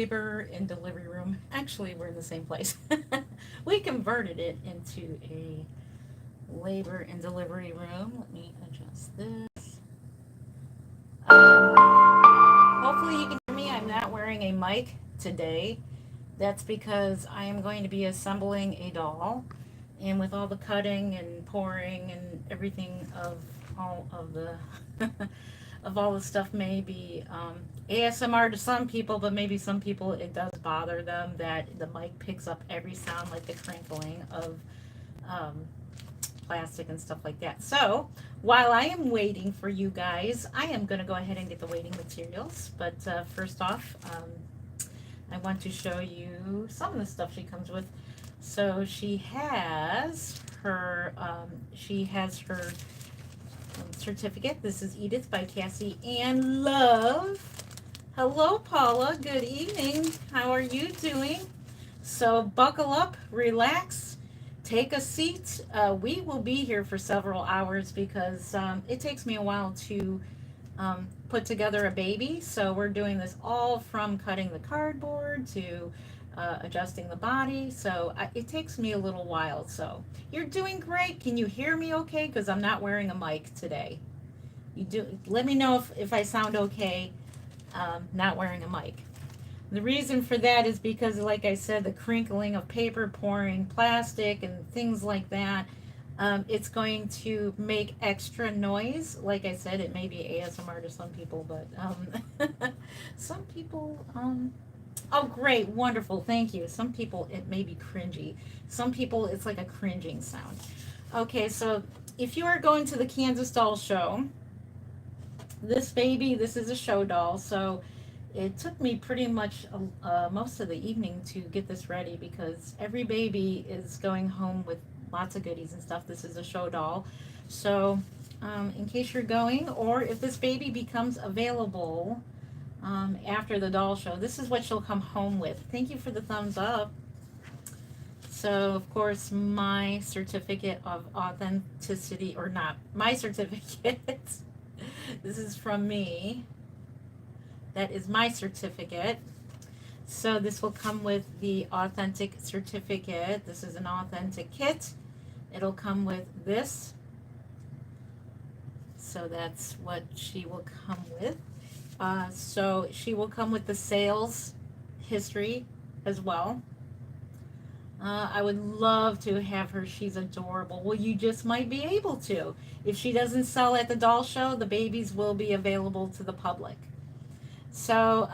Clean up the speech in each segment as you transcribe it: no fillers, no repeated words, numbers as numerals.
labor and delivery room. Actually, we're in the same place. We converted it into a labor and delivery room. Let me adjust this. Hopefully, you can hear me. I'm not wearing a mic today. That's because I am going to be assembling a doll. And with all the cutting and pouring and everything of all of the of all the stuff, maybe ASMR to some people, but maybe some people it does bother them that the mic picks up every sound, like the crinkling of um, plastic and stuff like that. So while I am waiting for you guys, I am going to go ahead and get the waiting materials. But first off, I want to show you some of the stuff she comes with. So she has her certificate. This is Edith by Cassie and Love. Hello, Paula. Good evening. How are you doing? So buckle up, relax, take a seat. We will be here for several hours because it takes me a while to put together a baby. So we're doing this all from cutting the cardboard to adjusting the body. So it takes me a little while. So you're doing great. Can you hear me okay? Because I'm not wearing a mic today. You do. Let me know if I sound okay not wearing a mic. The reason for that is because, like I said, the crinkling of paper, pouring plastic, and things like that, it's going to make extra noise. Like I said, it may be ASMR to some people, but some people, oh, great, wonderful, thank you. Some people, it may be cringy. Some people, it's like a cringing sound. Okay, so if you are going to the Kansas Doll Show, this is a show doll, so it took me pretty much most of the evening to get this ready because every baby is going home with lots of goodies and stuff. This is a show doll. So, in case you're going, or if this baby becomes available after the doll show, this is what she'll come home with. Thank you for the thumbs up. So, of course, my certificate of authenticity, or not, my certificate, this is from me. That is my certificate. So this will come with the authentic certificate. This is an authentic kit. It'll come with this. So that's what she will come with. So she will come with the sales history as well. I would love to have her. She's adorable. Well, you just might be able to. If she doesn't sell at the doll show, the babies will be available to the public. So,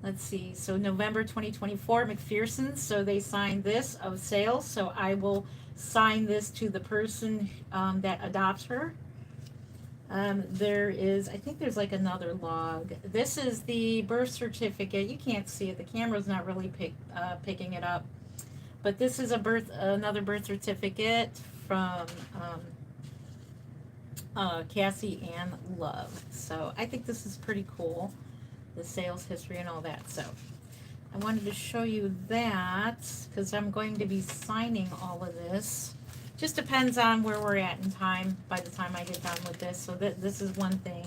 let's see. So November 2024, McPherson's. So they signed this of sales. So I will sign this to the person that adopts her. There is, I think there's like another log. This is the birth certificate. You can't see it. The camera's not really picking it up. But this is another birth certificate from Cassie and Love. So I think this is pretty cool, the sales history and all that. So I wanted to show you that because I'm going to be signing all of this. Just depends on where we're at in time by the time I get done with this. So this is one thing.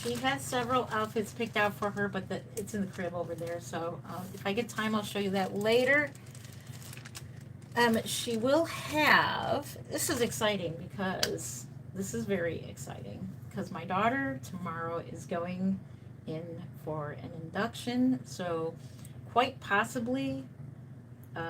She has several outfits picked out for her, but it's in the crib over there. So if I get time, I'll show you that later. She will have, this is exciting because this is very exciting because my daughter tomorrow is going in for an induction. So quite possibly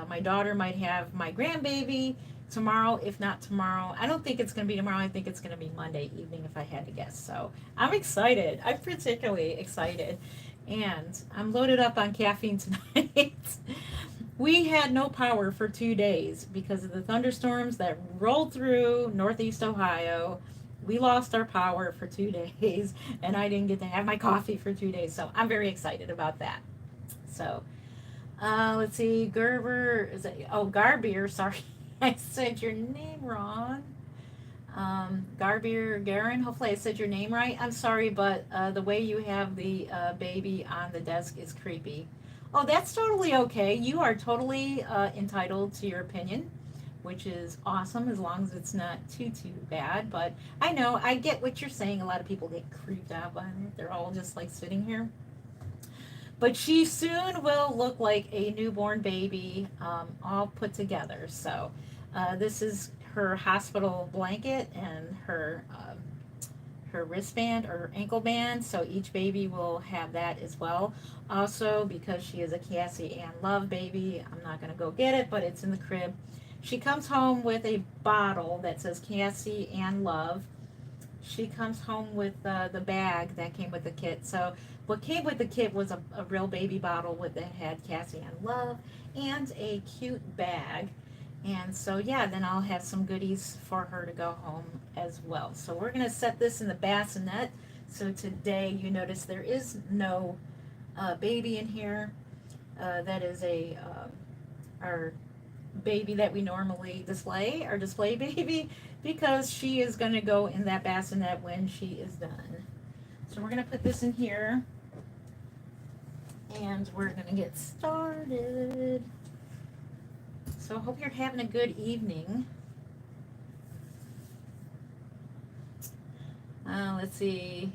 my daughter might have my grandbaby tomorrow, if not tomorrow. I don't think it's going to be tomorrow. I think it's going to be Monday evening if I had to guess. So I'm excited. I'm particularly excited. And I'm loaded up on caffeine tonight. We had no power for 2 days because of the thunderstorms that rolled through Northeast Ohio. We lost our power for 2 days, and I didn't get to have my coffee for 2 days. So I'm very excited about that. So let's see, Gerber, is it, oh, Garbier, sorry. I said your name wrong. Garbier Garin, hopefully I said your name right. I'm sorry, but the way you have the baby on the desk is creepy. Oh, that's totally okay. You are totally entitled to your opinion, which is awesome as long as it's not too bad. But I know, I get what you're saying. A lot of people get creeped out by it. They're all just like sitting here. But she soon will look like a newborn baby, all put together. So this is her hospital blanket and her wristband or ankle band. So each baby will have that as well. Also, because she is a Cassie Ann Love baby, I'm not going to go get it, but it's in the crib. She comes home with a bottle that says Cassie Ann Love. She comes home with the bag that came with the kit. So what came with the kit was a real baby bottle with that had Cassie Ann Love and a cute bag. And so yeah, then I'll have some goodies for her to go home as well. So we're gonna set this in the bassinet. So today you notice there is no baby in here. That is our baby that we normally display, our display baby, because she is going to go in that bassinet when she is done. So we're going to put this in here and we're going to get started. So I hope you're having a good evening. Let's see.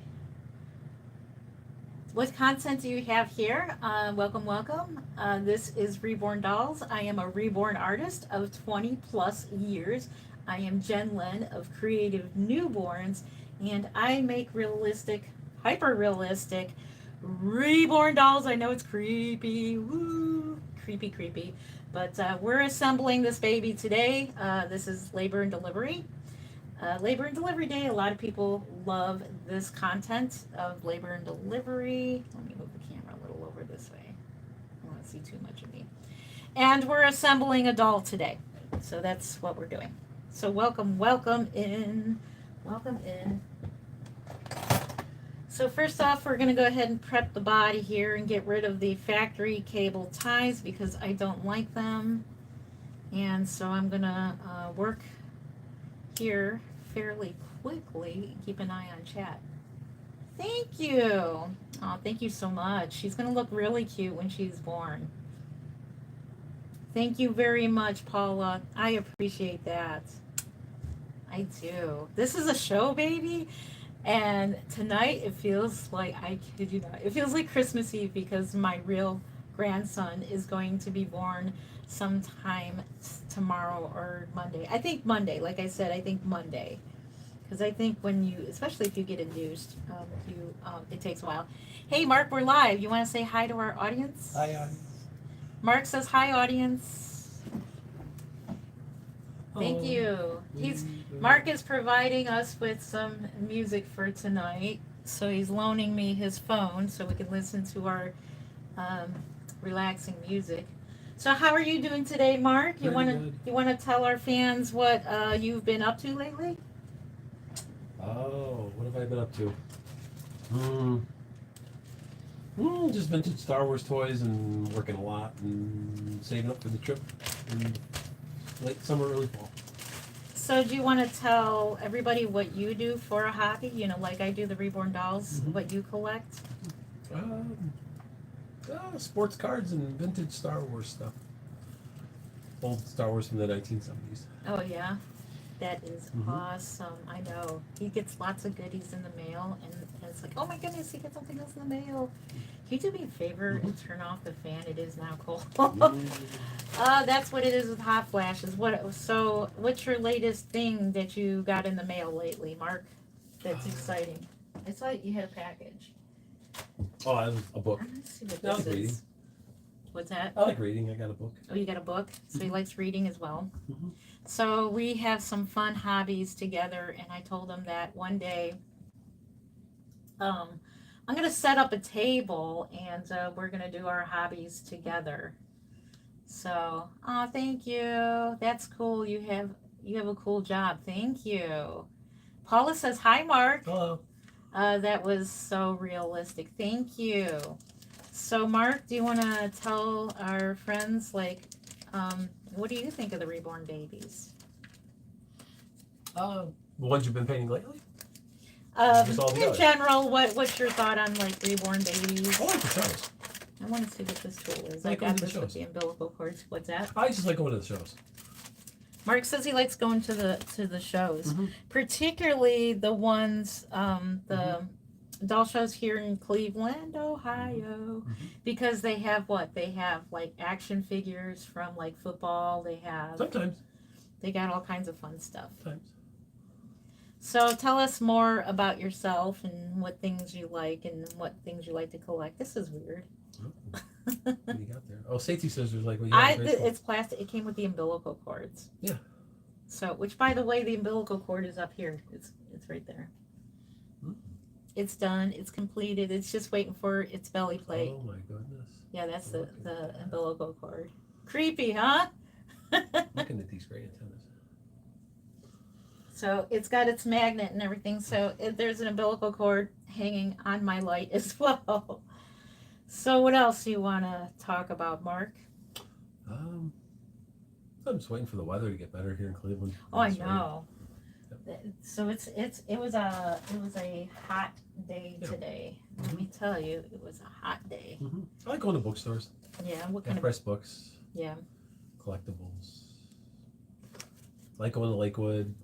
What content do you have here? Welcome, welcome. This is Reborn Dolls. I am a reborn artist of 20 plus years. I am Jen Len of Creative Newborns, and I make realistic, hyper realistic, reborn dolls. I know it's creepy, woo, creepy, creepy. But we're assembling this baby today. This is labor and delivery. Labor and Delivery Day. A lot of people love this content of labor and delivery. Let me move the camera a little over this way. I don't want to see too much of me. And we're assembling a doll today. So that's what we're doing. So welcome, welcome in. Welcome in. So first off, we're going to go ahead and prep the body here and get rid of the factory cable ties because I don't like them. And so I'm going to work here fairly quickly. Keep an eye on chat. Thank you. Oh, thank you so much. She's going to look really cute when she's born. Thank you very much, Paula. I appreciate that. I do. This is a show, baby. And tonight it feels like, I kid you not, it feels like Christmas Eve because my real grandson is going to be born sometime tomorrow or Monday. I think Monday. Like I said, I think Monday. Because I think when you, especially if you get induced, it takes a while. Hey, Mark, we're live. You want to say hi to our audience? Hi, audience. Mark says hi, audience. Thank you. Mark is providing us with some music for tonight. So he's loaning me his phone so we can listen to our relaxing music. So how are you doing today, Mark? You want to tell our fans what you've been up to lately? Oh, what have I been up to? Just vintage Star Wars toys and working a lot and saving up for the trip in late summer, early fall. So do you want to tell everybody what you do for a hobby? You know, like I do the Reborn Dolls, what you collect? Sports cards and vintage Star Wars stuff. Old Star Wars from the 1970s. Oh, yeah? That is awesome. I know. He gets lots of goodies in the mail, and it's like, oh my goodness, he gets something else in the mail. Can you do me a favor and turn off the fan? It is now cold. That's what it is with hot flashes. So what's your latest thing that you got in the mail lately, Mark? That's exciting. I saw you had a package. Oh, I have a book. Let's see what I like this reading. is. What's that? I like reading. I got a book. Oh, you got a book? So he likes reading as well. Mm-hmm. So we have some fun hobbies together, and I told him that one day I'm going to set up a table, and we're going to do our hobbies together. So, oh, thank you. That's cool. You have a cool job. Thank you. Paula says, hi, Mark. Hello. That was so realistic. Thank you. So, Mark, do you want to tell our friends, like, what do you think of the reborn babies? The ones you've been painting lately? In general, what's your thought on, like, reborn babies? I like the shows. I want to see what this tool is. I I like got going to this the with shows. the umbilical cords. What's that? I just like going to the shows. Mark says he likes going to the shows, particularly the ones doll shows here in Cleveland, Ohio, because they have what? They have like action figures from like football. Sometimes. They got all kinds of fun stuff. Sometimes. So tell us more about yourself and what things you like and what things you like to collect. This is weird. Oh, what do you got there? Oh, safety scissors, like what you have in grade school. It's plastic. It came with the umbilical cords. Yeah. So, which by the way, the umbilical cord is up here. It's right there. Hmm. It's done. It's completed. It's just waiting for its belly plate. Oh my goodness. Yeah, that's Look the at that. umbilical cord. Creepy, huh? Looking at these great antennas. So it's got its magnet and everything. So there's an umbilical cord hanging on my light as well. So what else do you want to talk about, Mark? I'm just waiting for the weather to get better here in Cleveland. Oh, I It's raining. know. So it was a hot day Yeah. today. Let me tell you, it was a hot day. I like going to bookstores. Yeah, what kind of? Half-price books. Yeah. Collectibles. I like going to Lakewood.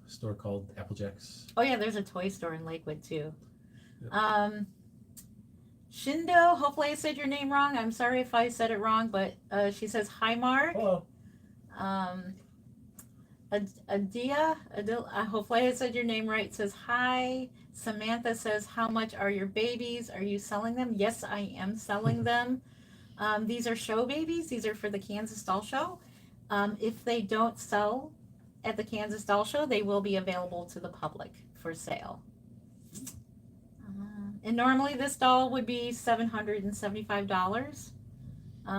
A store called Applejack's. Oh yeah, there's a toy store in Lakewood too. Yeah. Shindo, hopefully I said your name wrong. I'm sorry if I said it wrong, but she says hi, Mark. Hello. Adia, hopefully I said your name right, says hi. Samantha says, how much are your babies? Are you selling them? Yes, I am selling them. These are show babies. These are for the Kansas Doll Show. If they don't sell at the Kansas Doll Show, they will be available to the public for sale. And normally this doll would be $775.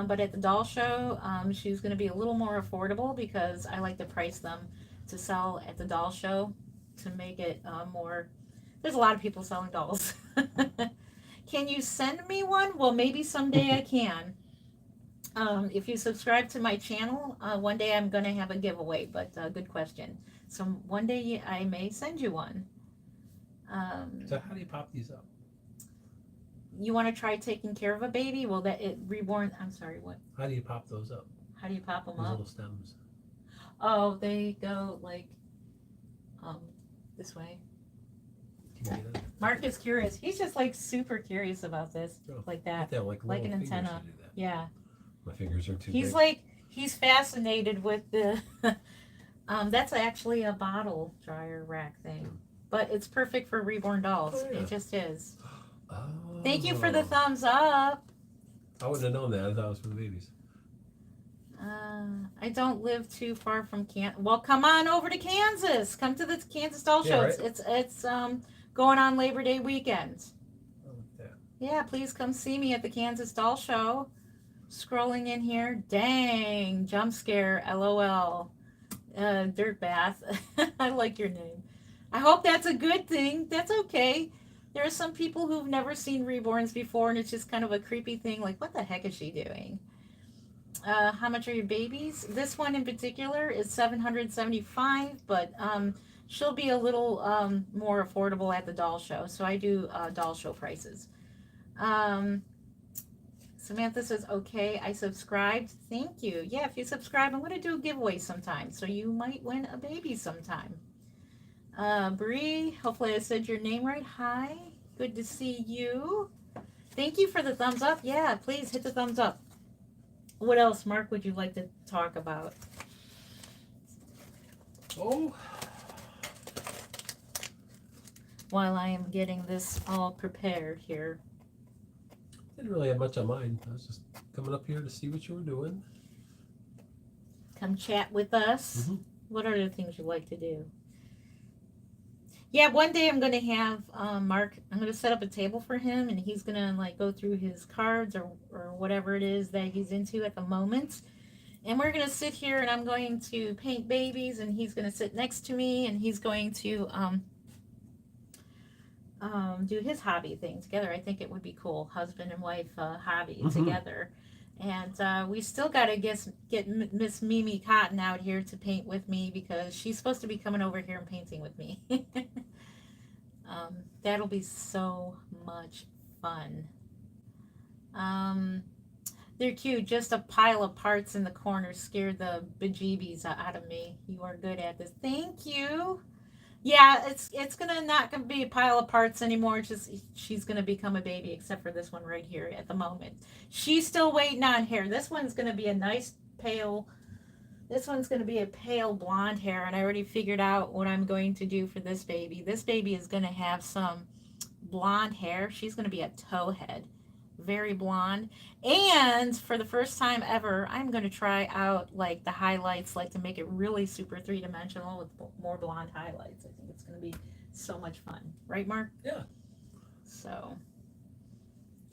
But at the doll show, she's going to be a little more affordable because I like to price them to sell at the doll show to make it more. There's a lot of people selling dolls. Can you send me one? Well, maybe someday I can. If you subscribe to my channel, one day I'm going to have a giveaway, but good question. So one day I may send you one. So how do you pop these up? You want to try taking care of a baby? Well, I'm sorry, what? How do you pop those up? How do you pop them Those up? little stems. Oh, they go like this way. Can you get it? Mark is curious. He's just like super curious about this, Oh, like that. They have like Like little an fingers antenna. to do that. Yeah. My fingers are too He's big. like, he's fascinated with the, that's actually a bottle dryer rack thing. But it's perfect for reborn dolls. Oh, yeah. It just is. Oh. Thank you for the thumbs up. I wouldn't have known that. I thought it was for the babies. I don't live too far from Kansas. Well, come on over to Kansas. Come to the Kansas Doll Show. Right? It's going on Labor Day weekend. I like that. Yeah, please come see me at the Kansas Doll Show. Scrolling in here. Dang, jump scare, LOL. Dirt bath. I like your name. I hope that's a good thing. That's okay. There are some people who've never seen reborns before, and it's just kind of a creepy thing. Like, what the heck is she doing? How much are your babies? This one in particular is $775, but she'll be a little more affordable at the doll show. So I do doll show prices. Samantha says, okay, I subscribed. Thank you. Yeah, if you subscribe, I'm going to do a giveaway sometime. So you might win a baby sometime. Bree, hopefully I said your name right. Hi, good to see you. Thank you for the thumbs up. Yeah, please hit the thumbs up. What else, Mark, would you like to talk about? Oh. While I am getting this all prepared here. Didn't really have much on mine. I was just coming up here to see what you were doing. Come chat with us. Mm-hmm. What are the things you like to do? Yeah, one day I'm going to have Mark, I'm going to set up a table for him, and he's going to like go through his cards or whatever it is that he's into at the moment. And we're going to sit here, and I'm going to paint babies, and he's going to sit next to me, and he's going to do his hobby thing together. I think it would be cool, husband and wife hobby together. And we still got to get Miss Mimi Cotton out here to paint with me because she's supposed to be coming over here and painting with me. That'll be so much fun. They're cute. Just a pile of parts in the corner scared the bejeebies out of me. You are good at this. Thank you. Yeah, it's gonna not gonna be a pile of parts anymore. It's just she's gonna become a baby, except for this one right here at the moment. She's still waiting on hair. This one's gonna be a nice pale. This one's gonna be a pale blonde hair, and I already figured out what I'm going to do for this baby. This baby is gonna have some blonde hair. She's gonna be a towhead, very blonde. And for the first time ever, I'm gonna try out like the highlights, like to make it really super three dimensional with more blonde highlights. I think it's gonna be so much fun, right, Mark? Yeah. So,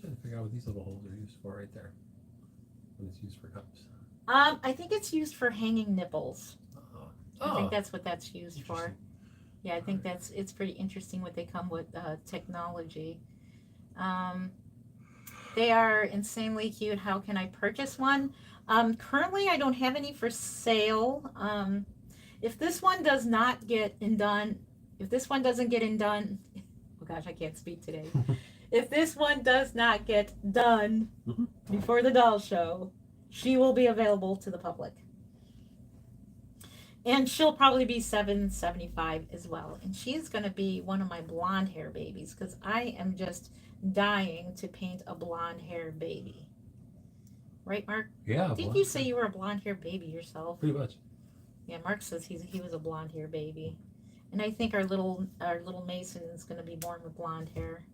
Trying to figure out what these little holes are used for right there. When it's used for cups. I think it's used for hanging nipples. I think Oh, that's what that's used for. interesting. Yeah, I think it's pretty interesting what they come with technology. Um, They are insanely cute. How can I purchase one? Currently, I don't have any for sale. If this one does not get in done, if this one doesn't get in done, oh gosh, I can't speak today. If this one does not get done before the doll show, she will be available to the public. And she'll probably be 775 as well. And she's going to be one of my blonde hair babies because I am just dying to paint a blonde hair baby. Right, Mark? Yeah. Did you say you were a blonde hair baby yourself? Pretty much. Yeah, Mark says he was a blonde hair baby. And I think our little Mason is going to be born with blonde hair.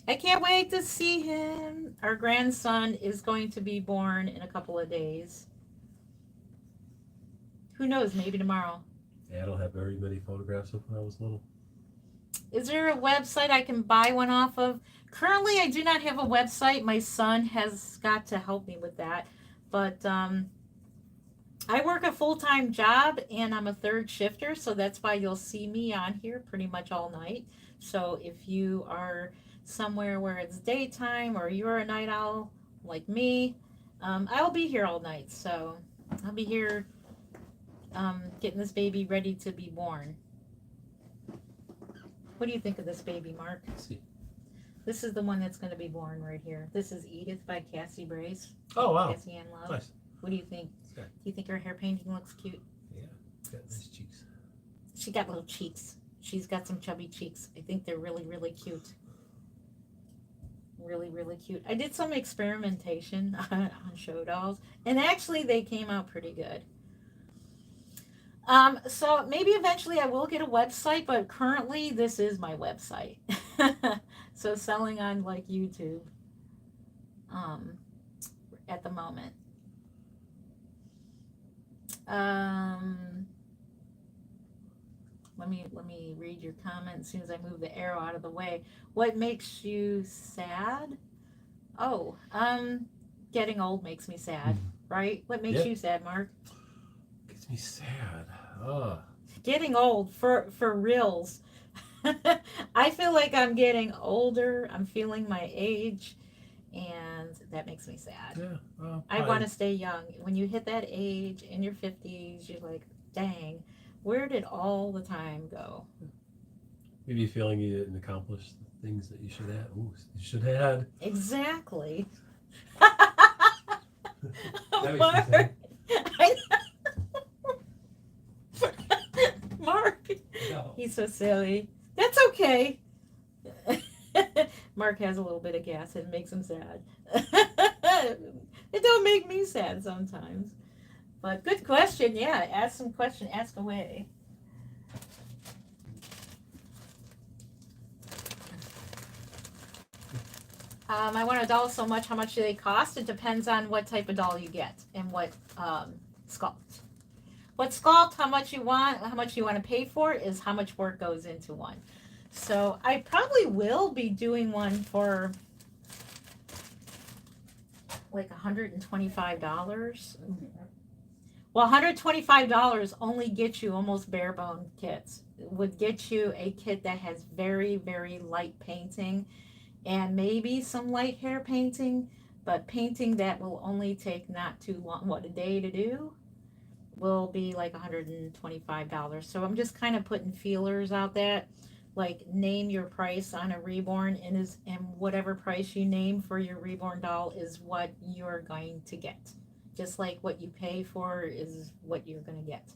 I can't wait to see him. Our grandson is going to be born in a couple of days. Who knows? Maybe tomorrow. Yeah, I don't have very many photographs of when I was little. Is there a website I can buy one off of? Currently, I do not have a website. My son has got to help me with that. But I work a full-time job and I'm a third shifter, so that's why you'll see me on here pretty much all night. So if you are somewhere where it's daytime or you're a night owl like me, I'll be here all night. So I'll be here getting this baby ready to be born. What do you think of this baby, Mark? Let's see. This is the one that's going to be born right here. This is Edith by Cassie Brace. Oh, wow. Cassie Ann Love. Nice. What do you think? Okay. Do you think her hair painting looks cute? Yeah. Got nice cheeks. She got little cheeks. She's got some chubby cheeks. I think they're really, really cute. Really, really cute. I did some experimentation on show dolls, and actually they came out pretty good. So maybe eventually I will get a website, but currently this is my website. So selling on like YouTube at the moment. Let me read your comment as soon as I move the arrow out of the way. What makes you sad? Oh, getting old makes me sad, right? What makes you sad, Mark? Gets me sad. Oh. Getting old for reals. I feel like I'm getting older. I'm feeling my age, and that makes me sad. Yeah. I want to stay young. When you hit that age in your 50s, you're like, dang, where did all the time go? Maybe feeling you didn't accomplish the things that you should have. Ooh, you should have had. Exactly. That Mark, makes me Mark, No. he's so silly. That's okay. Mark has a little bit of gas and it makes him sad. It don't make me sad sometimes. But good question. Yeah, ask some question. Ask away. I want a doll so much. How much do they cost? It depends on what type of doll you get and what sculpt. What sculpt, how much you want to pay for is how much work goes into one. So I probably will be doing one for like $125. Well, $125 only gets you almost bare bone kits. It would get you a kit that has very, very light painting and maybe some light hair painting, but painting that will only take not too long, a day to do, will be like $125. So I'm just kind of putting feelers out there, like name your price on a reborn, and whatever price you name for your reborn doll is what you're going to get. Just like what you pay for is what you're going to get.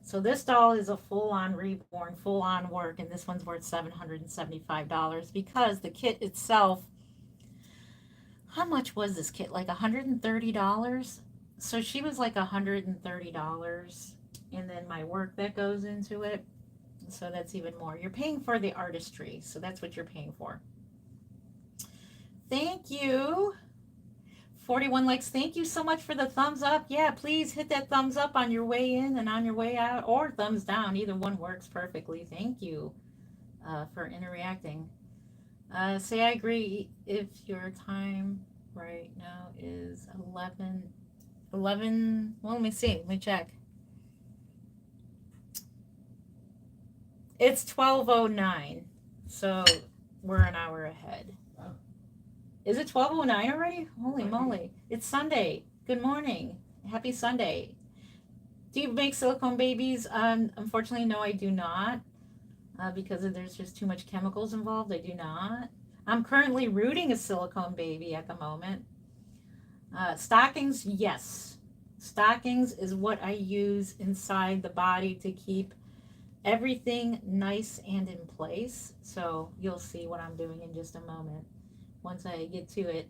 So this doll is a full-on reborn, full-on work, and this one's worth $775 because the kit itself, how much was this kit? Like $130? So she was like $130, and then my work that goes into it, so that's even more. You're paying for the artistry, so that's what you're paying for. Thank you. 41 likes. Thank you so much for the thumbs up. Yeah, please hit that thumbs up on your way in and on your way out, or thumbs down. Either one works perfectly. Thank you for interacting. Say I agree if your time right now is 11. Well, let me see. Let me check. It's 12:09, so we're an hour ahead. Is it 12:09 already? Holy moly. It's Sunday. Good morning. Happy Sunday. Do you make silicone babies? Unfortunately, no, I do not. Because there's just too much chemicals involved. I do not. I'm currently rooting a silicone baby at the moment. Stockings, yes. Stockings is what I use inside the body to keep everything nice and in place. So you'll see what I'm doing in just a moment once I get to it.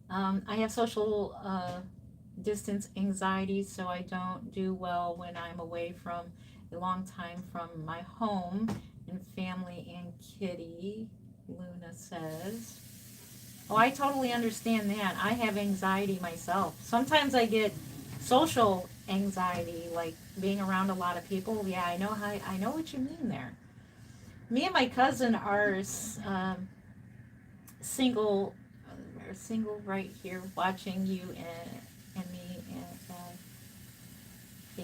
I have social distance anxiety, so I don't do well when I'm away from a long time from my home and family and kitty, Luna says. Oh, I totally understand that. I have anxiety myself. Sometimes I get social anxiety, like being around a lot of people. Yeah, I know what you mean there. Me and my cousin are single right here, watching you and me and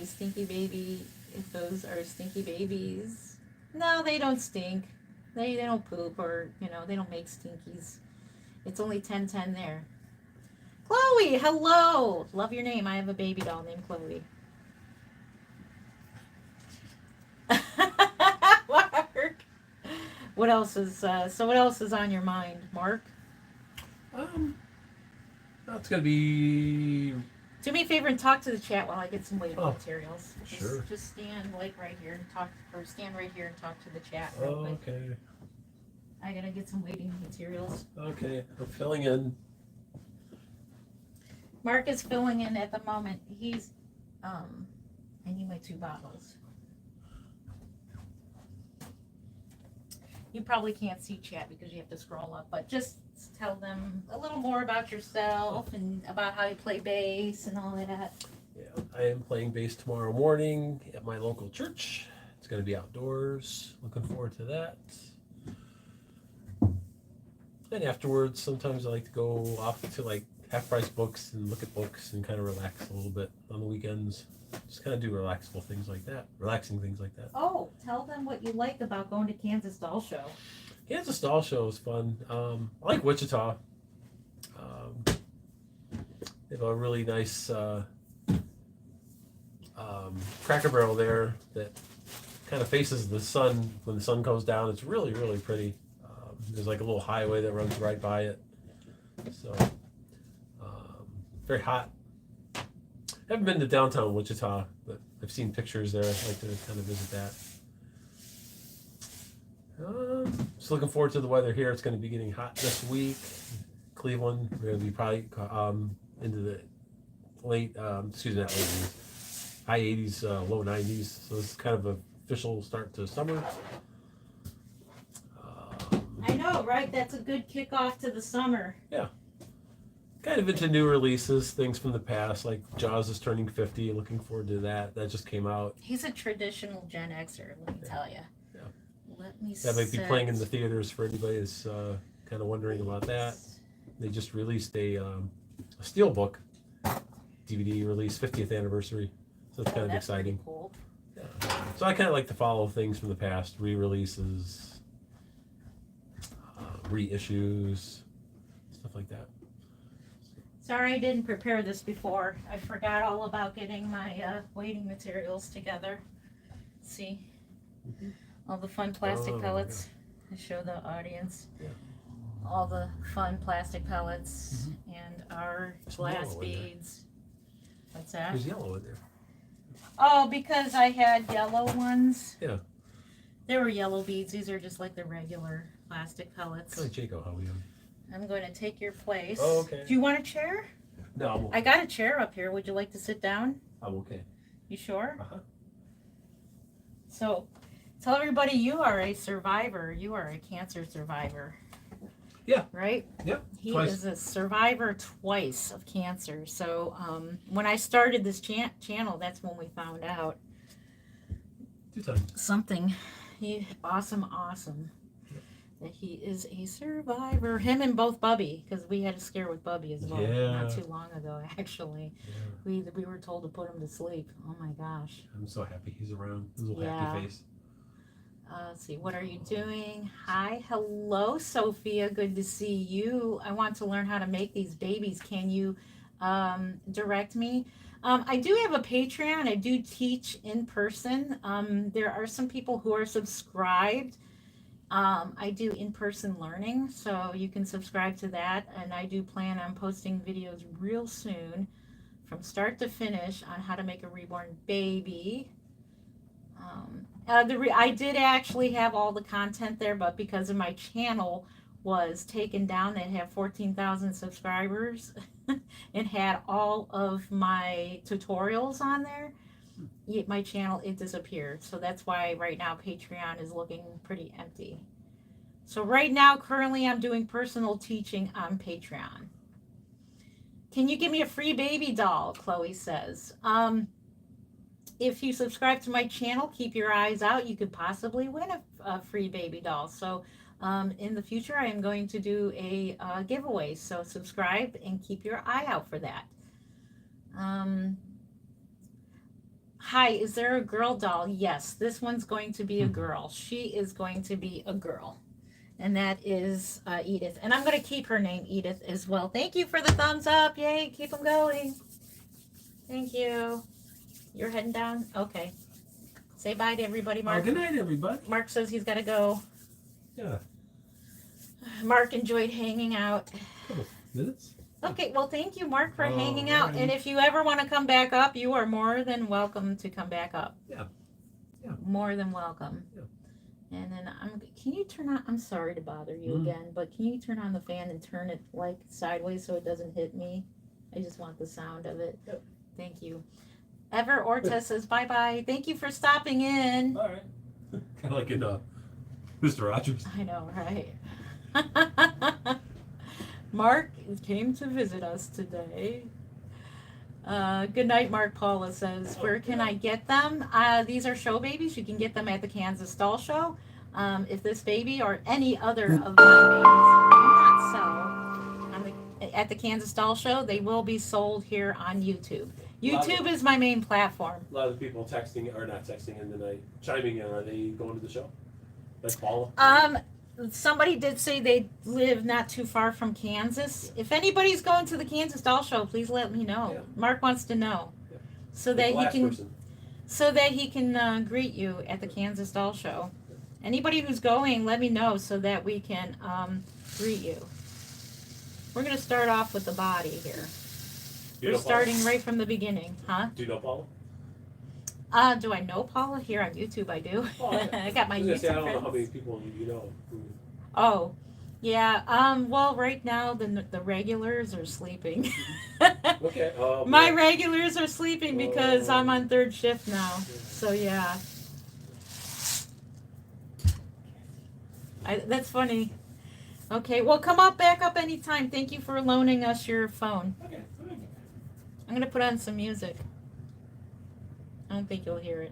a stinky baby. If those are stinky babies, no, they don't stink. They don't poop, or they don't make stinkies. It's only 10:10 there. Chloe, hello. Love your name. I have a baby doll named Chloe. Mark. What else is what else is on your mind, Mark? That's gonna be. Do me a favor and talk to the chat while I get some waiting materials. Sure. Just stand right here and talk, or stand right here and talk to the chat. Okay. I gotta get some waiting materials. Okay, I'm filling in. Mark is filling in at the moment. He's I need my 2 bottles. You probably can't see chat because you have to scroll up, but just tell them a little more about yourself and about how you play bass and all that. Yeah, I am playing bass tomorrow morning at my local church. It's going to be outdoors. Looking forward to that. And afterwards, sometimes I like to go off to like half-price books and look at books and kind of relax a little bit on the weekends. Just kind of do relaxing things like that. Oh, tell them what you like about going to Kansas Doll Show. Kansas Doll Show is fun. I like Wichita. They have a really nice Cracker Barrel there that kind of faces the sun when the sun goes down. It's really, really pretty. There's like a little highway that runs right by it. So, very hot. Haven't been to downtown Wichita, but I've seen pictures there. I'd like to kind of visit that. Just looking forward to the weather here. It's going to be getting hot this week. Cleveland, we're going to be probably into the late, excuse me, not late 80s, high 80s, low 90s. So this is kind of an official start to summer. I know, right? That's a good kickoff to the summer. Yeah. Kind of into new releases, things from the past, like Jaws is turning 50. Looking forward to that. That just came out. He's a traditional Gen Xer, let me tell you. Yeah. Let me That might be playing in the theaters for anybody that's kind of wondering about that. They just released a Steelbook DVD release, 50th anniversary. So it's kind of exciting. Cool. Yeah. So I kind of like to follow things from the past, re-releases, reissues, stuff like that. Sorry I didn't prepare this before. I forgot all about getting my waiting materials together. See? All the fun plastic pellets. Yeah. I show the audience. Yeah. All the fun plastic pellets and our glass beads. What's that? There's yellow in there. Oh, because I had yellow ones. Yeah. There were yellow beads. These are just like the regular plastic pellets. Kind of Jaco, how we doing? I'm going to take your place. Oh, okay. Do you want a chair? No, I'm okay. I got a chair up here. Would you like to sit down? I'm okay. You sure? Uh-huh. So, tell everybody you are a survivor. You are a cancer survivor. Yeah. Right? Yep. He Twice. is a survivor twice of cancer. So, when I started this channel, that's when we found out 2 times. something. Awesome. That he is a survivor. Him and both Bubby, because we had a scare with Bubby as well. Yeah. Not too long ago, actually. Yeah. We were told to put him to sleep. Oh my gosh. I'm so happy he's around. His little Yeah. happy face. Let's see, what are you doing? Hi, hello, Sophia. Good to see you. I want to learn how to make these babies. Can you direct me? I do have a Patreon. I do teach in person. There are some people who are subscribed. I do in-person learning, so you can subscribe to that. And I do plan on posting videos real soon from start to finish on how to make a reborn baby. I did actually have all the content there, but because of my channel was taken down and have 14,000 subscribers and had all of my tutorials on there, my channel, it disappeared. So that's why right now Patreon is looking pretty empty. So right now, currently, I'm doing personal teaching on Patreon. Can you give me a free baby doll? Chloe says. If you subscribe to my channel, keep your eyes out. You could possibly win a free baby doll. So in the future, I am going to do a giveaway. So subscribe and keep your eye out for that. Hi, is there a girl doll? Yes, this one's going to be a girl. She is going to be a girl. And that is Edith. And I'm going to keep her name Edith as well. Thank you for the thumbs up. Yay, keep them going. Thank you. You're heading down? Okay. Say bye to everybody, Mark. Good night, everybody. Mark says he's got to go. Yeah. Mark enjoyed hanging out. Couple minutes. Okay, well, thank you, Mark, for hanging All out. right. And if you ever want to come back up, you are more than welcome to come back up. Yeah. Yeah. More than welcome. Yeah. And then can you turn on, I'm sorry to bother you again, but can you turn on the fan and turn it like sideways so it doesn't hit me? I just want the sound of it. Yep. Thank you. Ever Orta says bye-bye. Thank you for stopping in. All right. Kind of like in Mr. Rogers. I know, right? Mark came to visit us today. Good night, Mark. Paula says, where can I get them? These are show babies. You can get them at the Kansas Doll Show. If this baby or any other of my babies do not sell at the Kansas Doll Show, they will be sold here on YouTube. YouTube is my main platform. A lot of the people texting, or not texting in the night, chiming in, are they going to the show? Like Paula? Somebody did say they live not too far from Kansas. If anybody's going to the Kansas Doll Show, please let me know. Yeah. Mark wants to know. Yeah. So that he can greet you at the Kansas Doll Show. Anybody who's going, let me know so that we can greet you. We're going to start off with the body here. We're starting right from the beginning, huh? Do you know Paula? Do I know Paula? Here on YouTube, I do. Oh, yeah. I got my YouTube I don't know friends. how many people you know. Oh, yeah. Well, right now the regulars are sleeping. Okay. My regulars are sleeping because I'm on third shift now. So yeah. That's funny. Okay. Well, come up, back up anytime. Thank you for loaning us your phone. Okay. I'm gonna put on some music. I don't think you'll hear it.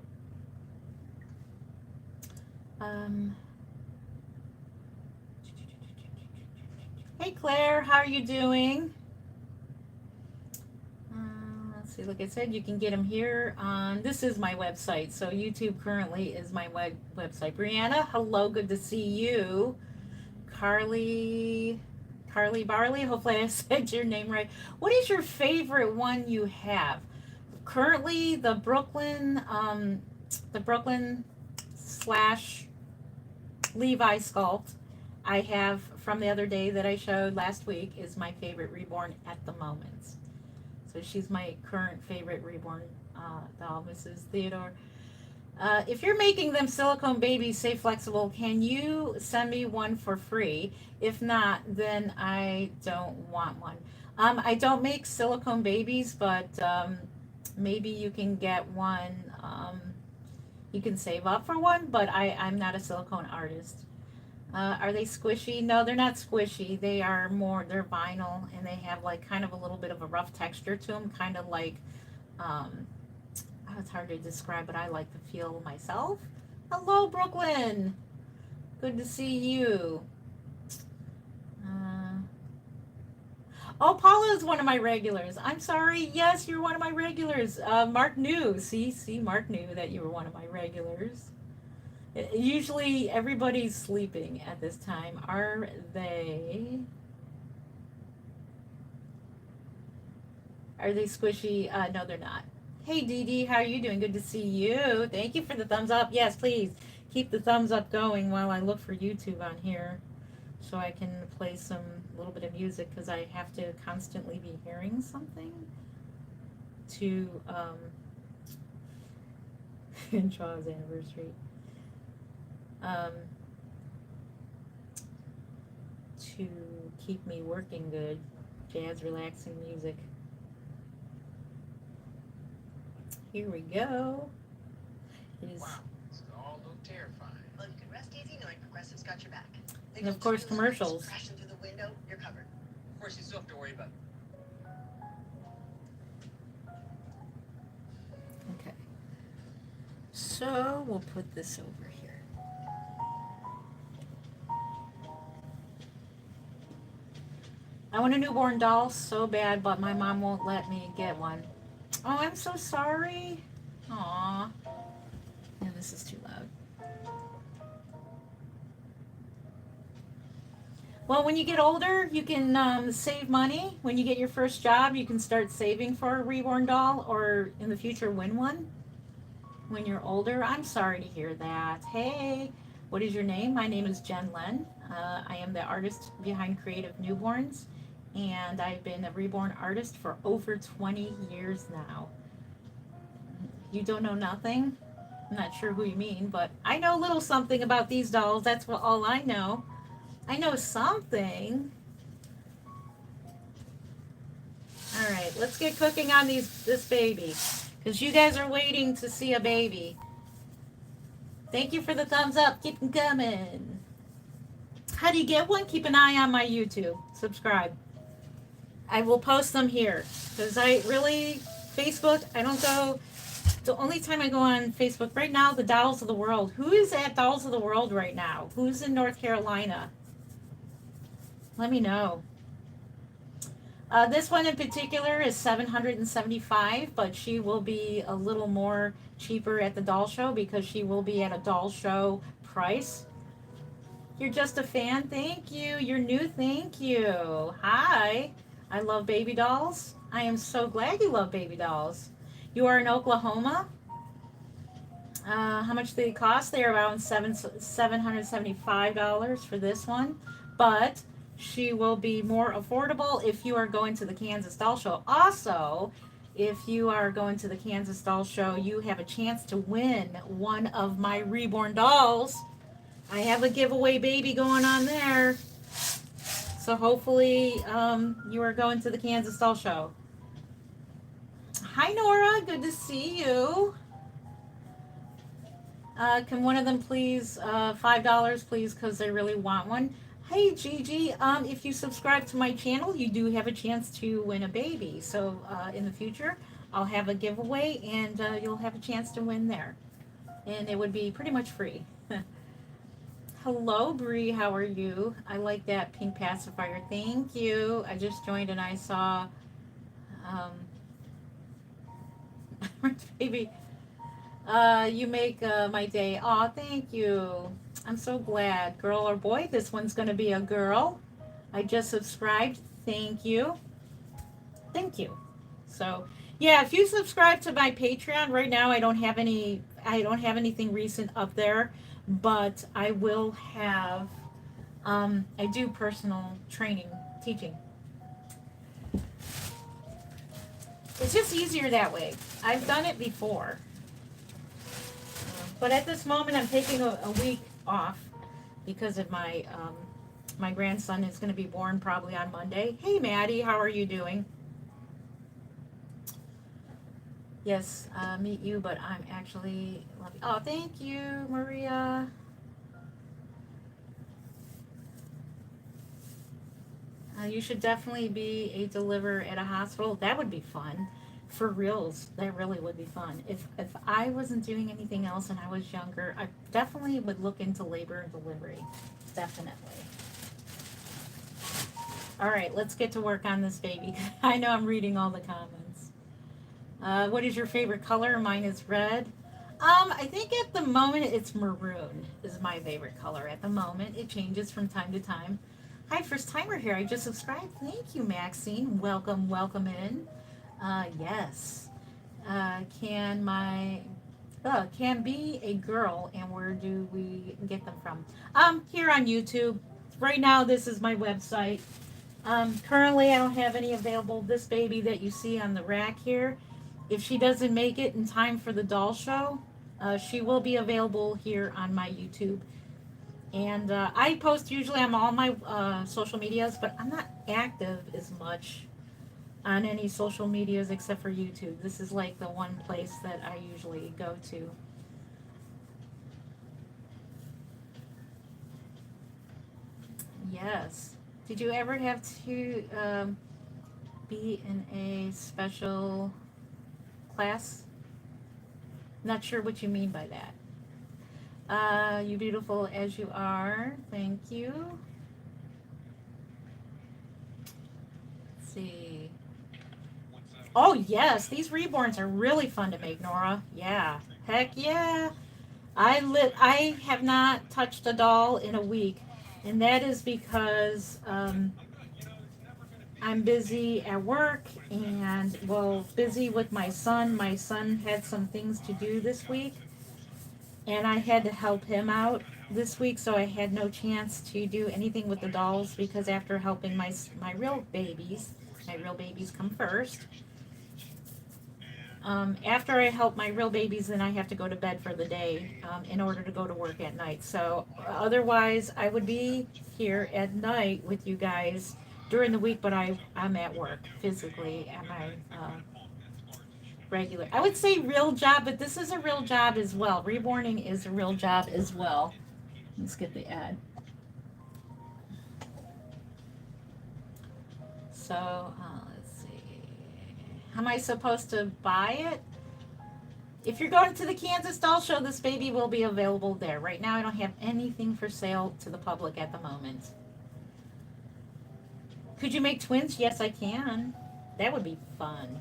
Hey Claire, how are you doing? Let's see, like I said, you can get them here on, this is my website, so YouTube currently is my website. Brianna, hello, good to see you. Carly Barley, hopefully I said your name right. What is your favorite one you have? Currently, the Brooklyn / Levi sculpt I have from the other day that I showed last week is my favorite reborn at the moment. So she's my current favorite reborn doll, Mrs. Theodore. If you're making them silicone babies, say flexible, can you send me one for free? If not, then I don't want one. I don't make silicone babies, but maybe you can get one. You can save up for one, but I'm not a silicone artist. Are they squishy? No, they're not squishy. They are more, they're vinyl, and they have like kind of a little bit of a rough texture to them, kind of like, um, oh, it's hard to describe, but I like the feel myself. Hello, Brooklyn. Good to see you. Uh, oh, Paula is one of my regulars. I'm sorry. Yes, you're one of my regulars. Mark knew. See, Mark knew that you were one of my regulars. Usually everybody's sleeping at this time. Are they? Are they squishy? No, they're not. Hey, Dee Dee, how are you doing? Good to see you. Thank you for the thumbs up. Yes, please keep the thumbs up going while I look for YouTube on here so I can play some little bit of music because I have to constantly be hearing something to Chaw's anniversary. To keep me working good. Jazz relaxing music. Here we go. It is. Wow, this all look terrifying. Well, you can rest easy knowing Progressive's got your back. They And of don't course, tell you commercials. Crashing through the window, you're covered. Of course, you still have to worry about Okay. So we'll put this over here. I want a newborn doll so bad, but my mom won't let me get one. Oh, I'm so sorry. Aw. Yeah, this is too loud. Well, when you get older, you can save money. When you get your first job, you can start saving for a reborn doll or in the future win one. When you're older, I'm sorry to hear that. Hey, what is your name? My name is Jen Len. I am the artist behind Creative Newborns, and I've been a reborn artist for over 20 years now. You don't know nothing? I'm not sure who you mean, but I know a little something about these dolls. That's what all I know. I know something. All right, let's get cooking on this baby, because you guys are waiting to see a baby. Thank you for the thumbs up. Keep them coming. How do you get one? Keep an eye on my YouTube. Subscribe. I will post them here, because Facebook, I don't go. The only time I go on Facebook right now, the Dolls of the World. Who is at Dolls of the World right now? Who's in North Carolina? Let me know. This one in particular is $775, but she will be a little more cheaper at the doll show because she will be at a doll show price. You're just a fan? Thank you. You're new? Thank you. Hi. I love baby dolls. I am so glad you love baby dolls. You are in Oklahoma. How much do they cost? They are about $775 for this one, but she will be more affordable if you are going to the Kansas Doll Show. Also, if you are going to the Kansas Doll Show, you have a chance to win one of my reborn dolls. I have a giveaway baby going on there. So hopefully you are going to the Kansas Doll Show. Hi, Nora. Good to see you. Can one of them please, $5, please, because they really want one. Hey, Gigi, if you subscribe to my channel, you do have a chance to win a baby. So in the future, I'll have a giveaway, and you'll have a chance to win there. And it would be pretty much free. Hello, Bree. How are you? I like that pink pacifier. Thank you. I just joined, and I saw... baby... you make my day. Aw, thank you. I'm so glad. Girl or boy? This one's going to be a girl. I just subscribed. Thank you. Thank you. So, yeah, if you subscribe to my Patreon right now, I don't have anything recent up there, but I will have I do personal training, teaching. It's just easier that way. I've done it before. But at this moment, I'm taking a week off because of my grandson is going to be born probably on Monday. Hey, Maddie, how are you doing? Yes, meet you, but I'm actually love you. Oh, thank you, Maria. You should definitely be a deliver at a hospital. That would be fun. For reals, that really would be fun. If I wasn't doing anything else and I was younger, I definitely would look into labor and delivery. Definitely. All right, let's get to work on this baby. I know I'm reading all the comments. What is your favorite color? Mine is red. I think at the moment it's maroon is my favorite color. At the moment, it changes from time to time. Hi, first timer here. I just subscribed. Thank you, Maxine. Welcome, welcome in. Yes. Can be a girl, and where do we get them from? Here on YouTube. Right now, this is my website. Currently, I don't have any available. This baby that you see on the rack here, if she doesn't make it in time for the doll show, she will be available here on my YouTube. And I post usually on all my social medias, but I'm not active as much on any social medias except for YouTube. This is like the one place that I usually go to. Yes. Did you ever have to be in a special class? Not sure what you mean by that. You beautiful as you are. Thank you. Let's see. Oh yes, these reborns are really fun to make, Nora. Yeah. Heck yeah. I have not touched a doll in a week, and that is because I'm busy at work and busy with my son. My son had some things to do this week, and I had to help him out this week, so I had no chance to do anything with the dolls because after helping my real babies come first. After I help my real babies, then I have to go to bed for the day in order to go to work at night. So otherwise, I would be here at night with you guys during the week, but I'm at work physically at my regular. I would say real job, but this is a real job as well. Reborning is a real job as well. Let's get the ad. So let's see. How am I supposed to buy it? If you're going to the Kansas Doll Show, this baby will be available there. Right now, I don't have anything for sale to the public at the moment. Could you make twins? Yes, I can. That would be fun.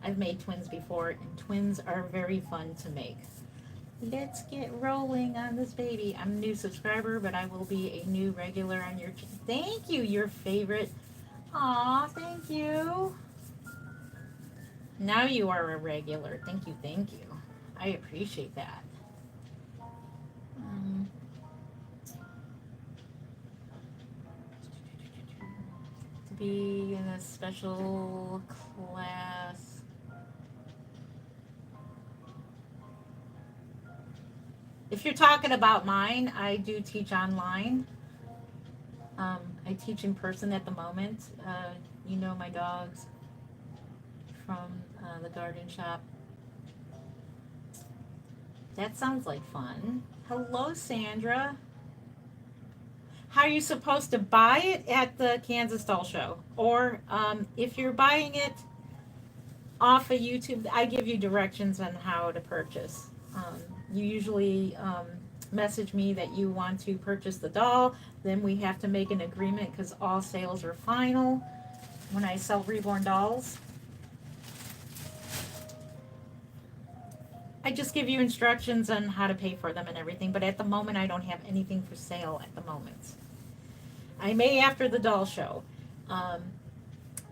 I've made twins before, and twins are very fun to make. Let's get rolling on this baby. I'm a new subscriber, but I will be a new regular on your channel. Thank you, your favorite. Aw, thank you. Now you are a regular. Thank you, thank you. I appreciate that. To be in a special class. If you're talking about mine, I do teach online. I teach in person at the moment. You know my dogs from the garden shop. That sounds like fun. Hello, Sandra. How are you supposed to buy it at the Kansas Doll Show? Or if you're buying it off of YouTube, I give you directions on how to purchase. You usually message me that you want to purchase the doll. Then we have to make an agreement because all sales are final when I sell reborn dolls. I just give you instructions on how to pay for them and everything, but at the moment I don't have anything for sale at the moment. I may after the doll show.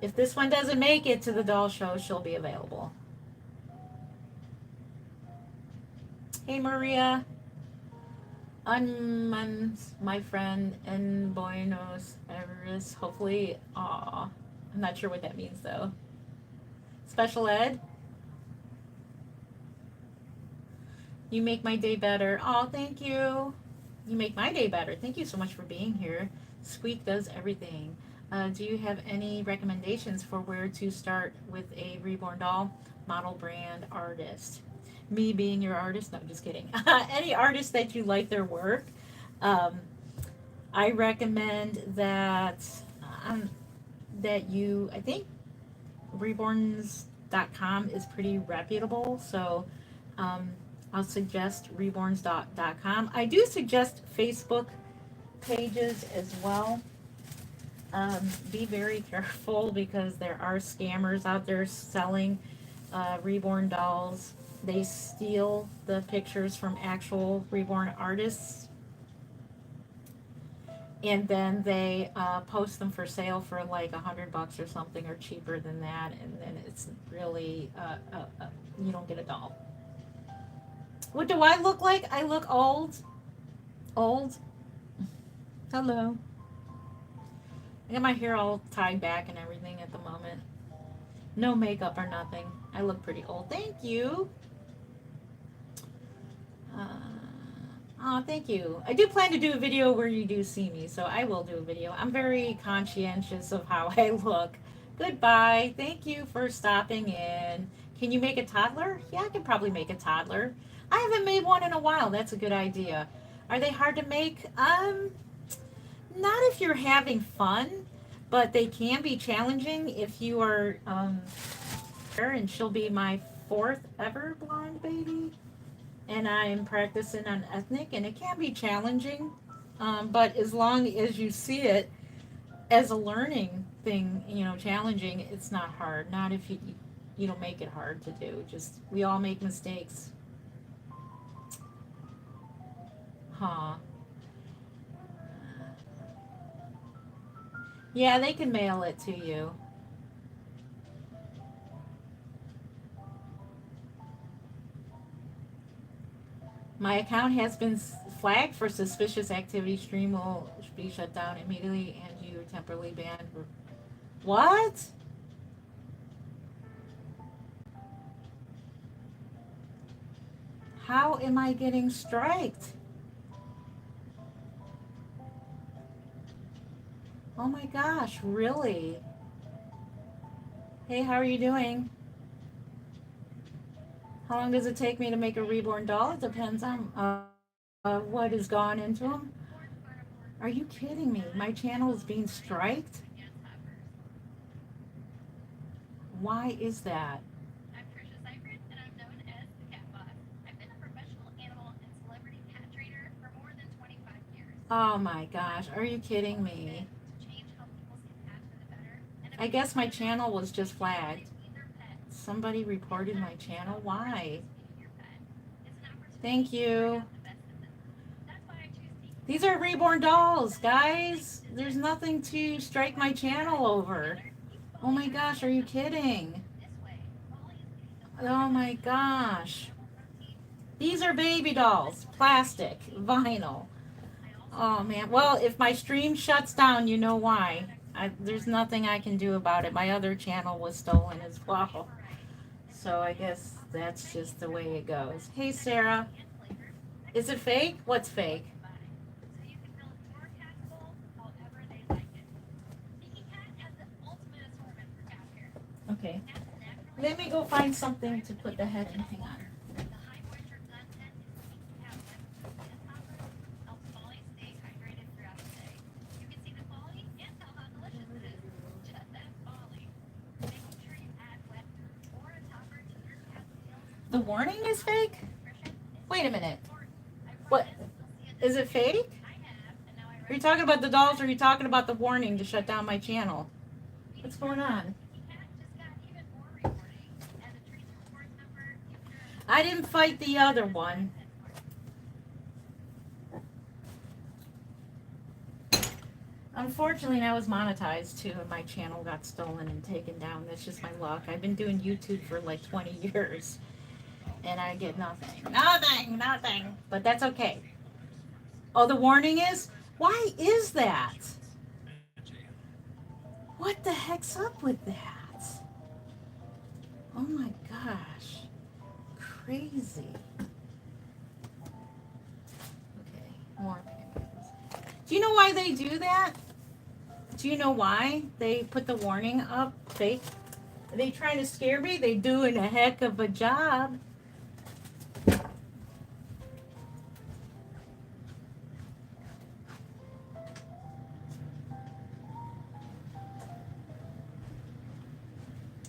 If this one doesn't make it to the doll show, she'll be available. Hey Maria. My friend in Buenos Aires. Hopefully, I'm not sure what that means though. Special ed. You make my day better. Oh, thank you. You make my day better. Thank you so much for being here. Squeak does everything. Do you have any recommendations for where to start with a reborn doll model brand artist? Me being your artist? No, just kidding. Any artist that you like their work. Um, I recommend um, that you, I think reborns.com is pretty reputable. So um, I'll suggest reborns.com. I do suggest Facebook pages as well. Be very careful because there are scammers out there selling reborn dolls. They steal the pictures from actual reborn artists and then they post them for sale for like $100 or something or cheaper than that, and then it's really you don't get a doll. What do I look like? I look old. Old. Hello. I got my hair all tied back and everything at the moment. No makeup or nothing. I look pretty old. Thank you. Oh, thank you. I do plan to do a video where you do see me, so I will do a video. I'm very conscientious of how I look. Goodbye. Thank you for stopping in. Can you make a toddler? Yeah, I can probably make a toddler. I haven't made one in a while. That's a good idea. Are they hard to make? Not if you're having fun, but they can be challenging if you are, and she'll be my 4th ever blonde baby. And I'm practicing on ethnic, and it can be challenging, but as long as you see it as a learning thing, challenging, it's not hard. Not if you don't make it hard to do. Just we all make mistakes. Huh. Yeah, they can mail it to you. My account has been flagged for suspicious activity. Stream will be shut down immediately and you are temporarily banned. What? How am I getting striked? Oh my gosh, really? Hey, how are you doing? How long does it take me to make a reborn doll? It depends on what has gone into them. Are you kidding me? My channel is being striked? Why is that? I'm Trisha Seifert, and I'm known as the Cat Boss. I've been a professional animal and celebrity cat trainer for more than 25 years. Oh my gosh, are you kidding me? I guess my channel was just flagged. Somebody reported my channel? Why? Thank you. These are reborn dolls, guys. There's nothing to strike my channel over. Oh my gosh, are you kidding? Oh my gosh. These are baby dolls. Plastic. Vinyl. Oh man. Well, if my stream shuts down, you know why. There's nothing I can do about it. My other channel was stolen as well. So I guess that's just the way it goes. Hey, Sarah. Is it fake? What's fake? Okay. Let me go find something to put the head in. Hang on. The warning is fake? Wait a minute. What? Is it fake? Are you talking about the dolls or are you talking about the warning to shut down my channel? What's going on? I didn't fight the other one. Unfortunately, I was monetized too, and my channel got stolen and taken down. That's just my luck. I've been doing YouTube for like 20 years, and I get nothing. Nothing. But that's okay. Oh, the warning is? Why is that? What the heck's up with that? my gosh. Crazy. Okay, more papers. Do you know why they do that? Do you know why they put the warning up? Are they trying to scare me? They doing a heck of a job.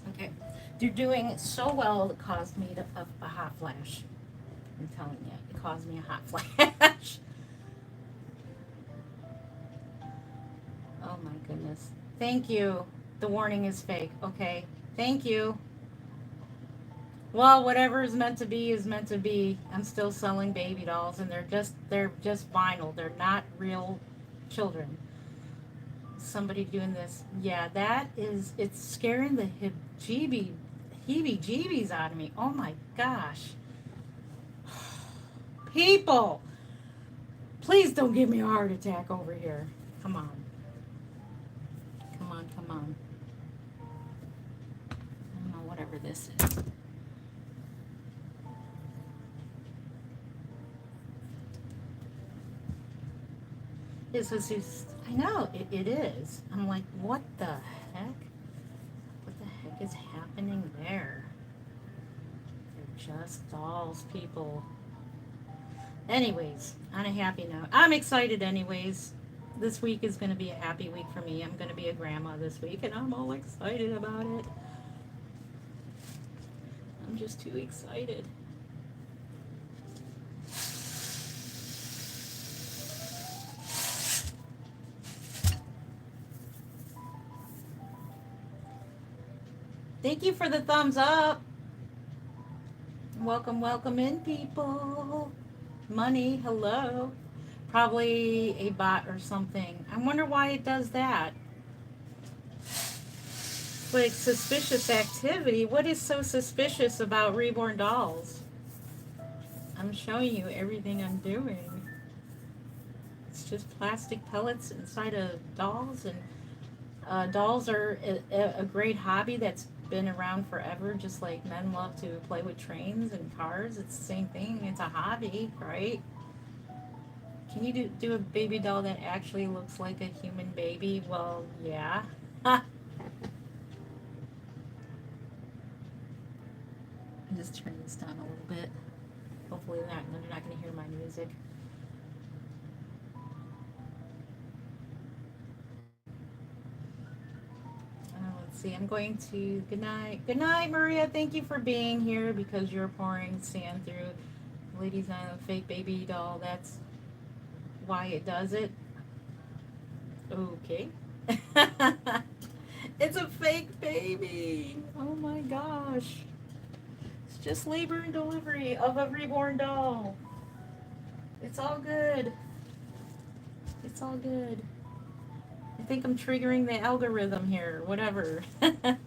Okay. They're doing so well it caused me a hot flash. I'm telling you, it caused me a hot flash. Oh my goodness. Thank you. The warning is fake. Okay. Thank you. Well, whatever is meant to be is meant to be. I'm still selling baby dolls and they're just vinyl. They're not real children. Somebody doing this. Yeah, it's scaring the heebie-jeebies out of me. Oh my gosh. People, please don't give me a heart attack over here. Come on. Come on, come on. I don't know, whatever this is. I know, it is. I'm like, what the heck? What the heck is happening there? They're just dolls, people. Anyways, on a happy note. I'm excited anyways. This week is going to be a happy week for me. I'm going to be a grandma this week, and I'm all excited about it. I'm just too excited. Thank you for the thumbs up. Welcome, welcome in, people. Money, hello. Probably a bot or something. I wonder why it does that. Like suspicious activity. What is so suspicious about reborn dolls? I'm showing you everything I'm doing. It's just plastic pellets inside of dolls, and dolls are a great hobby that's been around forever, just like men love to play with trains and cars. It's the same thing. It's a hobby, right? Can you do a baby doll that actually looks like a human baby? Well, yeah. I'm just turn this down a little bit. Hopefully they're not going to hear my music. Let's see. I'm going to good night, Maria. Thank you for being here because you're pouring sand through Ladies on a fake baby doll. That's why it does it. Okay. It's a fake baby. Oh my gosh. It's just labor and delivery of a reborn doll. It's all good. It's all good. I think I'm triggering the algorithm here, whatever. Now,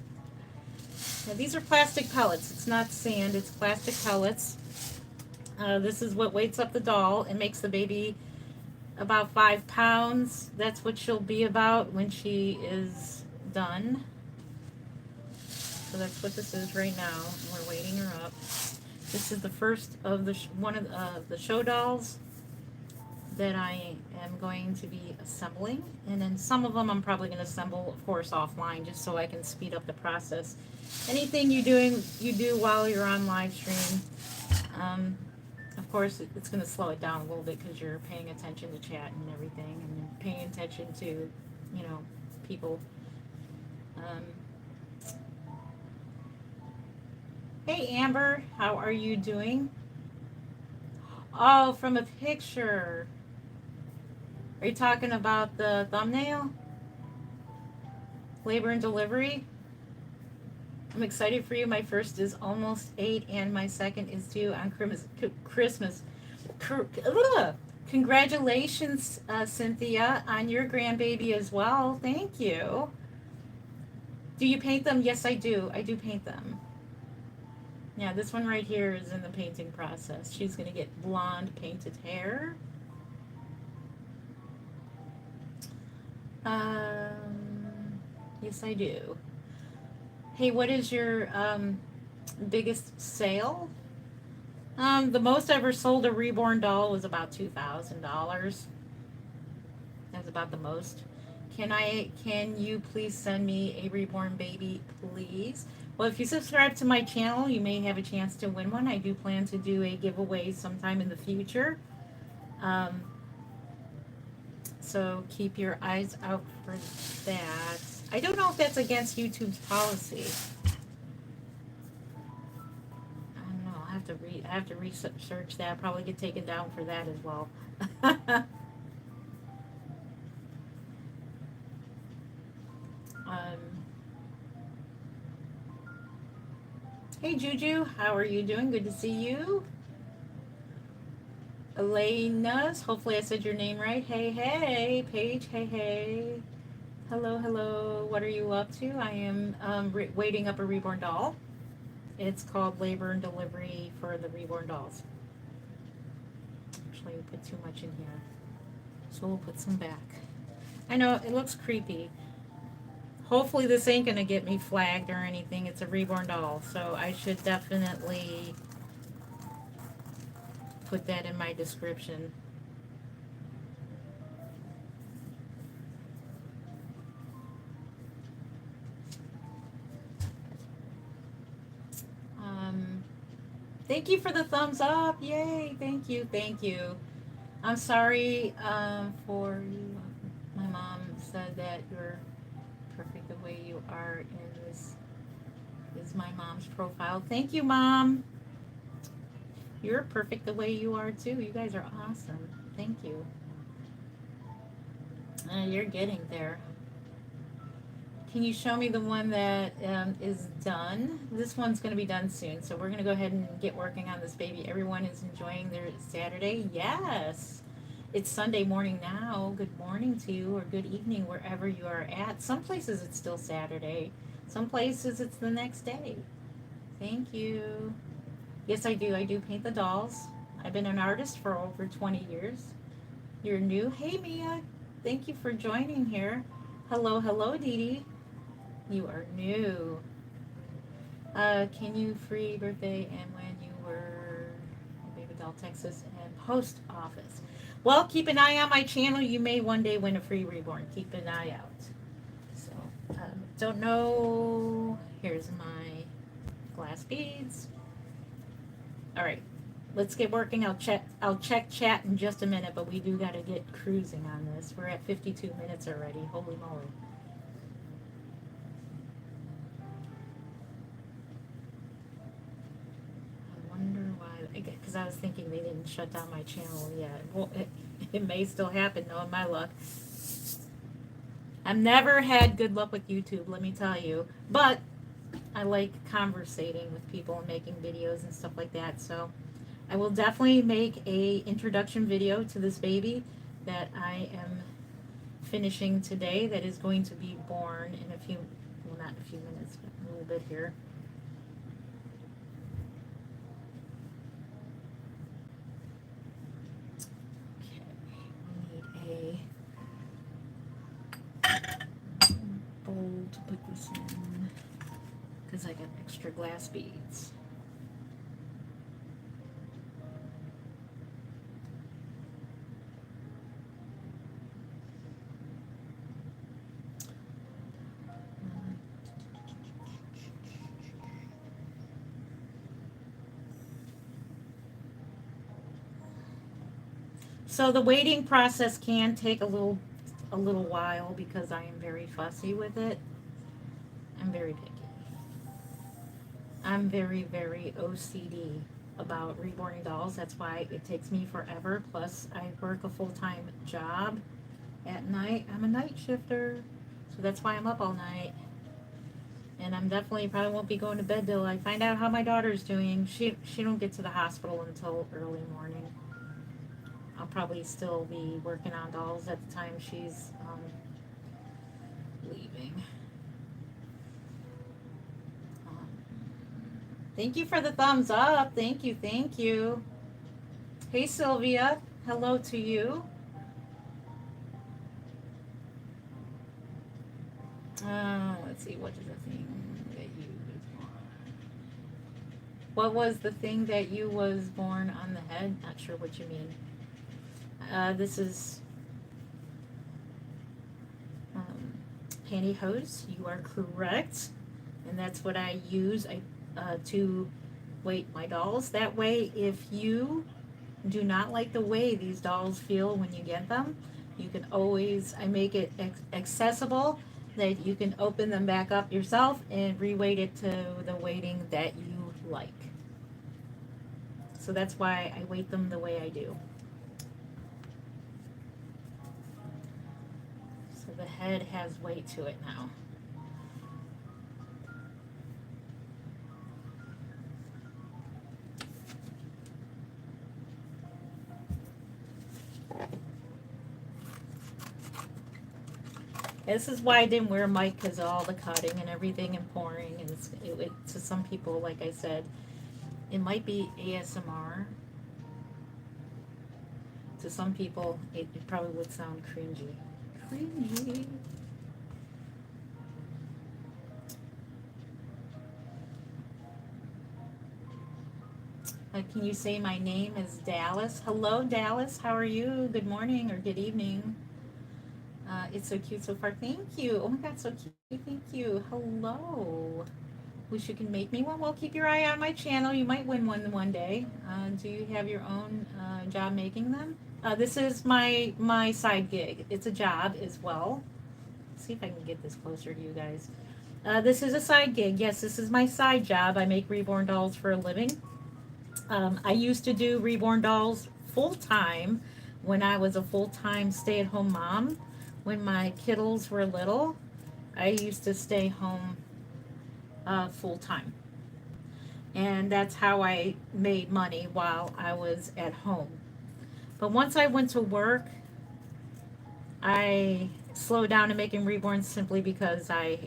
these are plastic pellets. It's not sand, it's plastic pellets. This is what weights up the doll and makes the baby about 5 pounds. That's what she'll be about when she is done. So that's what this is right now. We're waiting her up. This is the first of the one of the show dolls that I am going to be assembling, and then some of them I'm probably going to assemble, of course, offline, just so I can speed up the process. Anything you do while you're on live stream, of course, it's going to slow it down a little bit because you're paying attention to chat and everything, and paying attention to, people. Hey, Amber, how are you doing? Oh, from a picture. Are you talking about the thumbnail? Labor and delivery? I'm excited for you. My first is almost 8 and my second is due on Christmas. Congratulations, Cynthia, on your grandbaby as well. Thank you. Do you paint them? Yes, I do. I do paint them. Yeah, this one right here is in the painting process. She's going to get blonde painted hair. Yes, I do. Hey, what is your Biggest sale? The most I ever sold a reborn doll was about $2,000. That's about the most. Can you please send me a reborn baby, please? Well, if you subscribe to my channel, you may have a chance to win one. I do plan to do a giveaway sometime in the future. Um, so keep your eyes out for that. I don't know if that's against YouTube's policy. I don't know. I have to research that. I'll probably get taken down for that as well. um, Hey Juju, how are you doing? Good to see you. Elena's, hopefully I said your name right. Hey, hey. Paige, hey, hey. Hello, hello. What are you up to? I am waiting up a reborn doll. It's called Labor and Delivery for the reborn dolls. Actually, we put too much in here. So we'll put some back. I know, it looks creepy. Hopefully this ain't gonna get me flagged or anything. It's a reborn doll, so I should definitely put that in my description. Thank you for the thumbs up. Yay, thank you, thank you. I'm sorry for you. My mom said that you're perfect the way you are, and this is my mom's profile. Thank you, Mom. You're perfect the way you are too. You guys are awesome. Thank you. You're getting there. Can you show me the one that is done? This one's going to be done soon, so we're going to go ahead and get working on this baby. Everyone is enjoying their Saturday? Yes. It's Sunday morning now. Good morning to you, or good evening wherever you are at. Some places it's still Saturday. Some places it's the next day. Thank you. Yes, I do. I do paint the dolls. I've been an artist for over 20 years. You're new? Hey, Mia. Thank you for joining here. Hello, hello, Dee Dee. You are new. Can you free birthday and when you were Baby Doll, Texas, and post office? Well, keep an eye on my channel. You may one day win a free reborn. Keep an eye out. So, don't know. Here's my glass beads. All right, let's get working. I'll check chat in just a minute, but we do got to get cruising on this. We're at 52 minutes already. Holy moly. Because I was thinking they didn't shut down my channel yet. Well, it may still happen, knowing my luck. I've never had good luck with YouTube, let me tell you. But I like conversating with people and making videos and stuff like that. So I will definitely make a introduction video to this baby that I am finishing today. That is going to be born in a few, well, not a few minutes, but a little bit here. Bowl to put this in because I got extra glass beads. So the waiting process can take a little while because I am very fussy with it. I'm very picky. I'm very, very OCD about reborning dolls. That's why it takes me forever. Plus, I work a full-time job at night. I'm a night shifter, so that's why I'm up all night. And I'm definitely probably won't be going to bed till I find out how my daughter's doing. She don't get to the hospital until early morning. I'll probably still be working on dolls at the time she's leaving. Thank you for the thumbs up. Thank you, thank you. Hey Sylvia, hello to you. Let's see, what is the thing that you want? What was the thing that you was born on the head? Not sure what you mean. This is um, pantyhose. You are correct, and that's what I use to weight my dolls. That way, if you do not like the way these dolls feel when you get them, you can always, I make it accessible that you can open them back up yourself and reweight it to the weighting that you like. So that's why I weight them the way I do. So the head has weight to it now. This is why I didn't wear a mic, because of all the cutting and everything and pouring. And to some people, like I said, it might be ASMR. To some people, it probably would sound cringy. Cringy. Can you say my name is Dallas? Hello, Dallas. How are you? Good morning or good evening. It's so cute so far. Thank you. Oh my God, so cute. Thank you. Hello. Wish you can make me one. Well, keep your eye on my channel. You might win one day. Do you have your own job making them? This is my side gig. It's a job as well. Let's see if I can get this closer to you guys. This is a side gig. Yes, this is my side job. I make reborn dolls for a living. I used to do reborn dolls full time when I was a full time stay at home mom. When my kiddos were little, I used to stay home full time. And that's how I made money while I was at home. But once I went to work, I slowed down in making reborns simply because I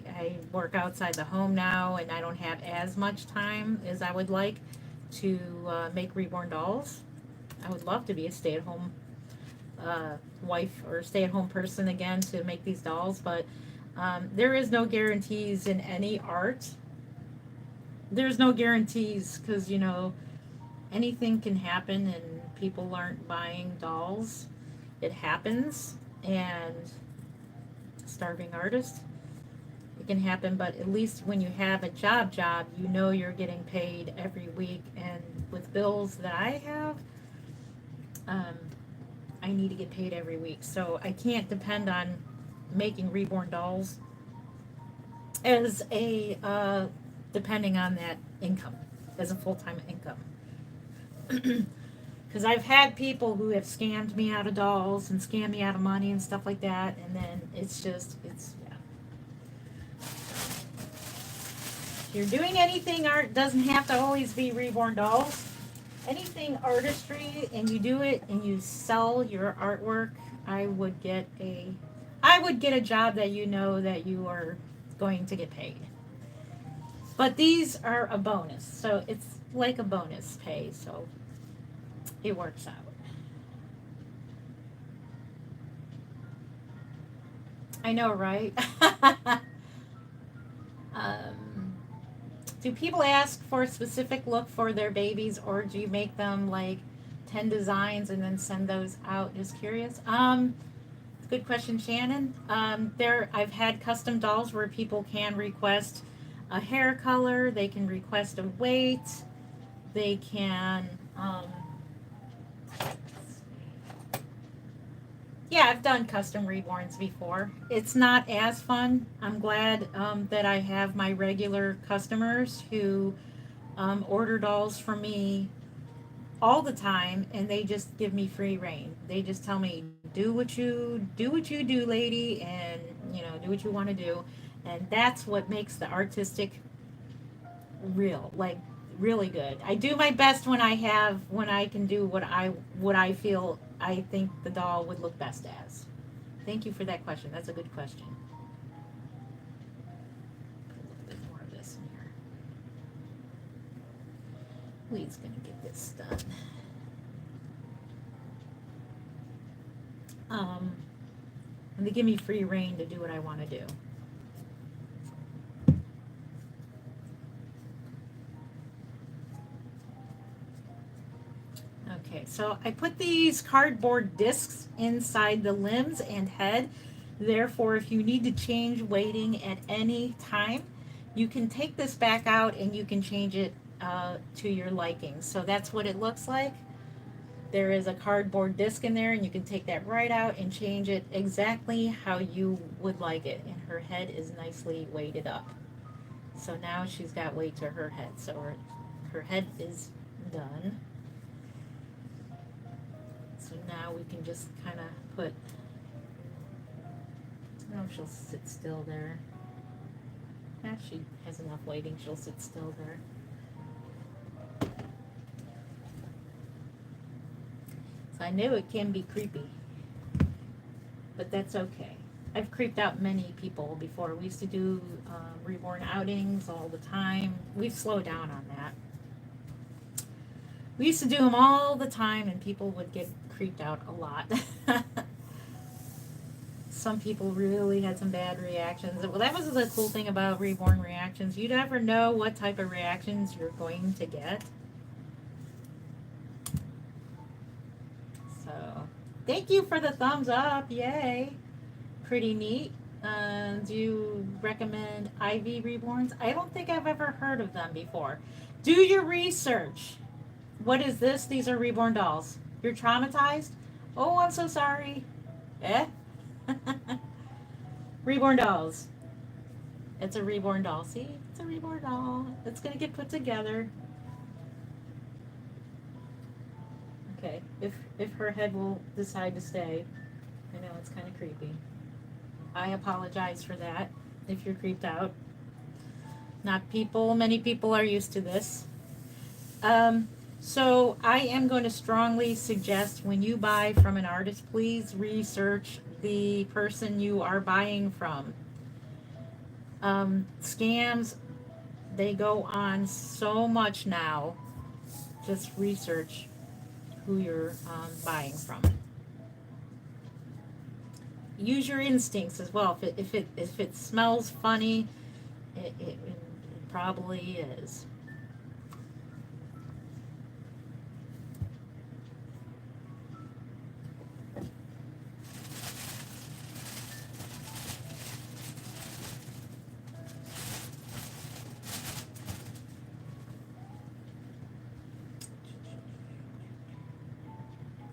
work outside the home now and I don't have as much time as I would like to make reborn dolls. I would love to be a stay-at-home wife or stay-at-home person again to make these dolls, but there is no guarantees in any art. There's no guarantees because, you know, anything can happen and people aren't buying dolls. It happens, and starving artist, it can happen, but at least when you have a job, you know you're getting paid every week. And with bills that I have, I need to get paid every week. So I can't depend on making reborn dolls as a, depending on that income, as a full-time income. Because I've had people who have scammed me out of dolls and scammed me out of money and stuff like that, and then it's yeah. If you're doing anything art, doesn't have to always be reborn dolls. Anything artistry, and you do it and you sell your artwork, I would get a job that you know that you are going to get paid. But these are a bonus, so it's like a bonus pay, so it works out. I know, right? Do people ask for a specific look for their babies, or do you make them like 10 designs and then send those out? Just curious. Good question, Shannon. I've had custom dolls where people can request a hair color, they can request a weight, they can yeah, I've done custom reborns before. It's not as fun. I'm glad that I have my regular customers who order dolls from me all the time, and they just give me free reign. They just tell me, do what you do, lady, and you know, do what you want to do. And that's what makes the artistic real, like really good. I do my best when I can do what I feel I think the doll would look best as. Thank you for that question. That's a good question. Put a little bit more of this in here. Lee's gonna get this done. And they give me free reign to do what I want to do. Okay, so I put these cardboard discs inside the limbs and head. Therefore, if you need to change weighting at any time, you can take this back out and you can change it to your liking. So that's what it looks like. There is a cardboard disc in there, and you can take that right out and change it exactly how you would like it. And her head is nicely weighted up. So now she's got weight to her head. So her head is done. So now we can just kind of put, I don't know if she'll sit still there. Yeah, she has enough weighting, she'll sit still there. So I knew it can be creepy, but that's okay. I've creeped out many people before. We used to do reborn outings all the time. We've slowed down on that. We used to do them all the time, and people would get creeped out a lot. Some people really had some bad reactions. Well, that was the cool thing about reborn reactions. You never know what type of reactions you're going to get. So, thank you for the thumbs up. Yay. Pretty neat. Do you recommend IV reborns? I don't think I've ever heard of them before. Do your research. What is this? These are reborn dolls. You're traumatized? Oh, I'm so sorry. Eh? Reborn dolls. It's a reborn doll. See? It's a reborn doll. It's going to get put together. Okay. If her head will decide to stay. I know it's kind of creepy. I apologize for that if you're creeped out. Many people are used to this. So I am going to strongly suggest when you buy from an artist, please research the person you are buying from. Scams, they go on so much now. Just research who you're buying from. Use your instincts as well. If it smells funny, it probably is.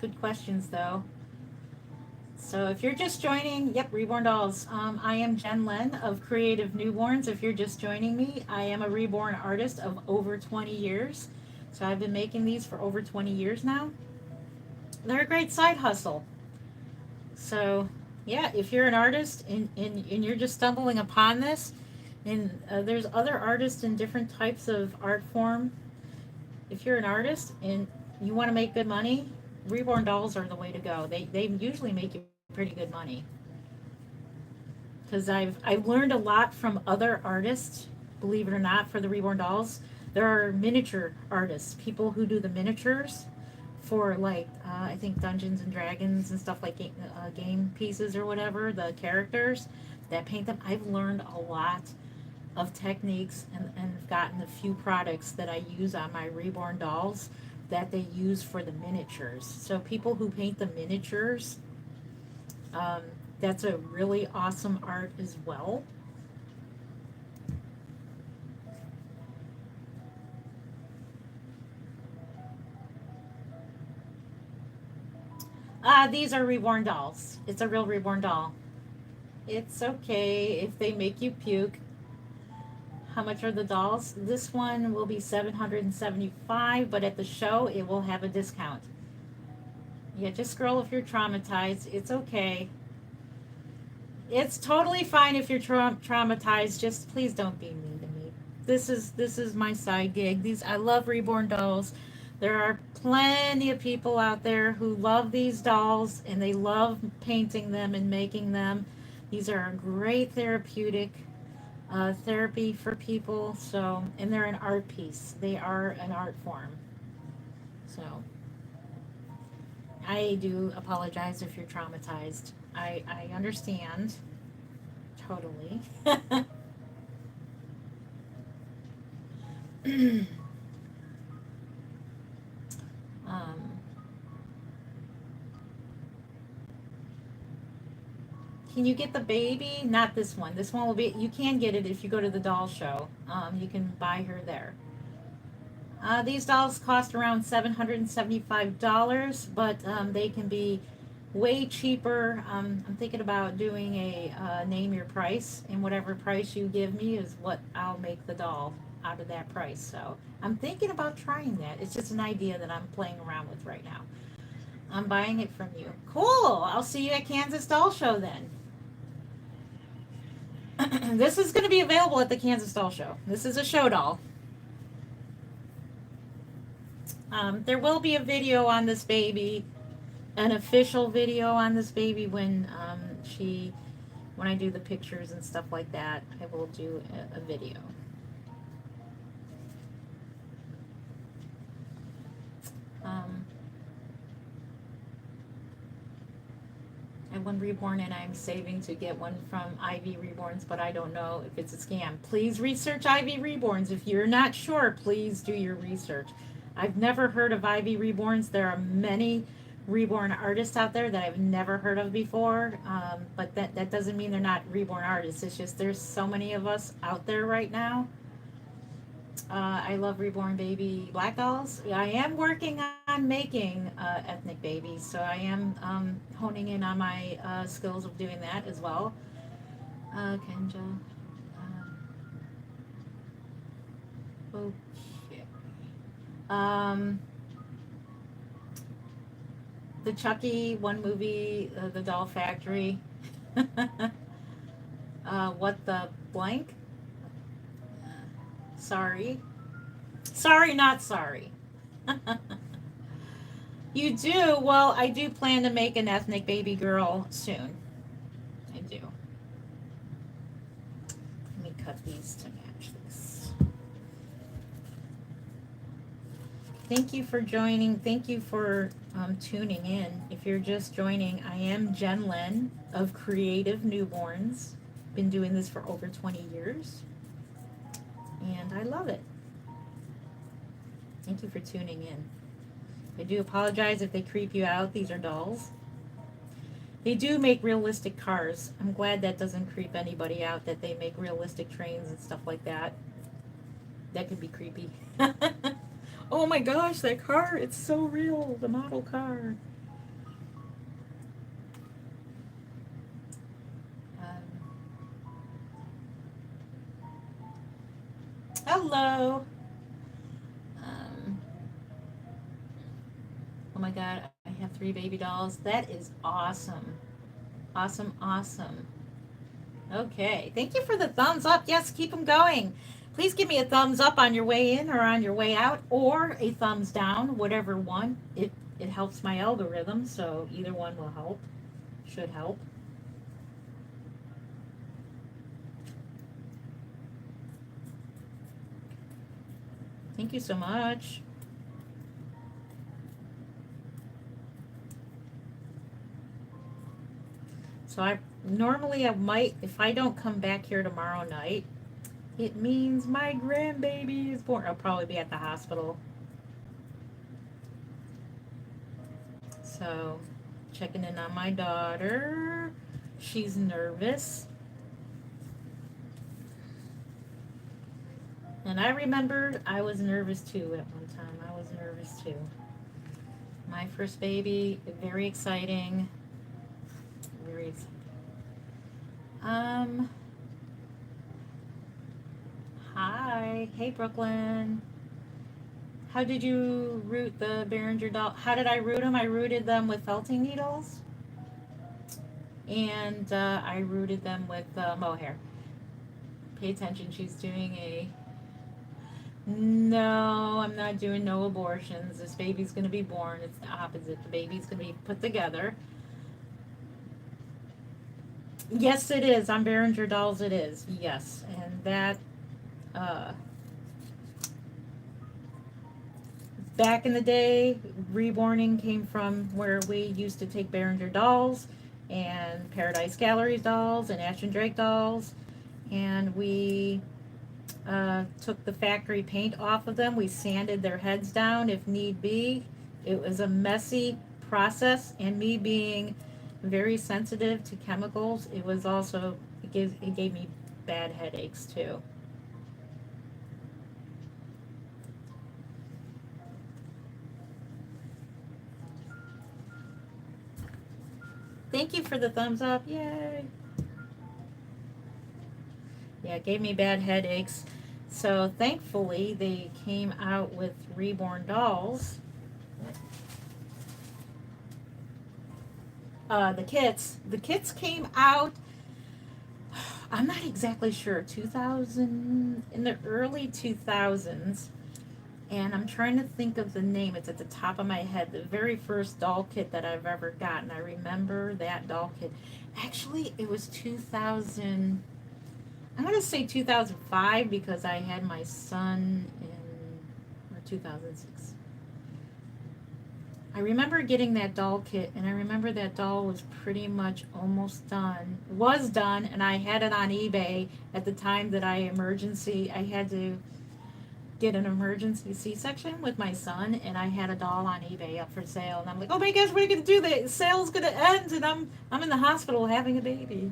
Good questions, though. So if you're just joining, yep, Reborn Dolls. I am Jen Len of Creative Newborns. If you're just joining me, I am a reborn artist of over 20 years. So I've been making these for over 20 years now. They're a great side hustle. So yeah, if you're an artist and you're just stumbling upon this, and there's other artists in different types of art form. If you're an artist and you want to make good money, reborn dolls are the way to go. They usually make you pretty good money. Because I've learned a lot from other artists, believe it or not, for the reborn dolls. There are miniature artists, people who do the miniatures for like I think Dungeons and Dragons and stuff like game pieces or whatever, the characters that paint them. I've learned a lot of techniques and have gotten a few products that I use on my reborn dolls that they use for the miniatures. So people who paint the miniatures, that's a really awesome art as well. These are reborn dolls. It's a real reborn doll. It's okay if they make you puke. How much are the dolls? This one will be $775, but at the show it will have a discount. Yeah, just scroll if you're traumatized. It's okay. It's totally fine if you're traumatized. Just please don't be mean to me. This is my side gig. I love reborn dolls. There are plenty of people out there who love these dolls and they love painting them and making them. These are a great therapeutic therapy for people. So, and they're an art piece. They are an art form. So, I do apologize if you're traumatized. I understand. Totally. Can you get the baby? Not this one. This one will be, you can get it if you go to the doll show. You can buy her there. These dolls cost around $775, but they can be way cheaper. I'm thinking about doing a name your price, and whatever price you give me is what I'll make the doll out of that price. So I'm thinking about trying that. It's just an idea that I'm playing around with right now. I'm buying it from you. Cool. I'll see you at Kansas Doll Show then. This is going to be available at the Kansas Doll Show. This is a show doll. There will be a video on this baby, an official video on this baby when I do the pictures and stuff like that. I will do a video. I have one reborn and I'm saving to get one from Ivy Reborns, but I don't know if it's a scam. Please research Ivy Reborns. If you're not sure, please do your research. I've never heard of Ivy Reborns. There are many reborn artists out there that I've never heard of before, but that doesn't mean they're not reborn artists. It's just there's so many of us out there right now. I love reborn baby black dolls. I am working on making ethnic babies, so I am honing in on my skills of doing that as well. Kenja. Okay. The Chucky one movie, The Doll Factory. What the blank? Sorry. Sorry, not sorry. You do? Well, I do plan to make an ethnic baby girl soon. I do. Let me cut these to match this. Thank you for joining. Thank you for tuning in. If you're just joining, I am Jen Len of Creative Newborns. Been doing this for over 20 years. And I love it. Thank you for tuning in. I do apologize if they creep you out. These are dolls. They do make realistic cars. I'm glad that doesn't creep anybody out, that they make realistic trains and stuff like that. That could be creepy. Oh my gosh, that car, it's so real, the model car. Hello. Oh my god, I have 3 baby dolls. That is awesome. Awesome, awesome. Okay, thank you for the thumbs up. Yes, keep them going. Please give me a thumbs up on your way in or on your way out, or a thumbs down, whatever one. It helps my algorithm, so either one will help. Should help. Thank you so much. So I might, if I don't come back here tomorrow night, it means my grandbaby is born. I'll probably be at the hospital. So checking in on my daughter. She's nervous. And I remembered I was nervous too at one time. I was nervous too. My first baby, very exciting. Very exciting. Hi. Hey, Brooklyn. How did you root the Behringer doll? How did I root them? I rooted them with felting needles. And I rooted them with mohair. Pay attention. She's doing a... No, I'm not doing no abortions. This baby's going to be born. It's the opposite. The baby's going to be put together. Yes, it is. On Behringer dolls, it is. Yes. And that, back in the day, reborning came from where we used to take Behringer dolls and Paradise Galleries dolls and Ashton Drake dolls, and we took the factory paint off of them. We sanded their heads down if need be. It was a messy process, and me being very sensitive to chemicals. It was also, it gave me bad headaches too. Thank you for the thumbs up. Yay. Yeah, it gave me bad headaches. So thankfully they came out with reborn dolls. The kits came out, I'm not exactly sure, 2000, in the early 2000s. And I'm trying to think of the name. It's at the top of my head. The very first doll kit that I've ever gotten. I remember that doll kit. Actually, it was 2000. I'm going to say 2005 because I had my son in, or 2006. I remember getting that doll kit, and I remember that doll was pretty much almost done. Was done, and I had it on eBay at the time that I had to get an emergency C-section with my son, and I had a doll on eBay up for sale, and I'm like, oh my gosh, what are you gonna do? The sale's gonna end, and I'm in the hospital having a baby.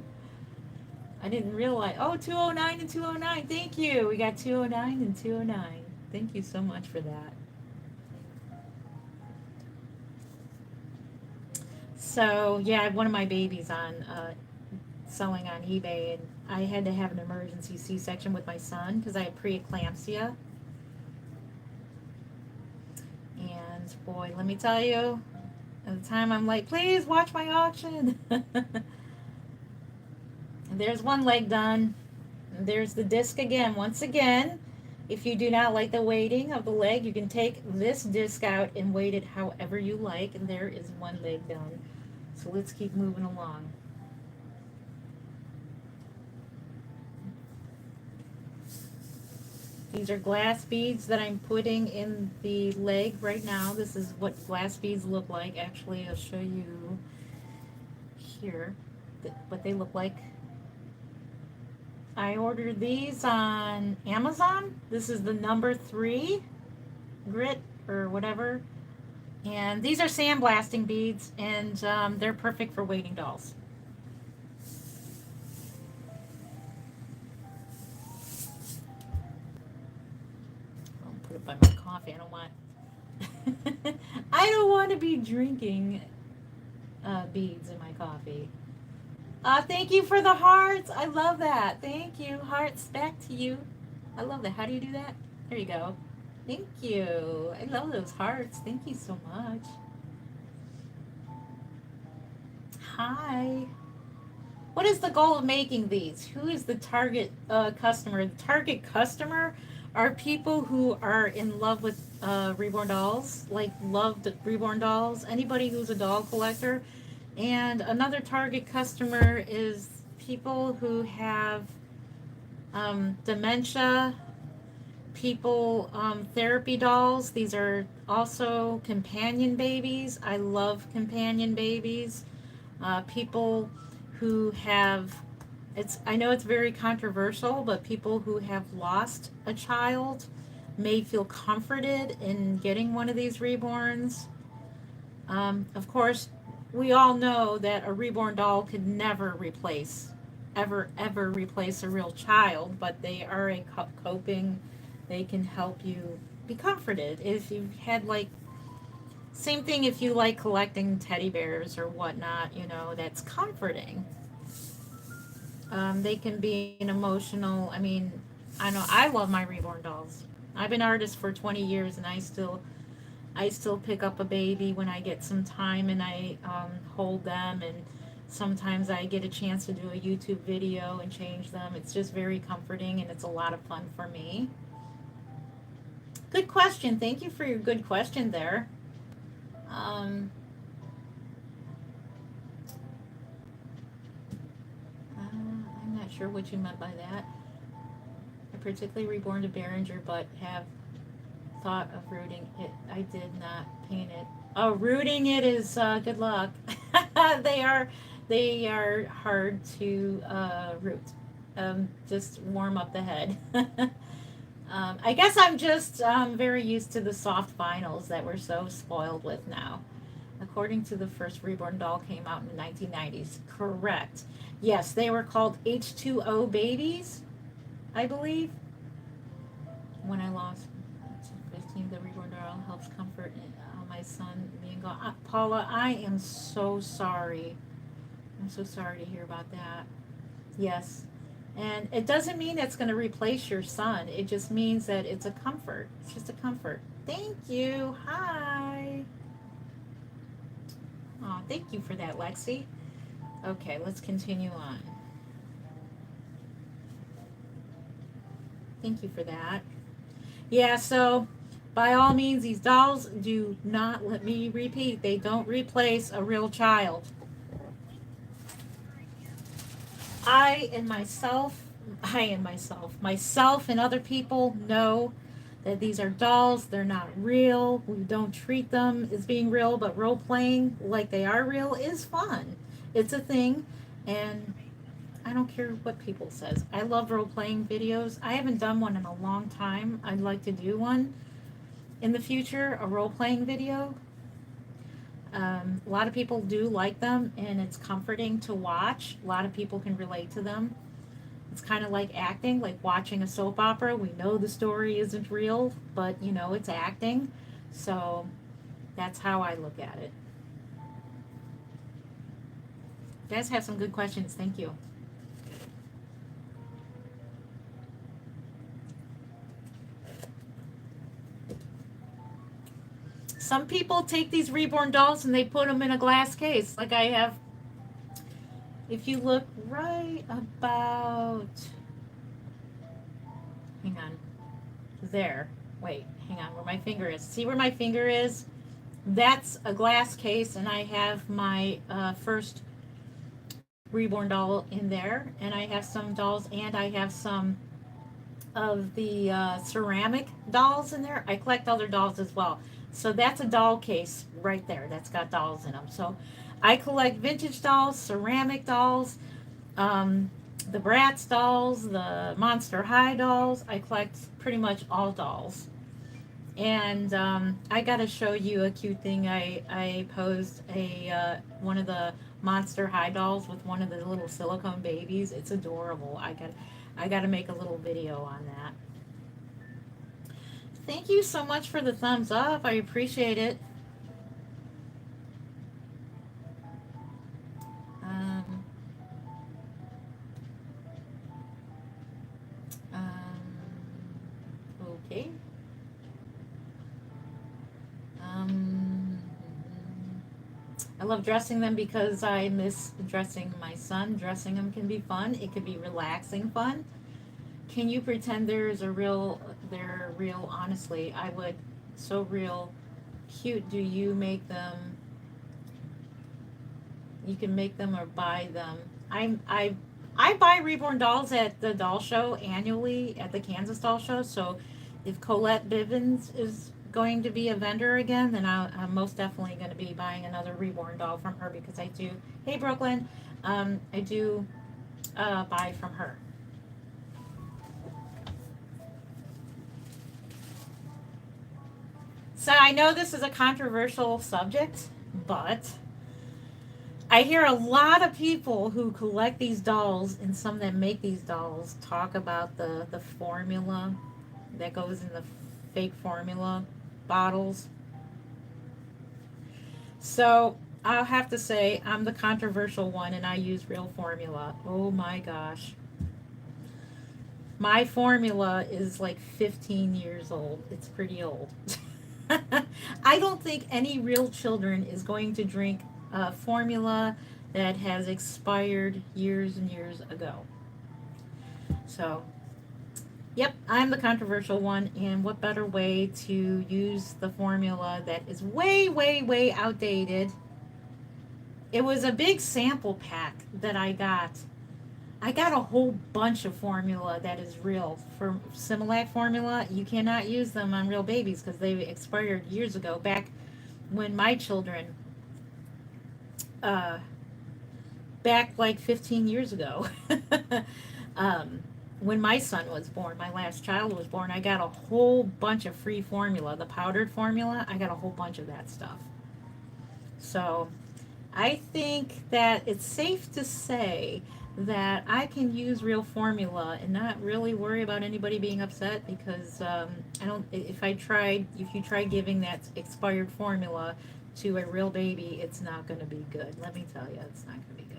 I didn't realize. Oh, 209 and 209. Thank you. We got 209 and 209. Thank you so much for that. So yeah, I have one of my babies on selling on eBay, and I had to have an emergency C-section with my son because I had preeclampsia. And boy, let me tell you, at the time I'm like, please watch my auction. And there's one leg done. And there's the disc again. Once again, if you do not like the weighting of the leg, you can take this disc out and weight it however you like. And there is one leg done. So let's keep moving along. These are glass beads that I'm putting in the leg right now. This is what glass beads look like. Actually, I'll show you here what they look like. I ordered these on Amazon. This is the number 3 grit or whatever. And these are sandblasting beads, and they're perfect for weighting dolls. I'll put it by my coffee. I don't want to be drinking beads in my coffee. Thank you for the hearts. I love that. Thank you. Hearts back to you. I love that. How do you do that? There you go. Thank you. I love those hearts. Thank you so much. Hi. What is the goal of making these? Who is the target customer? The target customer are people who are in love with reborn dolls, like loved reborn dolls. Anybody who's a doll collector. And another target customer is people who have dementia, people, therapy dolls. These are also companion babies. I love companion babies. People who have, I know it's very controversial, but people who have lost a child may feel comforted in getting one of these reborns. Of course, we all know that a reborn doll could never replace, ever replace a real child, but they are a coping, they can help you be comforted. If you've had same thing if you like collecting teddy bears or whatnot, that's comforting. They can be an emotional, I know I love my reborn dolls. I've been an artist for 20 years and I still pick up a baby when I get some time and I hold them, and sometimes I get a chance to do a YouTube video and change them. It's just very comforting and it's a lot of fun for me. Good question. Thank you for your good question there. I'm not sure what you meant by that. I particularly reborn a Behringer, but have thought of rooting it. I did not paint it. Oh, rooting it is good luck. they are hard to root. Just warm up the head. I guess I'm just very used to the soft vinyls that we're so spoiled with now. According to the first reborn doll came out in the 1990s. Correct. Yes, they were called H2O babies, I believe. When I lost 15, the reborn doll helps comfort my son being gone. Paula, I am so sorry. I'm so sorry to hear about that. Yes. And it doesn't mean it's going to replace your son. It just means that it's a comfort. It's just a comfort. Thank you. Hi. Oh, thank you for that, Lexi. Okay, let's continue on. Thank you for that. Yeah, so by all means, these dolls do not, let me repeat, they don't replace a real child. Myself and other people know that these are dolls. They're not real. We don't treat them as being real, but role playing like they are real is fun. It's a thing, and I don't care what people says. I love role playing videos. I haven't done one in a long time. I'd like to do one in the future, a role playing video. A lot of people do like them, and it's comforting to watch. A lot of people can relate to them. It's kind of like acting, like watching a soap opera. We know the story isn't real, but you know it's acting. So that's how I look at it. You guys have some good questions. Thank you. Some people take these reborn dolls and they put them in a glass case, like I have. If you look right about, hang on, there. Wait, hang on, where my finger is. See where my finger is? That's a glass case, and I have my first reborn doll in there, and I have some dolls, and I have some of the ceramic dolls in there. I collect other dolls as well. So that's a doll case right there. That's got dolls in them. So I collect vintage dolls, ceramic dolls, the Bratz dolls, the Monster High dolls. I collect pretty much all dolls. And I got to show you a cute thing. I posed one of the Monster High dolls with one of the little silicone babies. It's adorable. I got to make a little video on that. Thank you so much for the thumbs up. I appreciate it. Okay. I love dressing them because I miss dressing my son. Dressing them can be fun. It can be relaxing fun. Can you pretend they're real? Honestly, I would. So real. Cute. Do you make them? You can make them or buy them. I buy reborn dolls at the doll show annually at the Kansas doll show. So if Colette Bivens is going to be a vendor again, then I'm most definitely going to be buying another reborn doll from her because I do. Hey Brooklyn, I do buy from her. So I know this is a controversial subject, but I hear a lot of people who collect these dolls and some that make these dolls talk about the formula that goes in the fake formula bottles. So I'll have to say I'm the controversial one and I use real formula. Oh my gosh. My formula is like 15 years old. It's pretty old. I don't think any real children is going to drink a formula that has expired years and years ago. So, yep, I'm the controversial one, and what better way to use the formula that is way, way, way outdated? It was a big sample pack that I got. I got a whole bunch of formula that is real. For Similac formula, you cannot use them on real babies because they expired years ago, back when my children, back like 15 years ago. When my son was born, my last child was born, I got a whole bunch of free formula. The powdered formula, I got a whole bunch of that stuff. So I think that it's safe to say that I can use real formula and not really worry about anybody being upset because I don't. If you try giving that expired formula to a real baby, it's not going to be good. Let me tell you, it's not going to be good.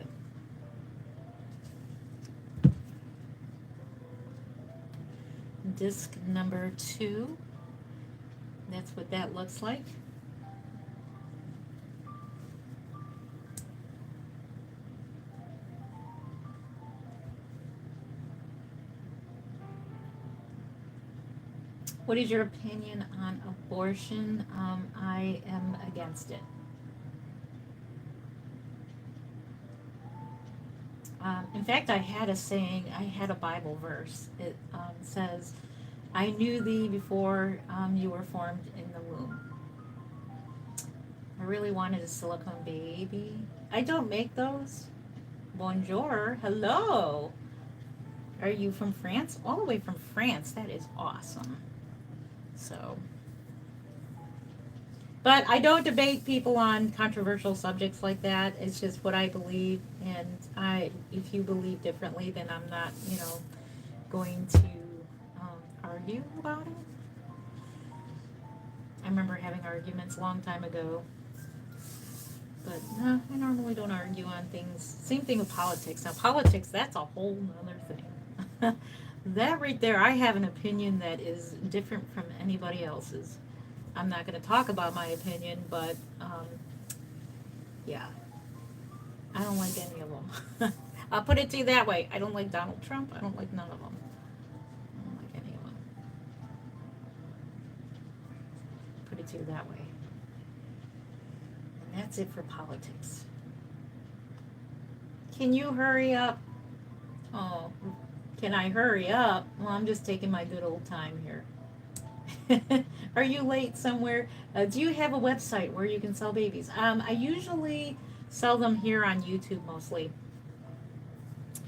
Disc number 2. That's what that looks like. What is your opinion on abortion? I am against it. In fact, I had a saying, I had a Bible verse. It says, I knew thee before you were formed in the womb. I really wanted a silicone baby. I don't make those. Bonjour. Hello. Are you from France? All the way from France. That is awesome. So, but I don't debate people on controversial subjects like that. It's just what I believe, and if you believe differently, then I'm not, going to argue about it. I remember having arguments a long time ago, but no, I normally don't argue on things. Same thing with politics. Now, politics, that's a whole other thing. That right there, I have an opinion that is different from anybody else's. I'm not going to talk about my opinion, but yeah, I don't like any of them. I'll put it to you that way. I don't like Donald Trump. I don't like none of them. I don't like any of them. Put it to you that way. And that's it for politics. Can you hurry up? Oh, can I hurry up? Well, I'm just taking my good old time here. Are you late somewhere? Do you have a website where you can sell babies? I usually sell them here on YouTube mostly.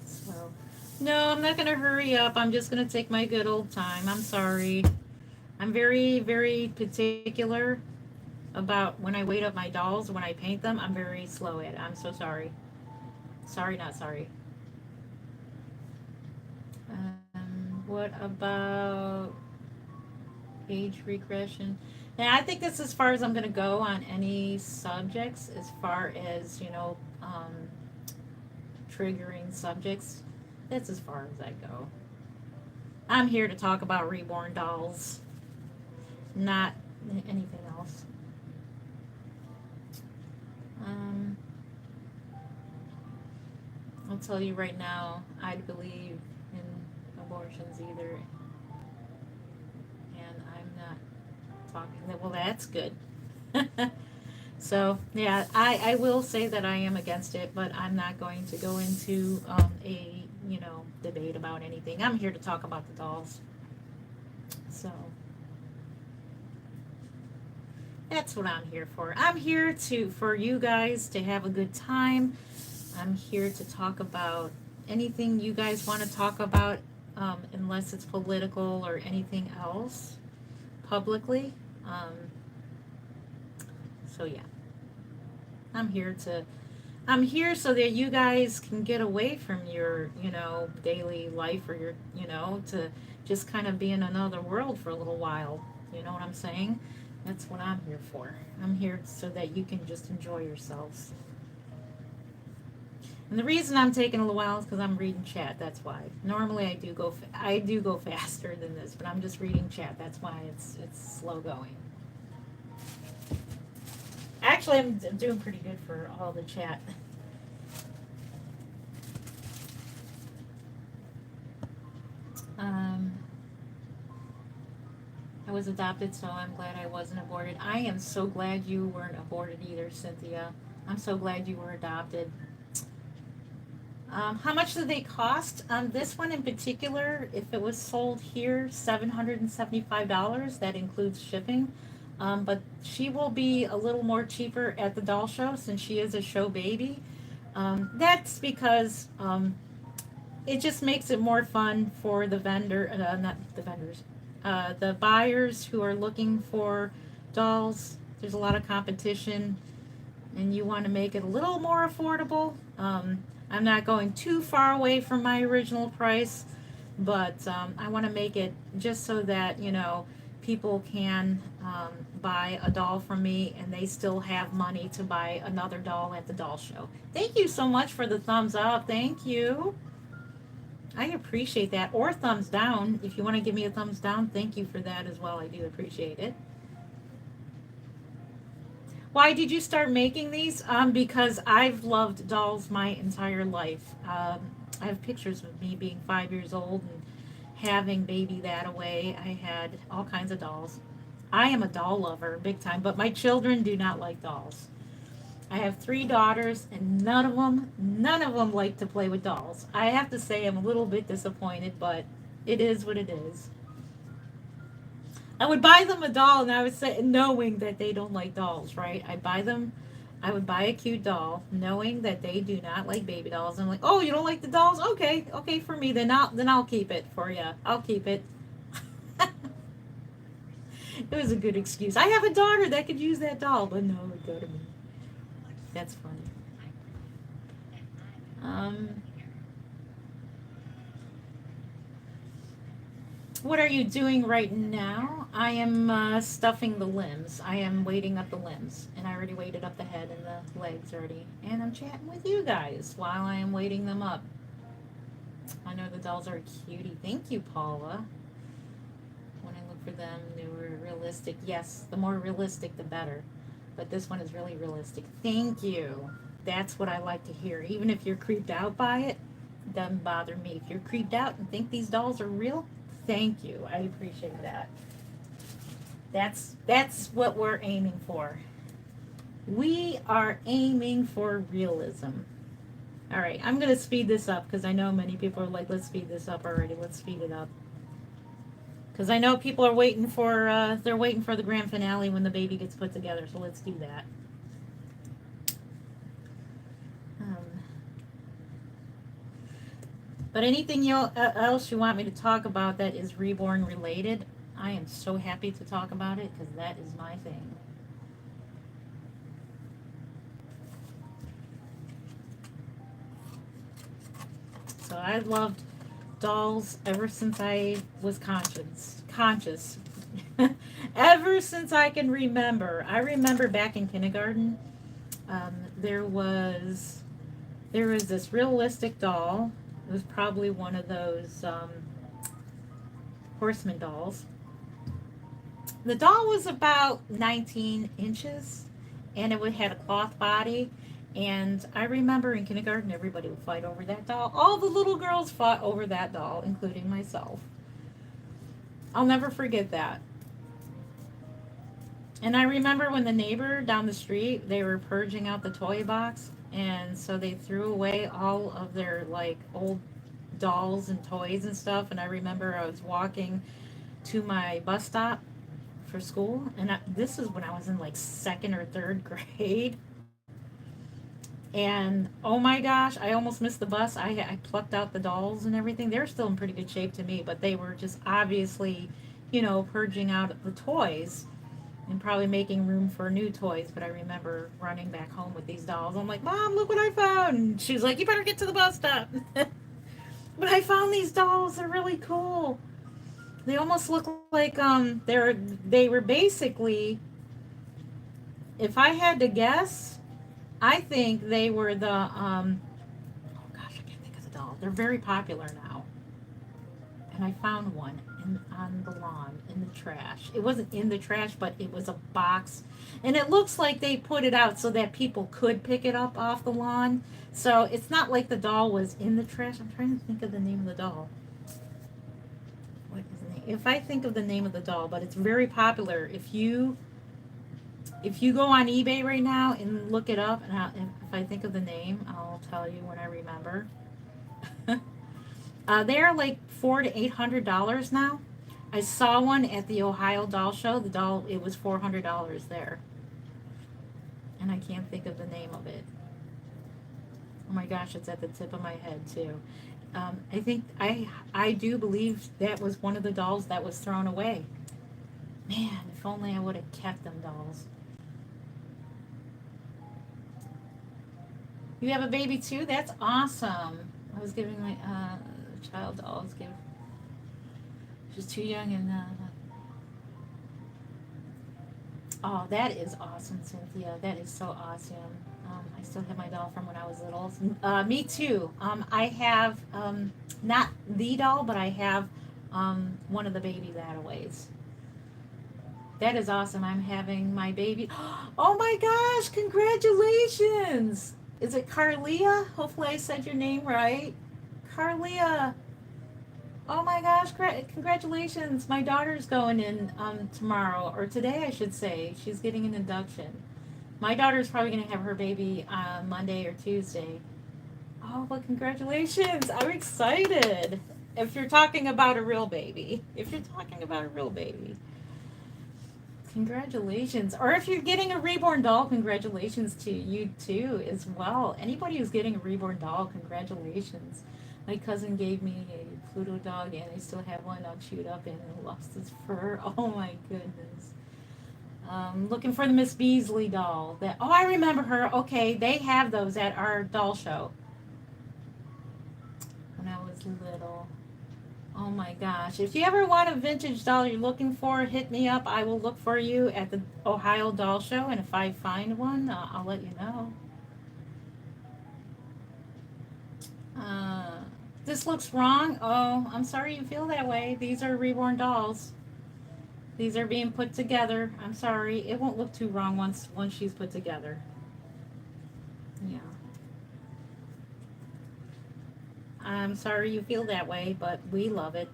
So, no, I'm not going to hurry up. I'm just going to take my good old time. I'm sorry. I'm very, very particular about when I weight up my dolls, when I paint them. I'm very slow at it. I'm so sorry. Sorry, not sorry. What about age regression? Now, I think that's as far as I'm going to go on any subjects, as far as, triggering subjects. That's as far as I go. I'm here to talk about reborn dolls, not anything else. I'll tell you right now, I believe in abortions either, and I'm not talking that. Well, that's good. So yeah, I will say that I am against it, but I'm not going to go into a debate about anything. I'm here to talk about the dolls. So that's what I'm here for. I'm here for you guys to have a good time. I'm here to talk about anything you guys want to talk about, unless it's political or anything else publicly. So yeah, I'm here so that you guys can get away from your, daily life, or your, to just kind of be in another world for a little while. You know what I'm saying? That's what I'm here for. I'm here so that you can just enjoy yourselves. And the reason I'm taking a little while is because I'm reading chat. That's why. Normally I do go faster than this, but I'm just reading chat. That's why it's slow going. Actually, I'm doing pretty good for all the chat. I was adopted, so I'm glad I wasn't aborted. I am so glad you weren't aborted either, Cynthia. I'm so glad you were adopted. How much do they cost? This one in particular, if it was sold here, $775. That includes shipping. But she will be a little more cheaper at the doll show since she is a show baby. That's because it just makes it more fun for the not the vendors, the buyers who are looking for dolls. There's a lot of competition, and you want to make it a little more affordable, I'm not going too far away from my original price, but I want to make it just so that, you know, people can buy a doll from me and they still have money to buy another doll at the doll show. Thank you so much for the thumbs up. Thank you. I appreciate that. Or thumbs down. If you want to give me a thumbs down, thank you for that as well. I do appreciate it. Why did you start making these? Because I've loved dolls my entire life. I have pictures of me being 5 years old and having baby that away. I had all kinds of dolls. I am a doll lover, big time, but my children do not like dolls. I have 3 daughters, and none of them like to play with dolls. I have to say I'm a little bit disappointed, but it is what it is. I would buy them a doll, and I would say, knowing that they don't like dolls, right? I would buy a cute doll, knowing that they do not like baby dolls. I'm like, oh, you don't like the dolls? Okay, okay, for me, then I'll keep it for you. I'll keep it. It was a good excuse. I have a daughter that could use that doll, but no, it would go to me. That's funny. What are you doing right now? I am stuffing the limbs. I am weighting up the limbs. And I already weighted up the head and the legs already. And I'm chatting with you guys while I am weighting them up. I know the dolls are a cutie. Thank you, Paula. When I look for them, they were realistic. Yes, the more realistic, the better. But this one is really realistic. Thank you. That's what I like to hear. Even if you're creeped out by it, it doesn't bother me. If you're creeped out and think these dolls are real, thank you. I appreciate that. That's what we're aiming for. We are aiming for realism. All right, I'm going to speed this up because I know many people are like, let's speed this up already. Let's speed it up. Because I know people are waiting for, they're waiting for the grand finale when the baby gets put together. So let's do that. But anything else you want me to talk about that is reborn related, I am so happy to talk about it because that is my thing. So I loved dolls ever since I was conscious. Ever since I can remember. I remember back in kindergarten, there was this realistic doll. It was probably one of those horseman dolls. The doll was about 19 inches, and it had a cloth body. And I remember in kindergarten, everybody would fight over that doll. All the little girls fought over that doll, including myself. I'll never forget that. And I remember when the neighbor down the street, they were purging out the toy box. And so they threw away all of their like old dolls and toys and stuff. And I remember I was walking to my bus stop for school. And this is when I was in like 2nd or 3rd grade. And oh my gosh, I almost missed the bus. I plucked out the dolls and everything. They're still in pretty good shape to me, but they were just obviously, you know, purging out the toys and probably making room for new toys. But I remember running back home with these dolls. I'm like, Mom, look what I found. And she was like, you better get to the bus stop. But I found these dolls. They're really cool. They almost look like they were basically, if I had to guess, I think they were the, oh gosh, I can't think of the doll. They're very popular now. And I found one on the lawn in the trash. It wasn't in the trash, but it was a box. And it looks like they put it out so that people could pick it up off the lawn. So it's not like the doll was in the trash. I'm trying to think of the name of the doll. What is the name? If I think of the name of the doll, but it's very popular. If you go on eBay right now and look it up, and if I think of the name, I'll tell you when I remember. They're like $400 to $800 now. I saw one at the Ohio Doll Show. The doll, it was $400 there, and I can't think of the name of it. Oh my gosh, it's at the tip of my head too. I think I do believe that was one of the dolls that was thrown away. Man, if only I would have kept them dolls. You have a baby too? That's awesome. I was giving my child dolls. She's too young and oh, that is awesome, Cynthia. That is so awesome. I still have my doll from when I was little. Me too. I have not the doll, but I have one of the baby that-a-ways. That is awesome. I'm having my baby. Oh my gosh! Congratulations! Is it Carlia? Hopefully I said your name right. Carlia. Oh my gosh! Congratulations! My daughter's going in tomorrow or today, I should say. She's getting an induction. My daughter's probably going to have her baby Monday or Tuesday. Oh, well, congratulations! I'm excited. If you're talking about a real baby, congratulations. Or if you're getting a reborn doll, congratulations to you too as well. Anybody who's getting a reborn doll, congratulations. My cousin gave me a Pluto dog and I still have one all chewed up and lost its fur. Oh my goodness. Looking for the Miss Beasley doll. Oh, I remember her. Okay, they have those at our doll show when I was little. Oh my gosh. If you ever want a vintage doll you're looking for, hit me up. I will look for you at the Ohio Doll Show, and if I find one, I'll let you know. This looks wrong. Oh, I'm sorry you feel that way. These are reborn dolls. These are being put together. I'm sorry. It won't look too wrong once she's put together. Yeah. I'm sorry you feel that way, but we love it.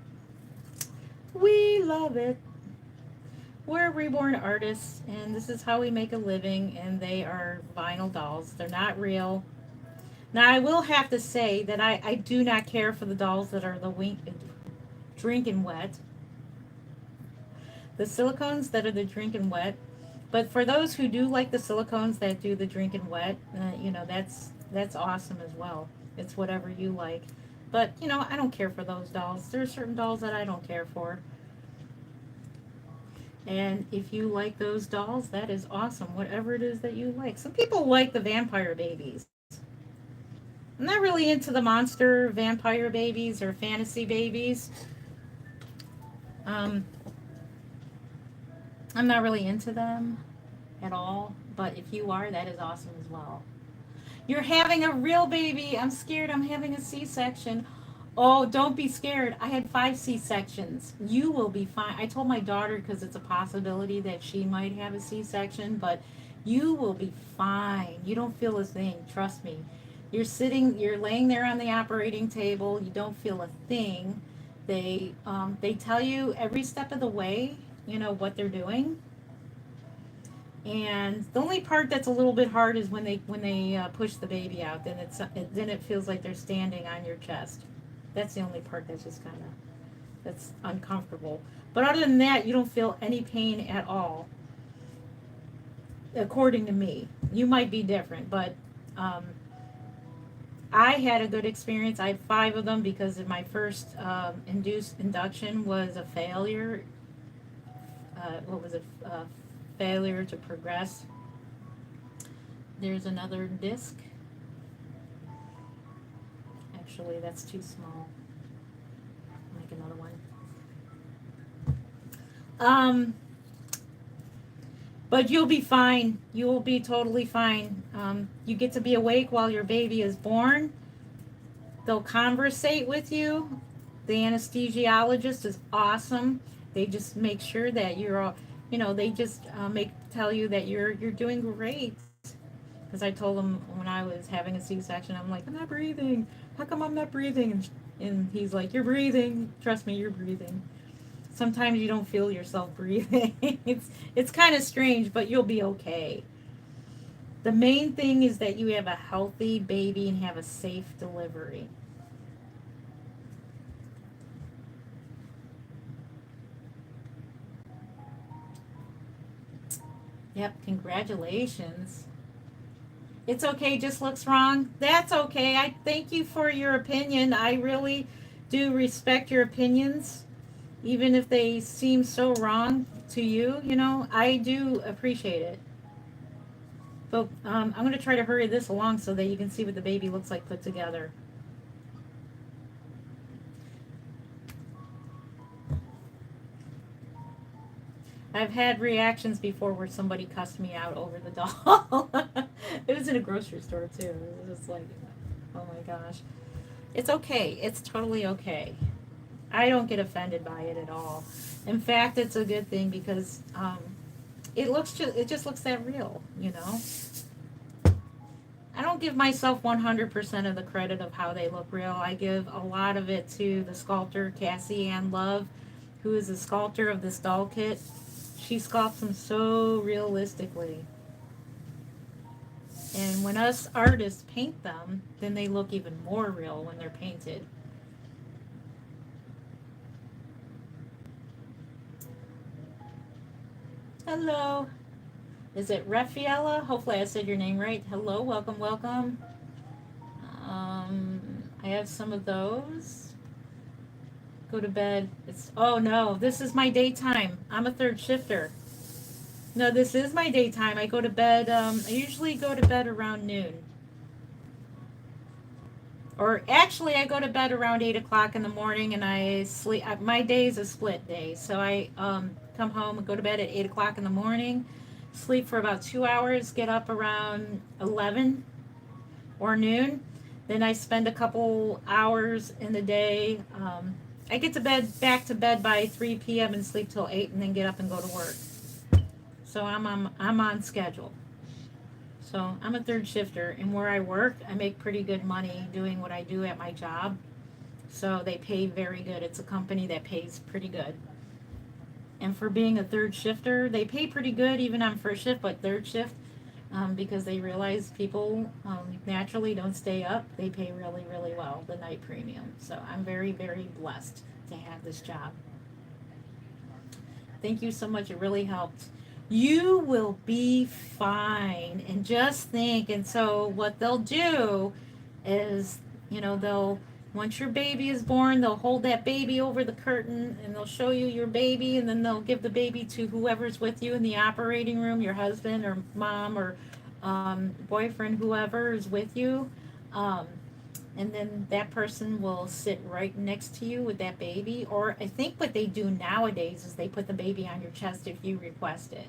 We love it. We're reborn artists, and this is how we make a living, and they are vinyl dolls. They're not real. Now, I will have to say that I do not care for the dolls that are the drinking wet. The silicones that are the drinking wet. But for those who do like the silicones that do the drinking wet, that's awesome as well. It's whatever you like. But, I don't care for those dolls. There are certain dolls that I don't care for. And if you like those dolls, that is awesome. Whatever it is that you like. Some people like the vampire babies. I'm not really into the monster vampire babies or fantasy babies. I'm not really into them at all. But if you are, that is awesome as well. You're having a real baby. I'm scared. I'm having a C-section. Oh, don't be scared. I had 5 C-sections. You will be fine. I told my daughter because it's a possibility that she might have a C-section, but you will be fine. You don't feel a thing. Trust me. You're laying there on the operating table. You don't feel a thing. They tell you every step of the way, what they're doing. And the only part that's a little bit hard is when they push the baby out. Then it feels like they're standing on your chest. That's the only part that's just that's uncomfortable. But other than that, you don't feel any pain at all. According to me, you might be different, but I had a good experience. I had 5 of them because my first induction was a failure. What was it? Failure to progress. There's another disc. Actually, that's too small. Make another one. But you'll be fine. You will be totally fine. You get to be awake while your baby is born. They'll conversate with you. The anesthesiologist is awesome. They just make sure that you're, they just tell you that you're doing great. Because I told him when I was having a C-section, I'm like, I'm not breathing. How come I'm not breathing? And he's like, you're breathing. Trust me, you're breathing. Sometimes you don't feel yourself breathing. It's kind of strange, but you'll be okay. The main thing is that you have a healthy baby and have a safe delivery. Yep, congratulations. It's okay, just looks wrong. That's okay. I thank you for your opinion. I really do respect your opinions. Even if they seem so wrong to you, I do appreciate it. But I'm going to try to hurry this along so that you can see what the baby looks like put together. I've had reactions before where somebody cussed me out over the doll. It was in a grocery store too. It was just like, oh my gosh. It's okay. It's totally okay. I don't get offended by it at all. In fact, it's a good thing because it just looks that real, you know. I don't give myself 100% of the credit of how they look real. I give a lot of it to the sculptor Cassie Ann Love, who is the sculptor of this doll kit. She sculpts them so realistically. And when us artists paint them, then they look even more real when they're painted. Hello. Is it Raffaella? Hopefully I said your name right. Hello, welcome, welcome. I have some of those. Go to bed. Oh no, this is my daytime. I'm a third shifter. No, this is my daytime. I go to bed, I usually go to bed around noon. Or actually, I go to bed around 8 o'clock in the morning and I sleep. My day is a split day. So I come home and go to bed at 8 o'clock in the morning, sleep for about 2 hours, get up around 11 or noon. Then I spend a couple hours in the day. I get to bed back to bed by 3 p.m. and sleep till 8 and then get up and go to work. So I'm on schedule. So I'm a third shifter, and where I work, I make pretty good money doing what I do at my job. So they pay very good. It's a company that pays pretty good. And for being a third shifter, they pay pretty good even on first shift, but third shift, because they realize people naturally don't stay up, they pay really, really well, the night premium. So I'm very, very blessed to have this job. Thank you so much. It really helped. You will be fine. And just think. And so what they'll do is, once your baby is born, they'll hold that baby over the curtain and they'll show you your baby, and then they'll give the baby to whoever's with you in the operating room, your husband or mom or boyfriend, whoever is with you. And then that person will sit right next to you with that baby. Or I think what they do nowadays is they put the baby on your chest if you request it.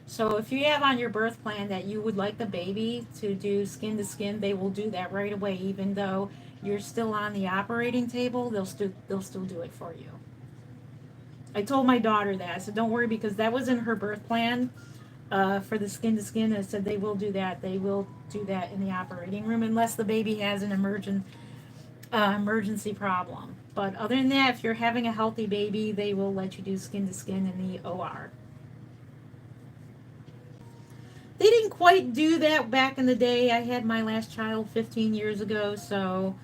So if you have on your birth plan that you would like the baby to do skin to skin, they will do that right away. Even though you're still on the operating table, they'll still do it for you. I told my daughter that. I said, don't worry, because that was in her birth plan. For the skin to skin, I said they will do that. They will do that in the operating room unless the baby has an emergency problem. But other than that, if you're having a healthy baby, they will let you do skin to skin in the OR. They didn't quite do that back in the day. I had my last child 15 years ago, so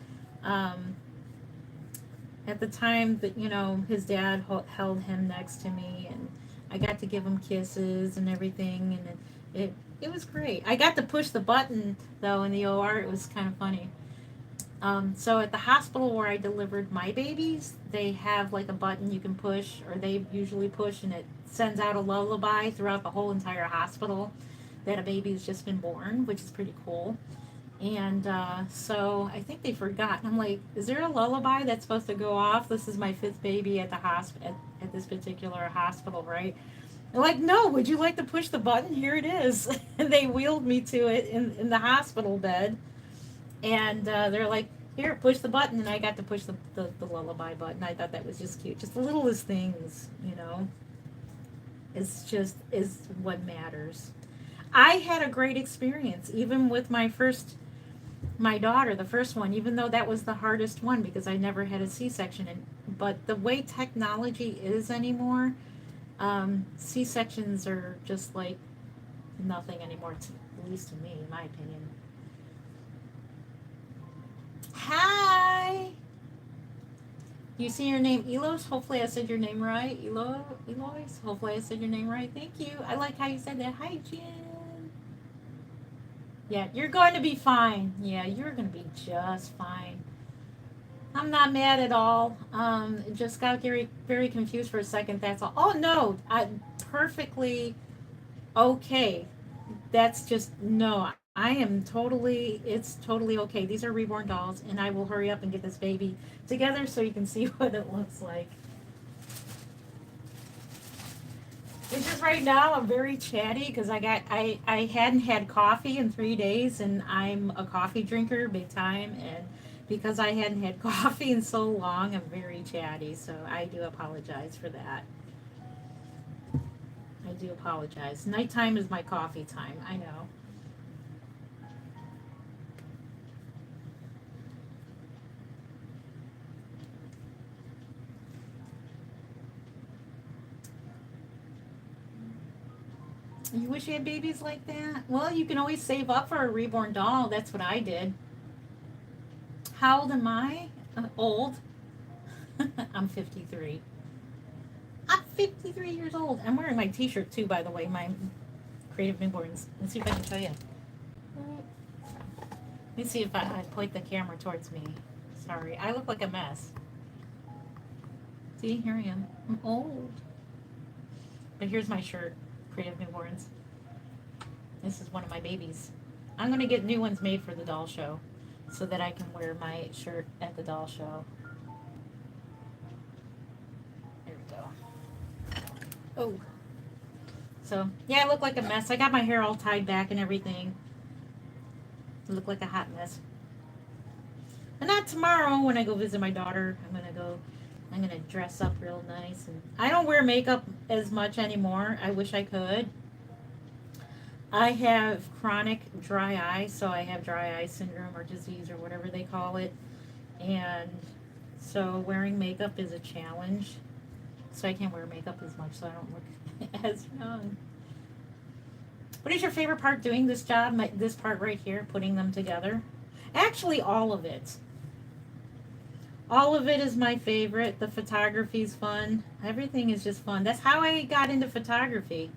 at the time that his dad held him next to me, and I got to give him kisses and everything, and it was great. I got to push the button though in the OR. It was kind of funny. So at the hospital where I delivered my babies, they have like a button you can push, or they usually push, and it sends out a lullaby throughout the whole entire hospital that a baby's just been born, which is pretty cool. And so I think they forgot. I'm like, is there a lullaby that's supposed to go off? This is my 5th baby at the at this particular hospital, right? They're like, no, would you like to push the button? Here it is. And they wheeled me to it in the hospital bed. And they're like, here, push the button. And I got to push the lullaby button. I thought that was just cute. Just the littlest things, is what matters. I had a great experience, even with my daughter, the first one, even though that was the hardest one because I never had a C-section. But the way technology is anymore, C-sections are just like nothing anymore, at least to me, in my opinion. Hi! You see your name, Elos? Hopefully I said your name right. Eloise? Hopefully I said your name right. Thank you. I like how you said that. Hi, Jen. Yeah, you're going to be fine. Yeah, you're going to be just fine. I'm not mad at all. Just got very, very confused for a second. That's all. Oh, no. Perfectly okay. that's just, no, I am totally, it's totally okay. These are reborn dolls, and I will hurry up and get this baby together so you can see what it looks like. It's just right now I'm very chatty because I hadn't had coffee in 3 days, and I'm a coffee drinker big time, and because I hadn't had coffee in so long, I'm very chatty, so I do apologize for that. I do apologize. Nighttime is my coffee time, I know. You wish you had babies like that? Well, you can always save up for a reborn doll. That's what I did. How old am I? Old. I'm 53. I'm 53 years old. I'm wearing my t-shirt too, by the way, my Creative Newborns. Let's see if I can show you. Let me see if I point the camera towards me. Sorry, I look like a mess. See, here I am. I'm old. But here's my shirt, Creative Newborns. This is one of my babies. I'm going to get new ones made for the doll show so that I can wear my shirt at the doll show. There we go. Oh. So, yeah, I look like a mess. I got my hair all tied back and everything. I look like a hot mess. But not tomorrow when I go visit my daughter. I'm gonna dress up real nice. And I don't wear makeup as much anymore. I wish I could. I have chronic dry eye, so I have dry eye syndrome or disease or whatever they call it. And so wearing makeup is a challenge. So I can't wear makeup as much, so I don't look as young. What is your favorite part doing this job? This part right here, putting them together? Actually, all of it. All of it is my favorite. The photography's fun. Everything is just fun. That's how I got into photography.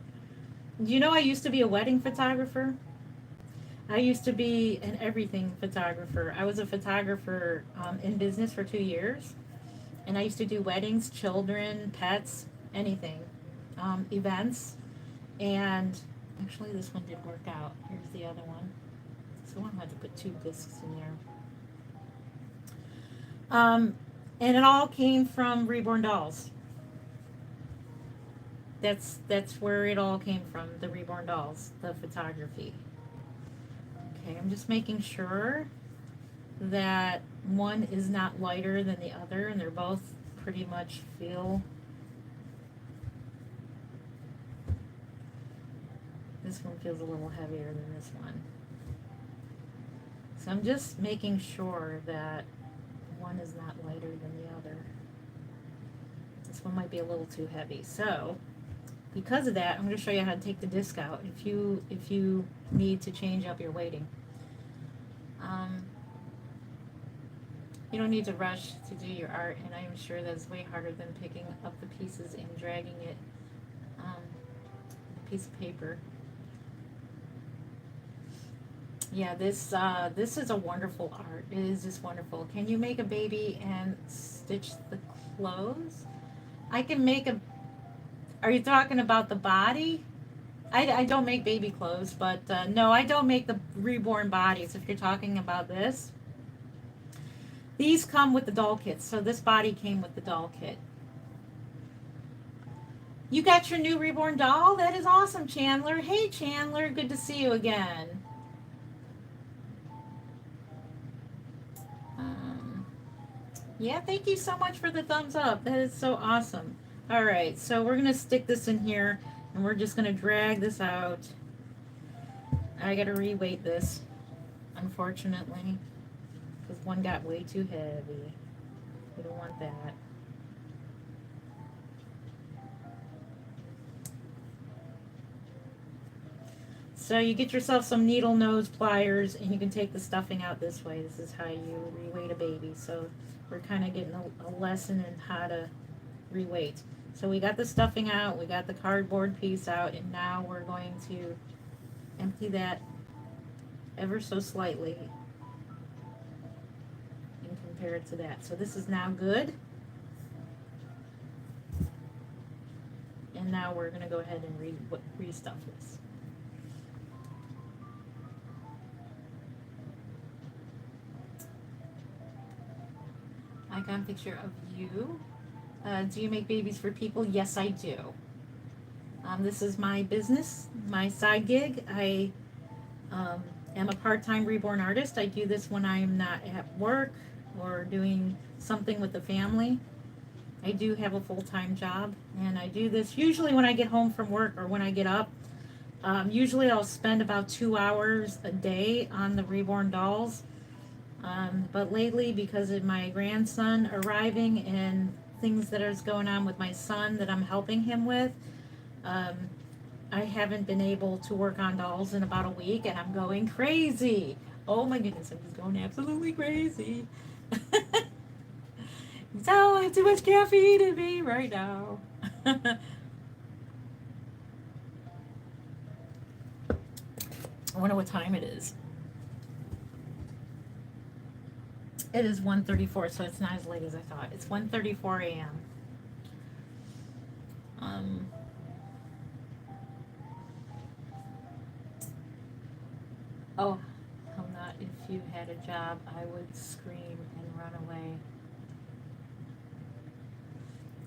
You know, I used to be a wedding photographer. I used to be an everything photographer. I was a photographer in business for 2 years. And I used to do weddings, children, pets, anything. Events. And actually, this one did work out. Here's the other one. So I had to put 2 discs in there. And it all came from Reborn Dolls. That's where it all came from, the Reborn Dolls, the photography. Okay, I'm just making sure that one is not lighter than the other, and they're both pretty much feel. This one feels a little heavier than this one. So I'm just making sure that one is not lighter than the other. This one might be a little too heavy. So because of that, I'm going to show you how to take the disc out if you need to change up your weighting. You don't need to rush to do your art, and I am sure that's way harder than picking up the pieces and dragging it a piece of paper. Yeah, this is a wonderful art. It is just wonderful. Can you make a baby and stitch the clothes? I can make a. Are you talking about the body? I don't make baby clothes, but no, I don't make the reborn bodies. If you're talking about this, these come with the doll kits. So this body came with the doll kit. You got your new reborn doll? That is awesome, Chandler. Hey, Chandler, good to see you again. Yeah, thank you so much for the thumbs up. That is so awesome. All right, so we're going to stick this in here, and we're just going to drag this out. I got to re-weight this, unfortunately, because one got way too heavy. We don't want that. So you get yourself some needle nose pliers, and you can take the stuffing out this way. This is how you re-weight a baby. So we're kind of getting a lesson in how to re-weight. So we got the stuffing out, we got the cardboard piece out, and now we're going to empty that ever so slightly and compare it to that. So this is now good. And now we're going to go ahead and re-stuff this. icon picture of you. Do you make babies for people? Yes, I do. This is my business, my side gig. I am a part-time reborn artist. I do this when I'm not at work or doing something with the family. I do have a full-time job, and I do this usually when I get home from work or when I get up. Usually I'll spend about 2 hours a day on the reborn dolls. But lately, because of my grandson arriving and things that is going on with my son that I'm helping him with, um, I haven't been able to work on dolls in about a week, and I'm going crazy. Oh my goodness, I'm just going absolutely crazy. So I have too much caffeine in me right now. I wonder what time it is. It is 1:34, so it's not as late as I thought. It's 1:34 a.m. Oh, how not if you had a job, I would scream and run away.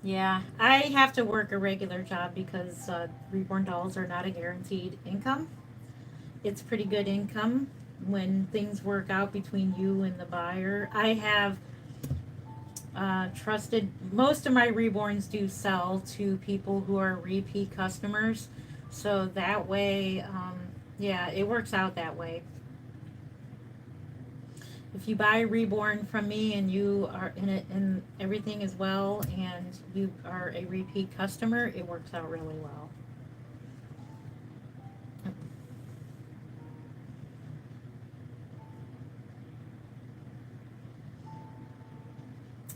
Yeah, I have to work a regular job because reborn dolls are not a guaranteed income. It's pretty good income when things work out between you and the buyer. I have trusted, most of my reborns do sell to people who are repeat customers. So that way, yeah, it works out that way. If you buy a reborn from me and you are in it and everything is well and you are a repeat customer, it works out really well.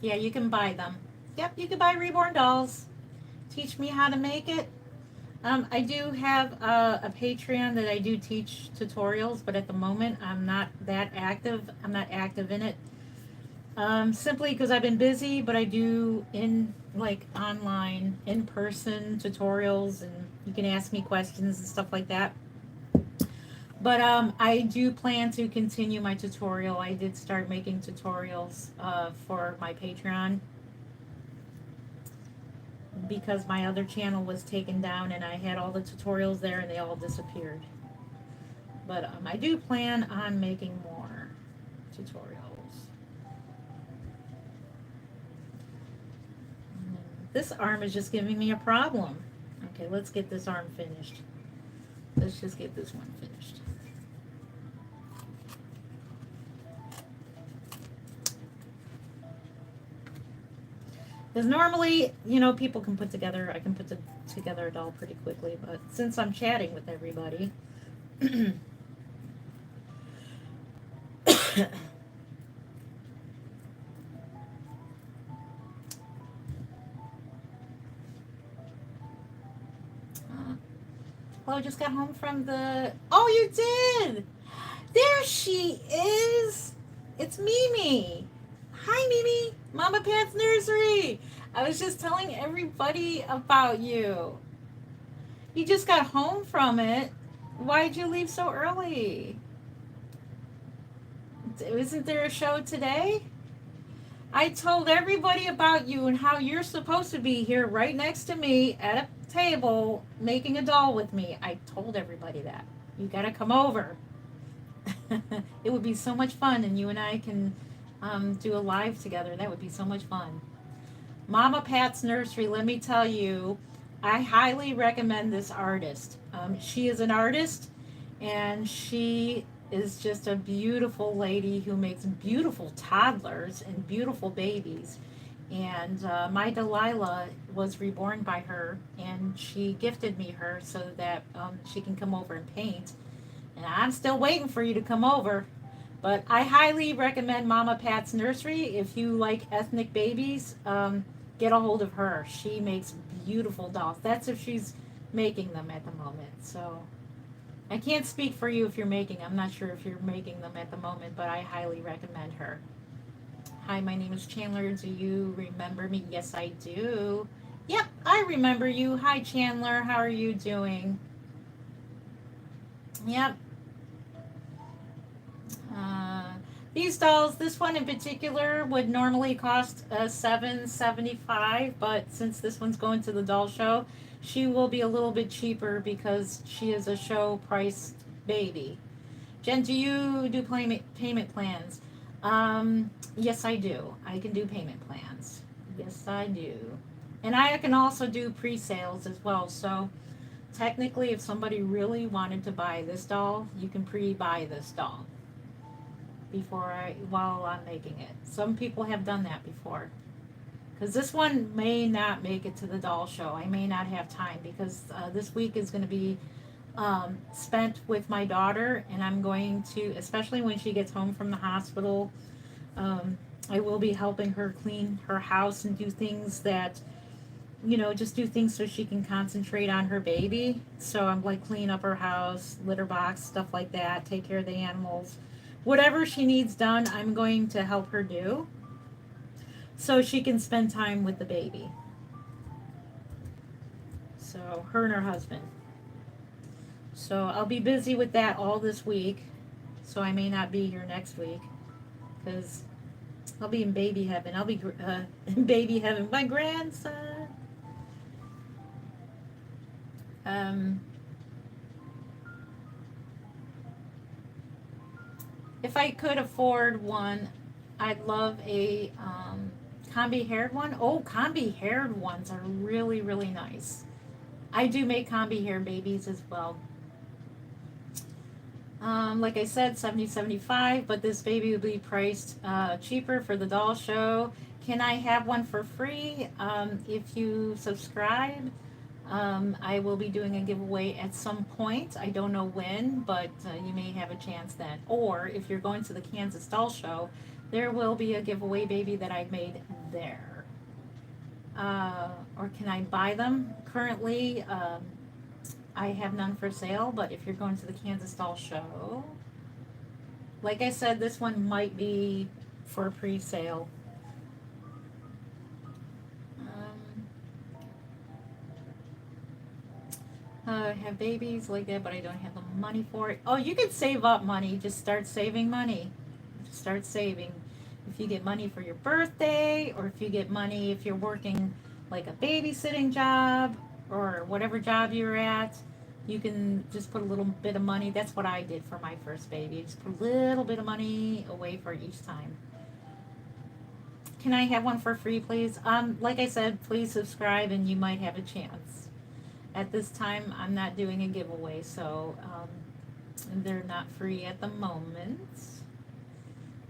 Yeah, you can buy them. Yep, you can buy reborn dolls. Teach me how to make it. I do have a Patreon that I do teach tutorials, but at the moment I'm not that active. I'm not active in it. Simply because I've been busy, but I do in like online, in person tutorials, and you can ask me questions and stuff like that. But I do plan to continue my tutorial. I did start making tutorials for my Patreon because my other channel was taken down and I had all the tutorials there and they all disappeared. But I do plan on making more tutorials. This arm is just giving me a problem. Okay, let's get this arm finished. Let's just get this one finished. Because normally, you know, people can put together, I can put together a doll pretty quickly, but since I'm chatting with everybody, Chloe just got home from the, oh, you did! There she is! It's Mimi! Hi, Mimi! Mama Pat's Nursery! I was just telling everybody about you. You just got home from it. Why'd you leave so early? Isn't there a show today? I told everybody about you and how you're supposed to be here right next to me at a table making a doll with me. I told everybody that. You gotta come over. It would be so much fun, and you and I can do a live together. That would be so much fun. Mama Pat's Nursery, let me tell you, I highly recommend this artist. She is an artist, and she is just a beautiful lady who makes beautiful toddlers and beautiful babies. And my Delilah was reborn by her, and she gifted me her so that she can come over and paint. And I'm still waiting for you to come over. But I highly recommend Mama Pat's Nursery. If you like ethnic babies, get a hold of her. She makes beautiful dolls. That's if she's making them at the moment. So I can't speak for you if you're making. I'm not sure if you're making them at the moment, but I highly recommend her. Hi, my name is Chandler. Do you remember me? Yes, I do. Yep, I remember you. Hi, Chandler. How are you doing? Yep. These dolls, this one in particular, would normally cost $7.75, but since this one's going to the doll show, she will be a little bit cheaper because she is a show price baby. Jen, do you do payment plans? Yes, I do. I can do payment plans. Yes, I do. And I can also do pre-sales as well. So technically, if somebody really wanted to buy this doll, you can pre-buy this doll while I'm making it. Some people have done that before. Because this one may not make it to the doll show. I may not have time because this week is going to be spent with my daughter, and I'm going to, especially when she gets home from the hospital, I will be helping her clean her house and do things that, just do things so she can concentrate on her baby. So I'm like clean up her house, litter box, stuff like that, take care of the animals. Whatever she needs done, I'm going to help her do so she can spend time with the baby. So her and her husband. So I'll be busy with that all this week. So I may not be here next week because I'll be in baby heaven. I'll be in baby heaven with my grandson. If I could afford one, I'd love a combi haired one. Oh, combi haired ones are really, really nice. I do make combi hair babies as well. Like I said, $70.75, but this baby will be priced cheaper for the doll show. Can I have one for free? If you subscribe, I will be doing a giveaway at some point. I don't know when, but you may have a chance then. Or if you're going to the Kansas Doll Show, there will be a giveaway baby that I made there. Or can I buy them? Currently, I have none for sale, but if you're going to the Kansas Doll Show, like I said, this one might be for pre-sale. I have babies like that, but I don't have the money for it. Oh, you can save up money. Just start saving money. Just start saving. If you get money for your birthday, or if you get money if you're working like a babysitting job, or whatever job you're at, you can just put a little bit of money. That's what I did for my first baby. Just put a little bit of money away for each time. Can I have one for free, please? Like I said, please subscribe and you might have a chance. At this time, I'm not doing a giveaway, so they're not free at the moment.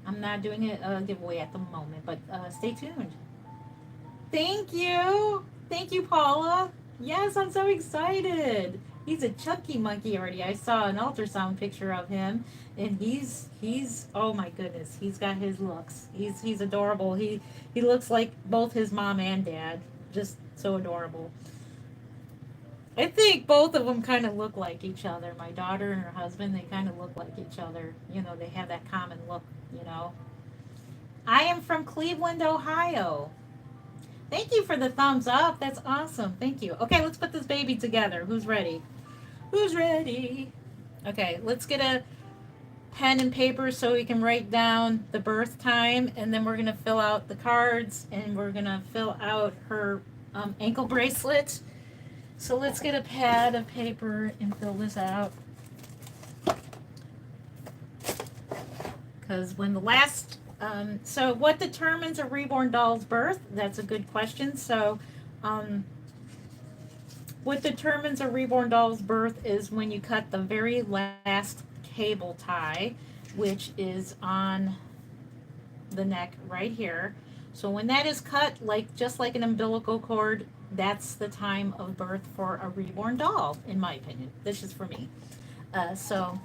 I'm not doing a giveaway at the moment, but stay tuned. Thank you. Thank you, Paula. Yes, I'm so excited. He's a chunky monkey already. I saw an ultrasound picture of him, and he's oh my goodness, he's got his looks. He's adorable. He looks like both his mom and dad. Just so adorable. I think both of them kind of look like each other. My daughter and her husband, they kind of look like each other. They have that common look, I am from Cleveland, Ohio. Thank you for the thumbs up. That's awesome. Thank you. Okay, let's put this baby together. Who's ready? Who's ready? Okay, let's get a pen and paper so we can write down the birth time, and then we're going to fill out the cards, and we're going to fill out her ankle bracelet. So let's get a pad of paper and fill this out. Because when the last, so what determines a reborn doll's birth? That's a good question. So, what determines a reborn doll's birth is when you cut the very last cable tie, which is on the neck right here. So when that is cut, just like an umbilical cord, that's the time of birth for a reborn doll, in my opinion. This is for me. So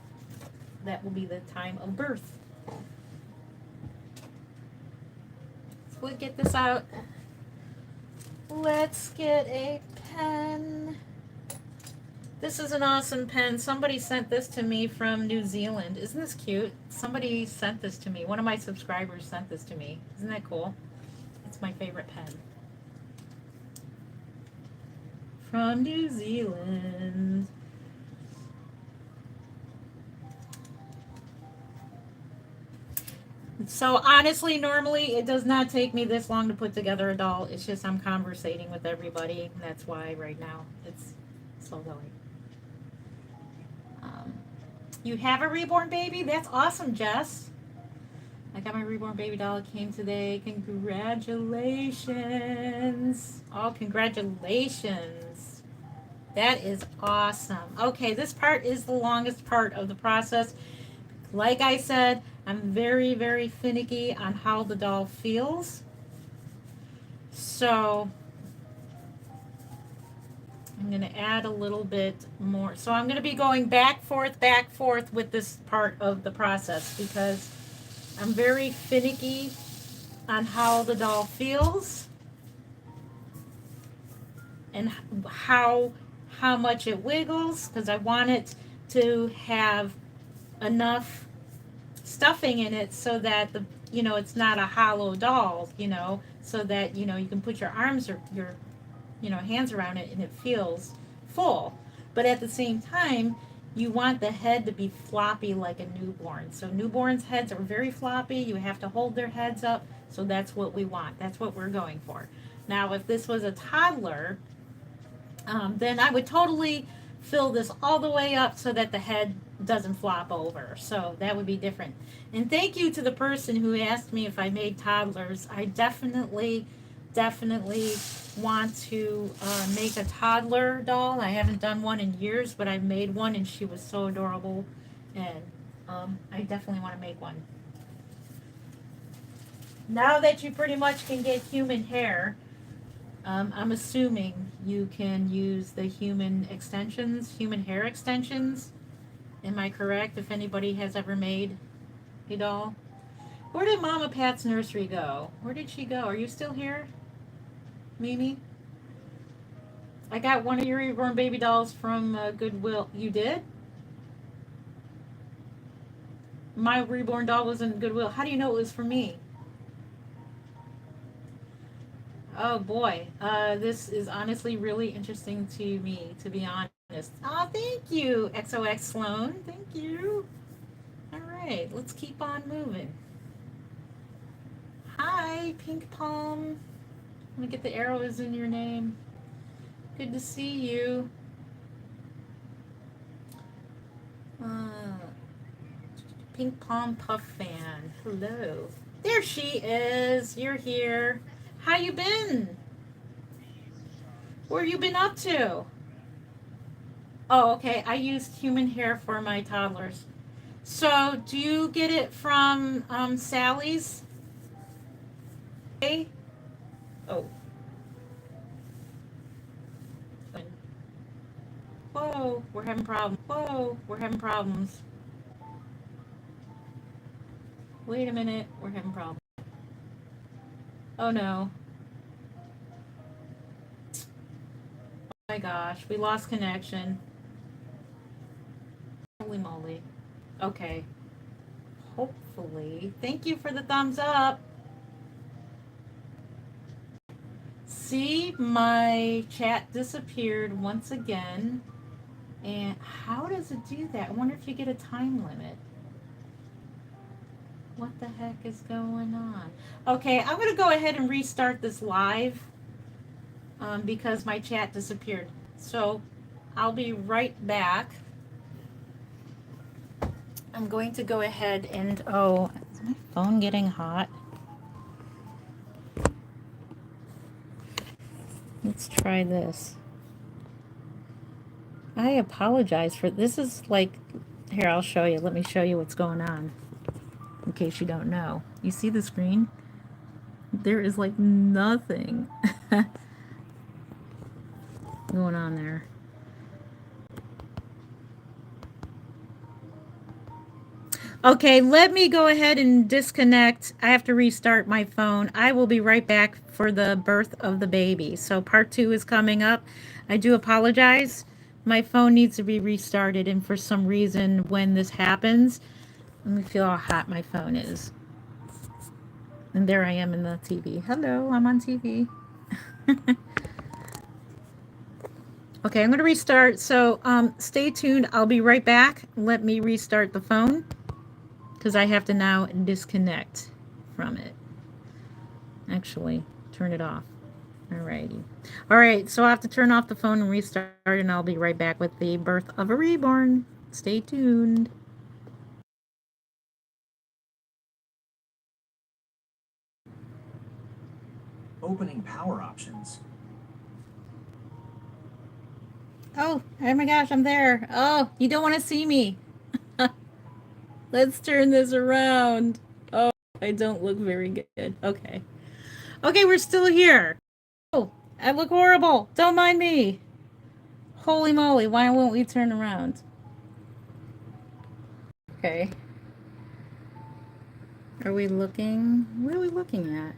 that will be the time of birth. So we'll get this out. Let's get a pen. This is an awesome pen. Somebody sent this to me from New Zealand. Isn't this cute? Somebody sent this to me. One of my subscribers sent this to me. Isn't that cool? It's my favorite pen. From New Zealand. So honestly, normally it does not take me this long to put together a doll. It's just I'm conversating with everybody, and that's why right now it's so delayed. Um, you have a reborn baby? That's awesome, Jess. I got my reborn baby doll. It came today. Congratulations. Oh, congratulations. That is awesome. Okay, this part is the longest part of the process. Like I said, I'm very, very finicky on how the doll feels. So I'm going to add a little bit more. So I'm going to be going back, forth with this part of the process because I'm very finicky on how the doll feels and how much it wiggles because I want it to have enough stuffing in it so that the it's not a hollow doll, so that you can put your arms or your hands around it and it feels full. But at the same time, you want the head to be floppy like a newborn. So newborns' heads are very floppy. You have to hold their heads up. So that's what we want. That's what we're going for. Now, if this was a toddler, then I would totally fill this all the way up so that the head doesn't flop over. So that would be different. And thank you to the person who asked me if I made toddlers. I definitely want to make a toddler doll. I haven't done one in years, but I made one and she was so adorable. And I definitely want to make one. Now that you pretty much can get human hair, I'm assuming you can use the human hair extensions. Am I correct? If anybody has ever made a doll. Where did Mama Pat's nursery go? Where did she go? Are you still here, Mimi? I got one of your reborn baby dolls from Goodwill. You did? My reborn doll was in Goodwill. How do you know it was for me? Oh boy, this is honestly really interesting to me, to be honest. Oh, thank you, XOX Sloan. Thank you. All right, let's keep on moving. Hi, Pink Palm. Let me get the arrows in your name. Good to see you. Pink Palm Puff Fan. Hello. There she is. You're here. How you been? Where you been up to? Oh, okay. I used human hair for my toddlers. So, do you get it from Sally's? Hey? Oh. Whoa, we're having problems. Whoa, we're having problems. Wait a minute, we're having problems. Oh no. Oh my gosh, we lost connection. Holy moly. Okay. Hopefully. Thank you for the thumbs up. See, my chat disappeared once again. And how does it do that? I wonder if you get a time limit. What the heck is going on? Okay, I'm going to go ahead and restart this live because my chat disappeared. So I'll be right back. I'm going to go ahead and, oh, is my phone getting hot? Let's try this. I apologize for this. Is like, here, I'll show you. Let me show you what's going on in case you don't know. You see the screen? There is like nothing going on there. Okay, let me go ahead and disconnect. I have to restart my phone. I will be right back for the birth of the baby. So part 2 is coming up. I do apologize. My phone needs to be restarted, and for some reason when this happens, let me feel how hot my phone is. And there I am in the TV. Hello, I'm on TV. Okay, I'm going to restart. So stay tuned. I'll be right back. Let me restart the phone. because I have to now disconnect from it. Actually, turn it off. Alrighty. Alright, so I have to turn off the phone and restart, and I'll be right back with the birth of a reborn. Stay tuned. Opening power options. Oh my gosh, I'm there. Oh, you don't want to see me. Let's turn this around. Oh, I don't look very good. Okay. Okay, we're still here. Oh, I look horrible. Don't mind me. Holy moly, why won't we turn around? Okay. Are we looking? What are we looking at?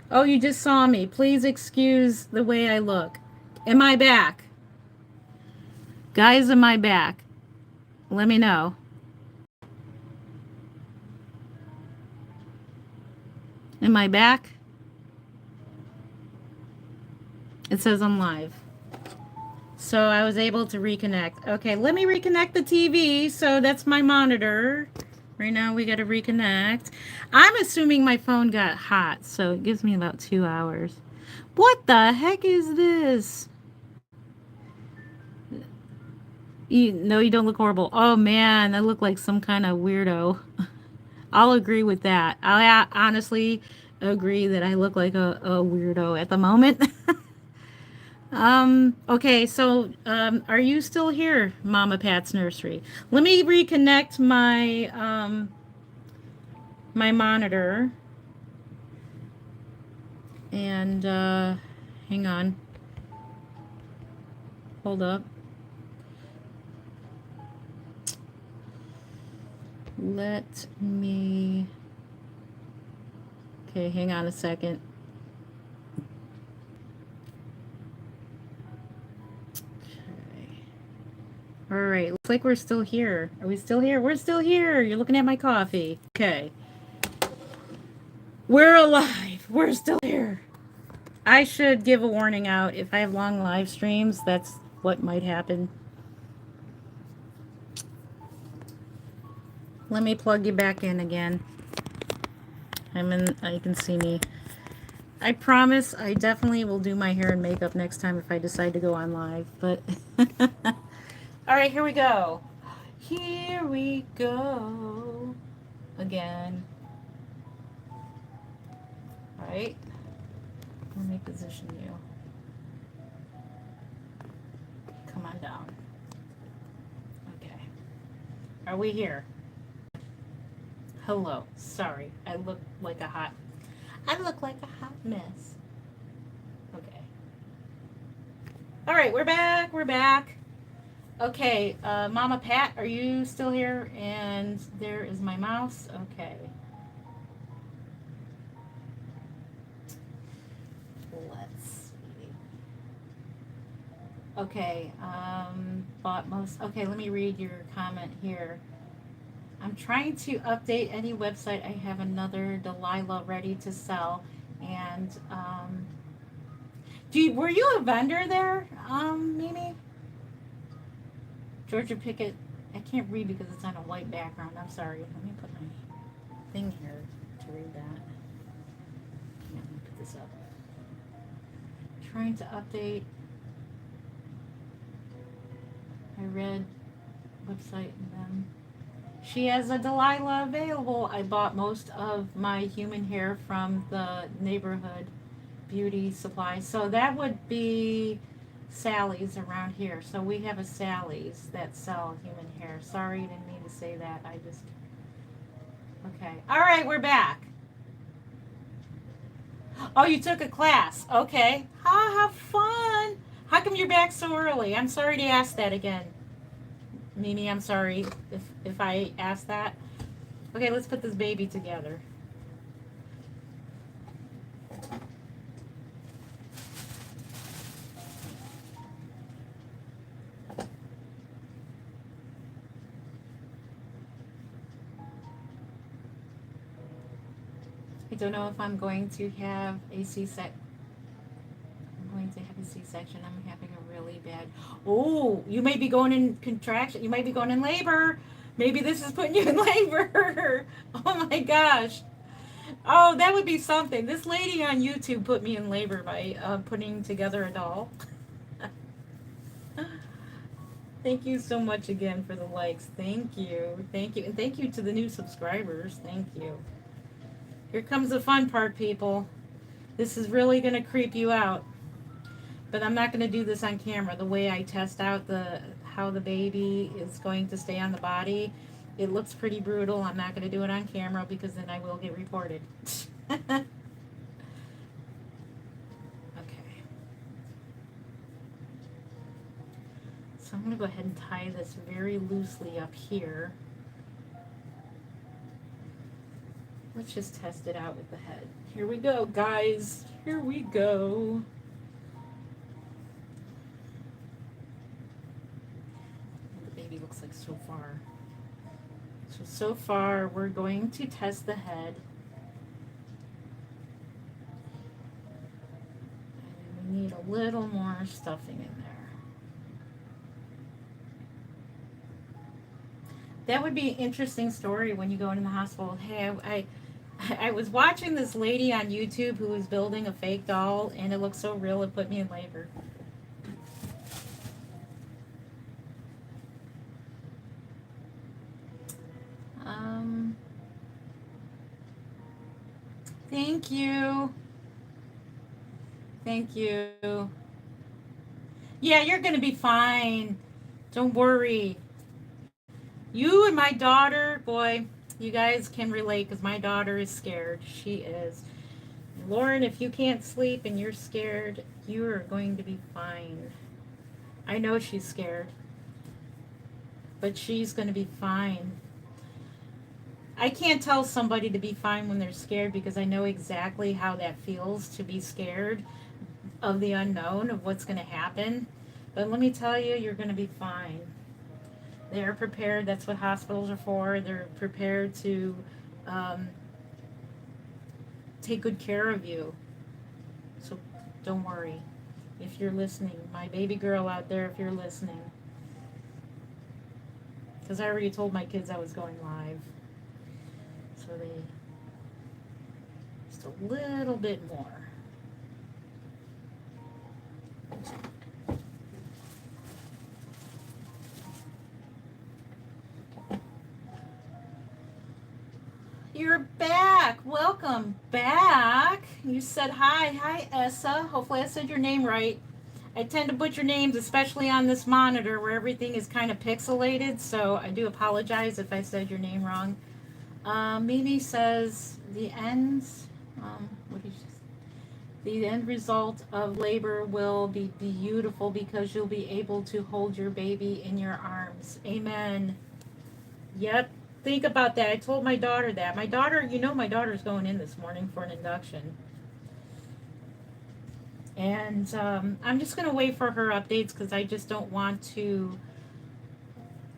Oh, you just saw me. Please excuse the way I look. Am I back? Guys, am I back? Let me know. Am I back? It says I'm live. So I was able to reconnect. Okay, let me reconnect the TV. So that's my monitor. Right now we got to reconnect. I'm assuming my phone got hot, so it gives me about 2 hours. What the heck is this? No, you don't look horrible. Oh man, I look like some kind of weirdo. I'll agree with that. I honestly agree that I look like a weirdo at the moment. Okay, so, are you still here, Mama Pat's Nursery? Let me reconnect my, my monitor. And, hang on. Hold up. Let me... Okay, hang on a second. All right, looks like we're still here. Are we still here? We're still here. You're looking at my coffee. Okay. We're alive. We're still here. I should give a warning out. If I have long live streams, that's what might happen. Let me plug you back in again. You can see me. I promise I definitely will do my hair and makeup next time if I decide to go on live, but... All right, here we go. Here we go. Again. All right. Let me position you. Come on down. Okay. Are we here? Hello. Sorry. I look like a hot mess. Okay. All right, we're back. We're back. Okay, Mama Pat, are you still here? And there is my mouse. Okay. Let's see. Okay, bought most. Okay, let me read your comment here. I'm trying to update any website. I have another Delilah ready to sell. And, were you a vendor there, Mimi? Georgia Pickett, I can't read because it's on a white background. I'm sorry. Let me put my thing here to read that. Yeah, let me put this up. Trying to update. I read website and then she has a Delilah available. I bought most of my human hair from the neighborhood beauty supply. So that would be Sally's around here. So we have a Sally's that sell human hair. Sorry, didn't mean to say that. Okay. All right, we're back. Oh, you took a class. Okay. Have fun. How come you're back so early? I'm sorry to ask that again. Mimi, I'm sorry if I asked that. Okay, let's put this baby together. I don't know if I'm going to have a C-section. I'm going to have a C-section. I'm having a really really bad. Oh, you may be going in contraction. You might be going in labor. Maybe this is putting you in labor. Oh my gosh. Oh, that would be something. This lady on YouTube put me in labor by putting together a doll. Thank you so much again for the likes. Thank you. Thank you. And thank you to the new subscribers. Thank you. Here comes the fun part, people. This is really going to creep you out. But I'm not going to do this on camera. The way I test out how the baby is going to stay on the body, it looks pretty brutal. I'm not going to do it on camera because then I will get reported. Okay. So I'm going to go ahead and tie this very loosely up here. Let's just test it out with the head. Here we go, guys. Here we go. The baby looks like so far. So far, we're going to test the head. And we need a little more stuffing in there. That would be an interesting story when you go in the hospital. Hey, I was watching this lady on YouTube who was building a fake doll, and it looked so real it put me in labor. Thank you. Thank you. Yeah, you're going to be fine. Don't worry. You and my daughter, boy, you guys can relate because my daughter is scared. She is. Lauren, if you can't sleep and you're scared, you are going to be fine. I know she's scared, but she's going to be fine. I can't tell somebody to be fine when they're scared because I know exactly how that feels to be scared of the unknown, of what's going to happen. But let me tell you, you're going to be fine. They're prepared. That's what hospitals are for. They're prepared to take good care of you. So don't worry. If you're listening, my baby girl out there, if you're listening. Because I already told my kids I was going live. So they, just a little bit more. You're back. Welcome back. You said hi. Hi, Essa. Hopefully I said your name right. I tend to butcher names, especially on this monitor where everything is kind of pixelated, so I do apologize if I said your name wrong. Mimi says the ends, what did you say? The end result of labor will be beautiful because you'll be able to hold your baby in your arms. Amen. Yep. Think about that. I told my daughter that. My daughter, my daughter's going in this morning for an induction. And I'm just going to wait for her updates because I just don't want to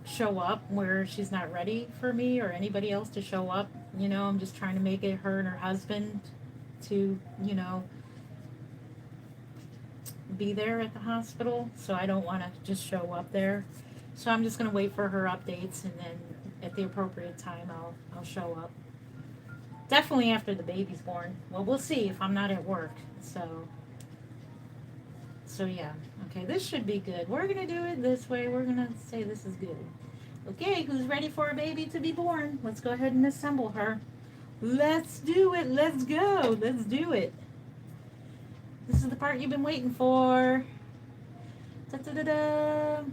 show up where she's not ready for me or anybody else to show up. I'm just trying to make it her and her husband to, be there at the hospital. So I don't want to just show up there. So I'm just going to wait for her updates, and then at the appropriate time I'll show up. Definitely after the baby's born. Well, we'll see if I'm not at work. So yeah. Okay, this should be good. We're going to do it this way. We're going to say this is good. Okay, who's ready for a baby to be born? Let's go ahead and assemble her. Let's do it. Let's go. Let's do it. This is the part you've been waiting for. Da-da-da-da.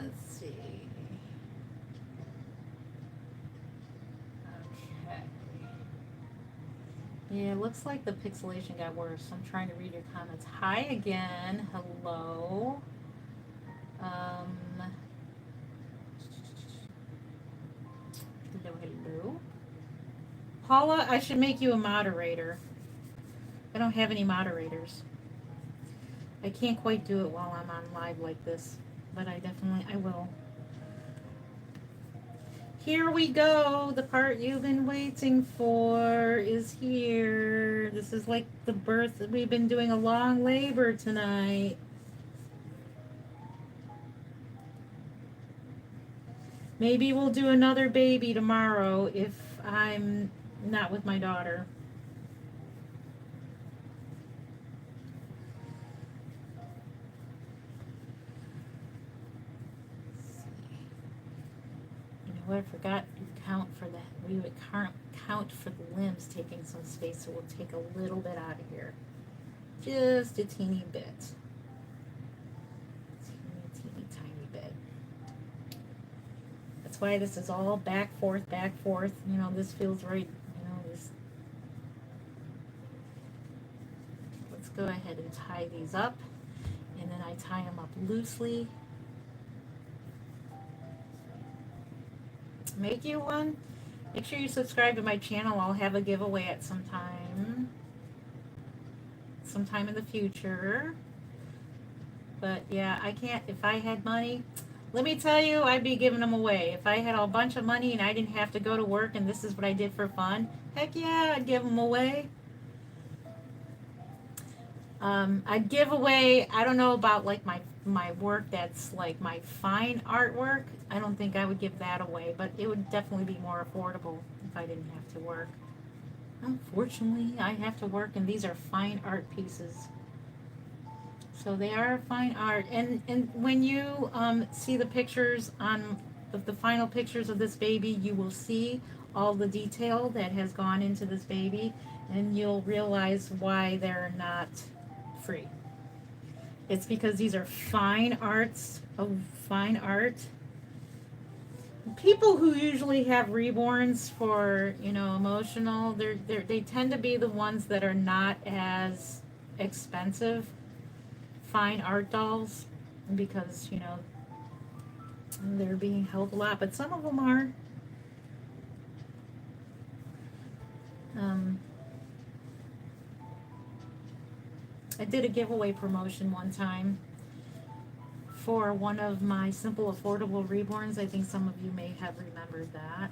Let's see. Okay. Yeah, it looks like the pixelation got worse. I'm trying to read your comments. Hi again. Hello. Hello. Paula, I should make you a moderator. I don't have any moderators. I can't quite do it while I'm on live like this, but I will. Here we go. The part you've been waiting for is here. This is like the birth. We've been doing a long labor tonight. Maybe we'll do another baby tomorrow if I'm not with my daughter. You know what? I forgot to count for that. We would count for the limbs taking some space, so we'll take a little bit out of here. Just a teeny bit. Teeny tiny bit. That's why this is all back, forth, back, forth. You know, this feels right. You know, this. Let's go ahead and tie these up. And then I tie them up loosely. Make you one. Make sure you subscribe to my channel. I'll have a giveaway at sometime in the future. But yeah, I can't. If I had money, let me tell you, I'd be giving them away. If I had a bunch of money and I didn't have to go to work and this is what I did for fun, heck yeah, I'd give them away. I'd give away, I don't know about like my work that's like my fine artwork. I don't think I would give that away, but it would definitely be more affordable if I didn't have to work. Unfortunately, I have to work, and these are fine art pieces. So they are fine art. And when you see the pictures on the final pictures of this baby, you will see all the detail that has gone into this baby, and you'll realize why they're not free. It's because these are fine arts of fine art. People who usually have reborns for, you know, emotional, they tend to be the ones that are not as expensive fine art dolls, because, you know, they're being held a lot, but some of them are. I did a giveaway promotion one time for one of my simple affordable reborns. I think some of you may have remembered that.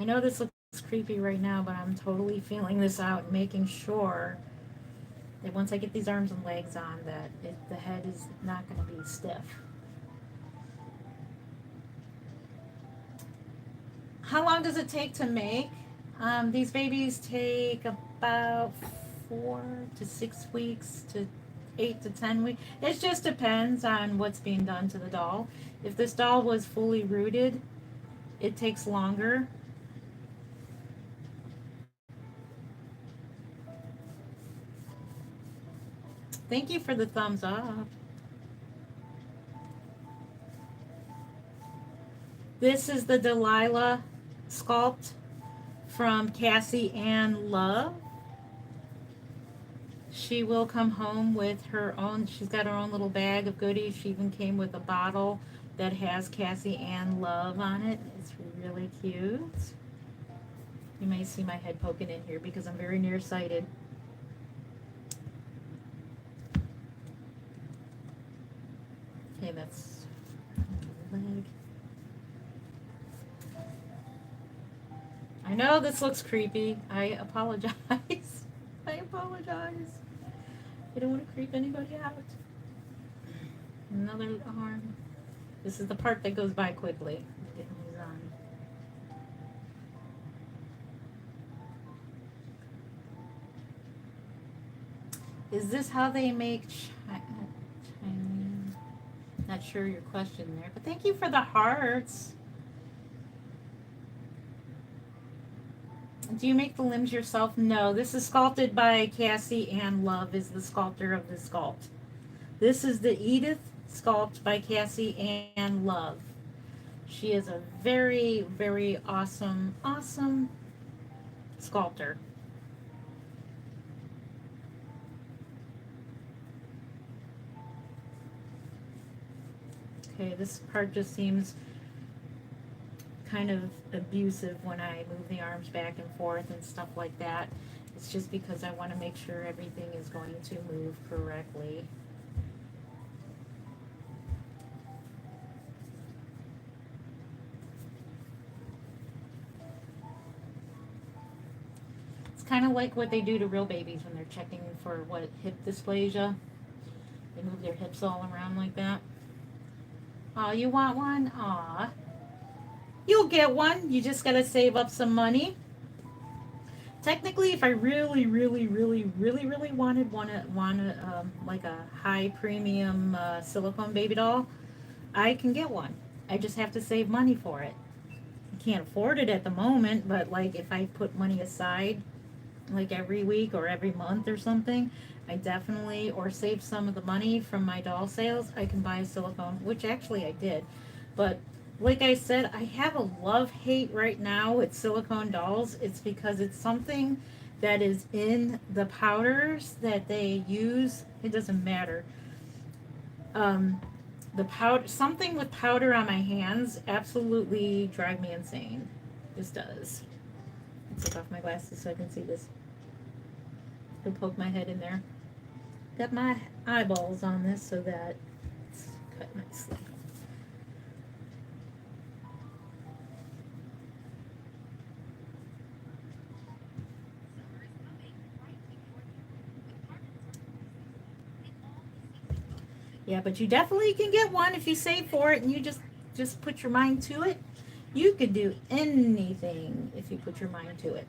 I know this looks creepy right now, but I'm totally feeling this out and making sure that once I get these arms and legs on, that the head is not going to be stiff. How long does it take to make? These babies take about 4 to 6 weeks to 8 to 10 weeks. It just depends on what's being done to the doll. If this doll was fully rooted, it takes longer. Thank you for the thumbs up. This is the Delilah sculpt from Cassie Ann Love. She will come home with her own, she's got her own little bag of goodies. She even came with a bottle that has Cassie Ann Love on it. It's really cute. You may see my head poking in here because I'm very nearsighted. Okay, that's leg. I know this looks creepy. I apologize. I apologize. I don't want to creep anybody out. Another arm. This is the part that goes by quickly. Getting these on. Is this how they make Chinese? Not sure your question there, but thank you for the hearts. Do you make the limbs yourself? No, this is sculpted by Cassie Ann Love, is the sculptor of the sculpt. This is the Edith sculpt by Cassie Ann Love. She is a very, very awesome sculptor. Okay, this part just seems kind of abusive when I move the arms back and forth and stuff like that. It's just because I want to make sure everything is going to move correctly. of like what they do to real babies when they're checking for what, hip dysplasia. They move their hips all around like that. Oh, you want one? Aw. You'll get one. You just gotta save up some money. Technically, if I really, really, really, really, really wanted like a high premium silicone baby doll, I can get one. I just have to save money for it. I can't afford it at the moment, but like if I put money aside, like every week or every month or something, I definitely, or save some of the money from my doll sales, I can buy a silicone, which actually I did. But like I said, I have a love-hate right now with silicone dolls. It's because it's something that is in the powders that they use. It doesn't matter. The powder, something with powder on my hands absolutely drive me insane. This does. Let's take off my glasses so I can see this. I'll poke my head in there. Got my eyeballs on this so that it's cut nicely. Yeah, but you definitely can get one if you save for it and you just put your mind to it. You could do anything if you put your mind to it.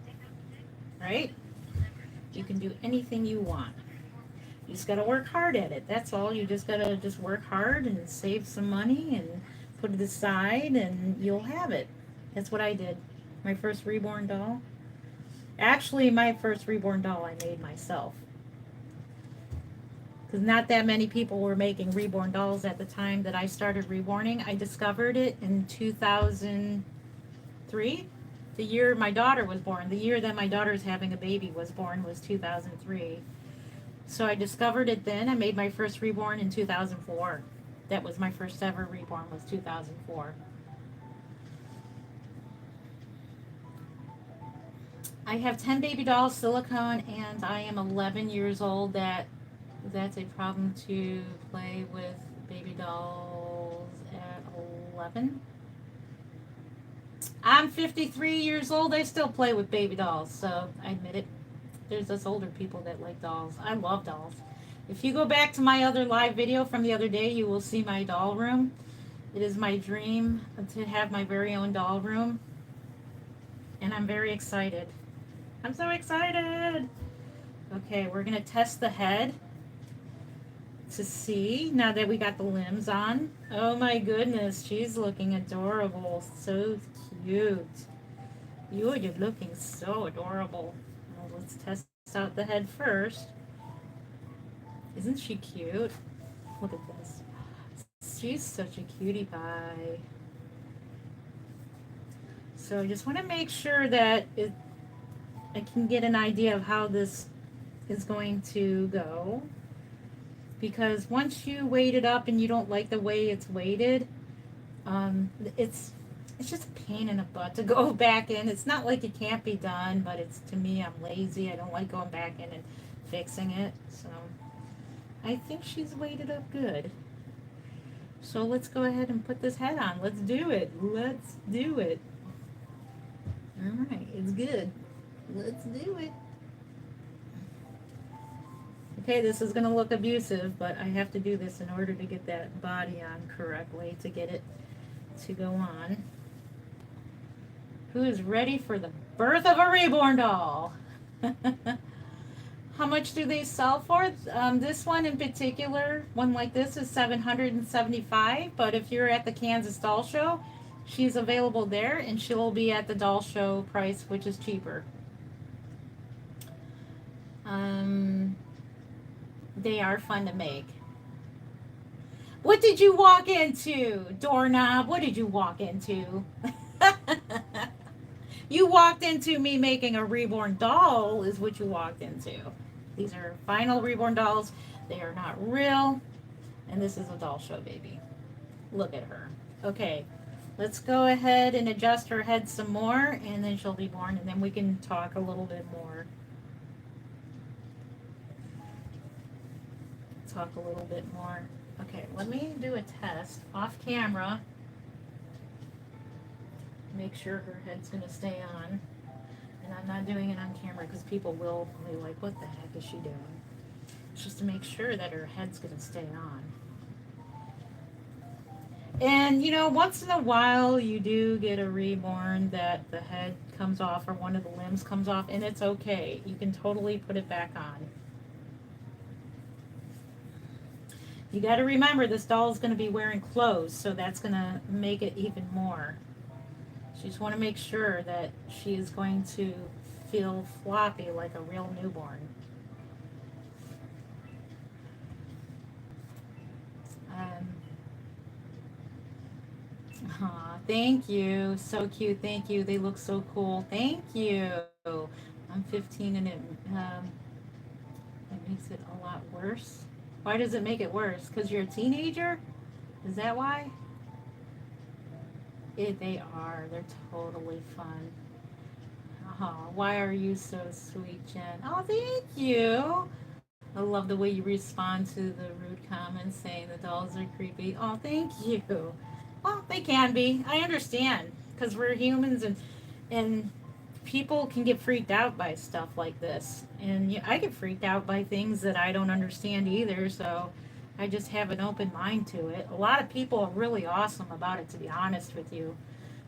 Right? You can do anything you want. You just gotta work hard at it. That's all. You just gotta just work hard and save some money and put it aside and you'll have it. That's what I did. My first reborn doll. Actually, my first reborn doll I made myself. Because not that many people were making reborn dolls at the time that I started reborning. I discovered it in 2003, the year my daughter was born. The year that my daughter's having a baby was born was 2003. So I discovered it then. I made my first reborn in 2004. That was my first ever reborn, was 2004. I have 10 baby dolls, silicone, and I am 11 years old. That's a problem to play with baby dolls at 11. I'm 53 years old. I still play with baby dolls, so I admit it. There's us older people that like dolls. I love dolls. If you go back to my other live video from the other day, you will see my doll room. It is my dream to have my very own doll room, and I'm very excited. I'm so excited! Okay, we're going to test the head to see, now that we got the limbs on. Oh my goodness, she's looking adorable. So cute. You're looking so adorable. Well, let's test out the head first. Isn't she cute? Look at this. She's such a cutie pie. So I just want to make sure that I can get an idea of how this is going to go. Because once you weight it up and you don't like the way it's weighted, it's just a pain in the butt to go back in. It's not like it can't be done, but it's, to me, I'm lazy. I don't like going back in and fixing it. So I think she's weighted up good. So let's go ahead and put this head on. Let's do it. Let's do it. All right, it's good. Let's do it. Okay, this is going to look abusive, but I have to do this in order to get that body on correctly, to get it to go on. Who is ready for the birth of a reborn doll? How much do they sell for? This one in particular, one like this, is $775, but if you're at the Kansas Doll Show, she's available there, and she'll be at the doll show price, which is cheaper. They are fun to make. What did you walk into, doorknob? What did you walk into? You walked into me making a reborn doll is what you walked into. These are final reborn dolls. They are not real. And this is a doll show baby. Look at her. Okay, let's go ahead and adjust her head some more, and then she'll be born, and then we can talk a little bit more. Talk a little bit more. Okay, let me do a test off camera. Make sure her head's going to stay on. And I'm not doing it on camera because people will be like, what the heck is she doing? It's just to make sure that her head's going to stay on. And, you know, once in a while you do get a reborn that the head comes off or one of the limbs comes off, and it's okay. You can totally put it back on. You got to remember this doll is going to be wearing clothes, so that's going to make it even more. So you just want to make sure that she is going to feel floppy like a real newborn. Aw, thank you. So cute. Thank you. They look so cool. Thank you. I'm 15 and it makes it a lot worse. Why does it make it worse? Because you're a teenager? Is that why? They are. They're totally fun. Oh, why are you so sweet, Jen? Oh, thank you. I love the way you respond to the rude comments saying the dolls are creepy. Oh, thank you. Well, they can be. I understand because we're humans and people can get freaked out by stuff like this. And I get freaked out by things that I don't understand either. So I just have an open mind to it. A lot of people are really awesome about it, to be honest with you.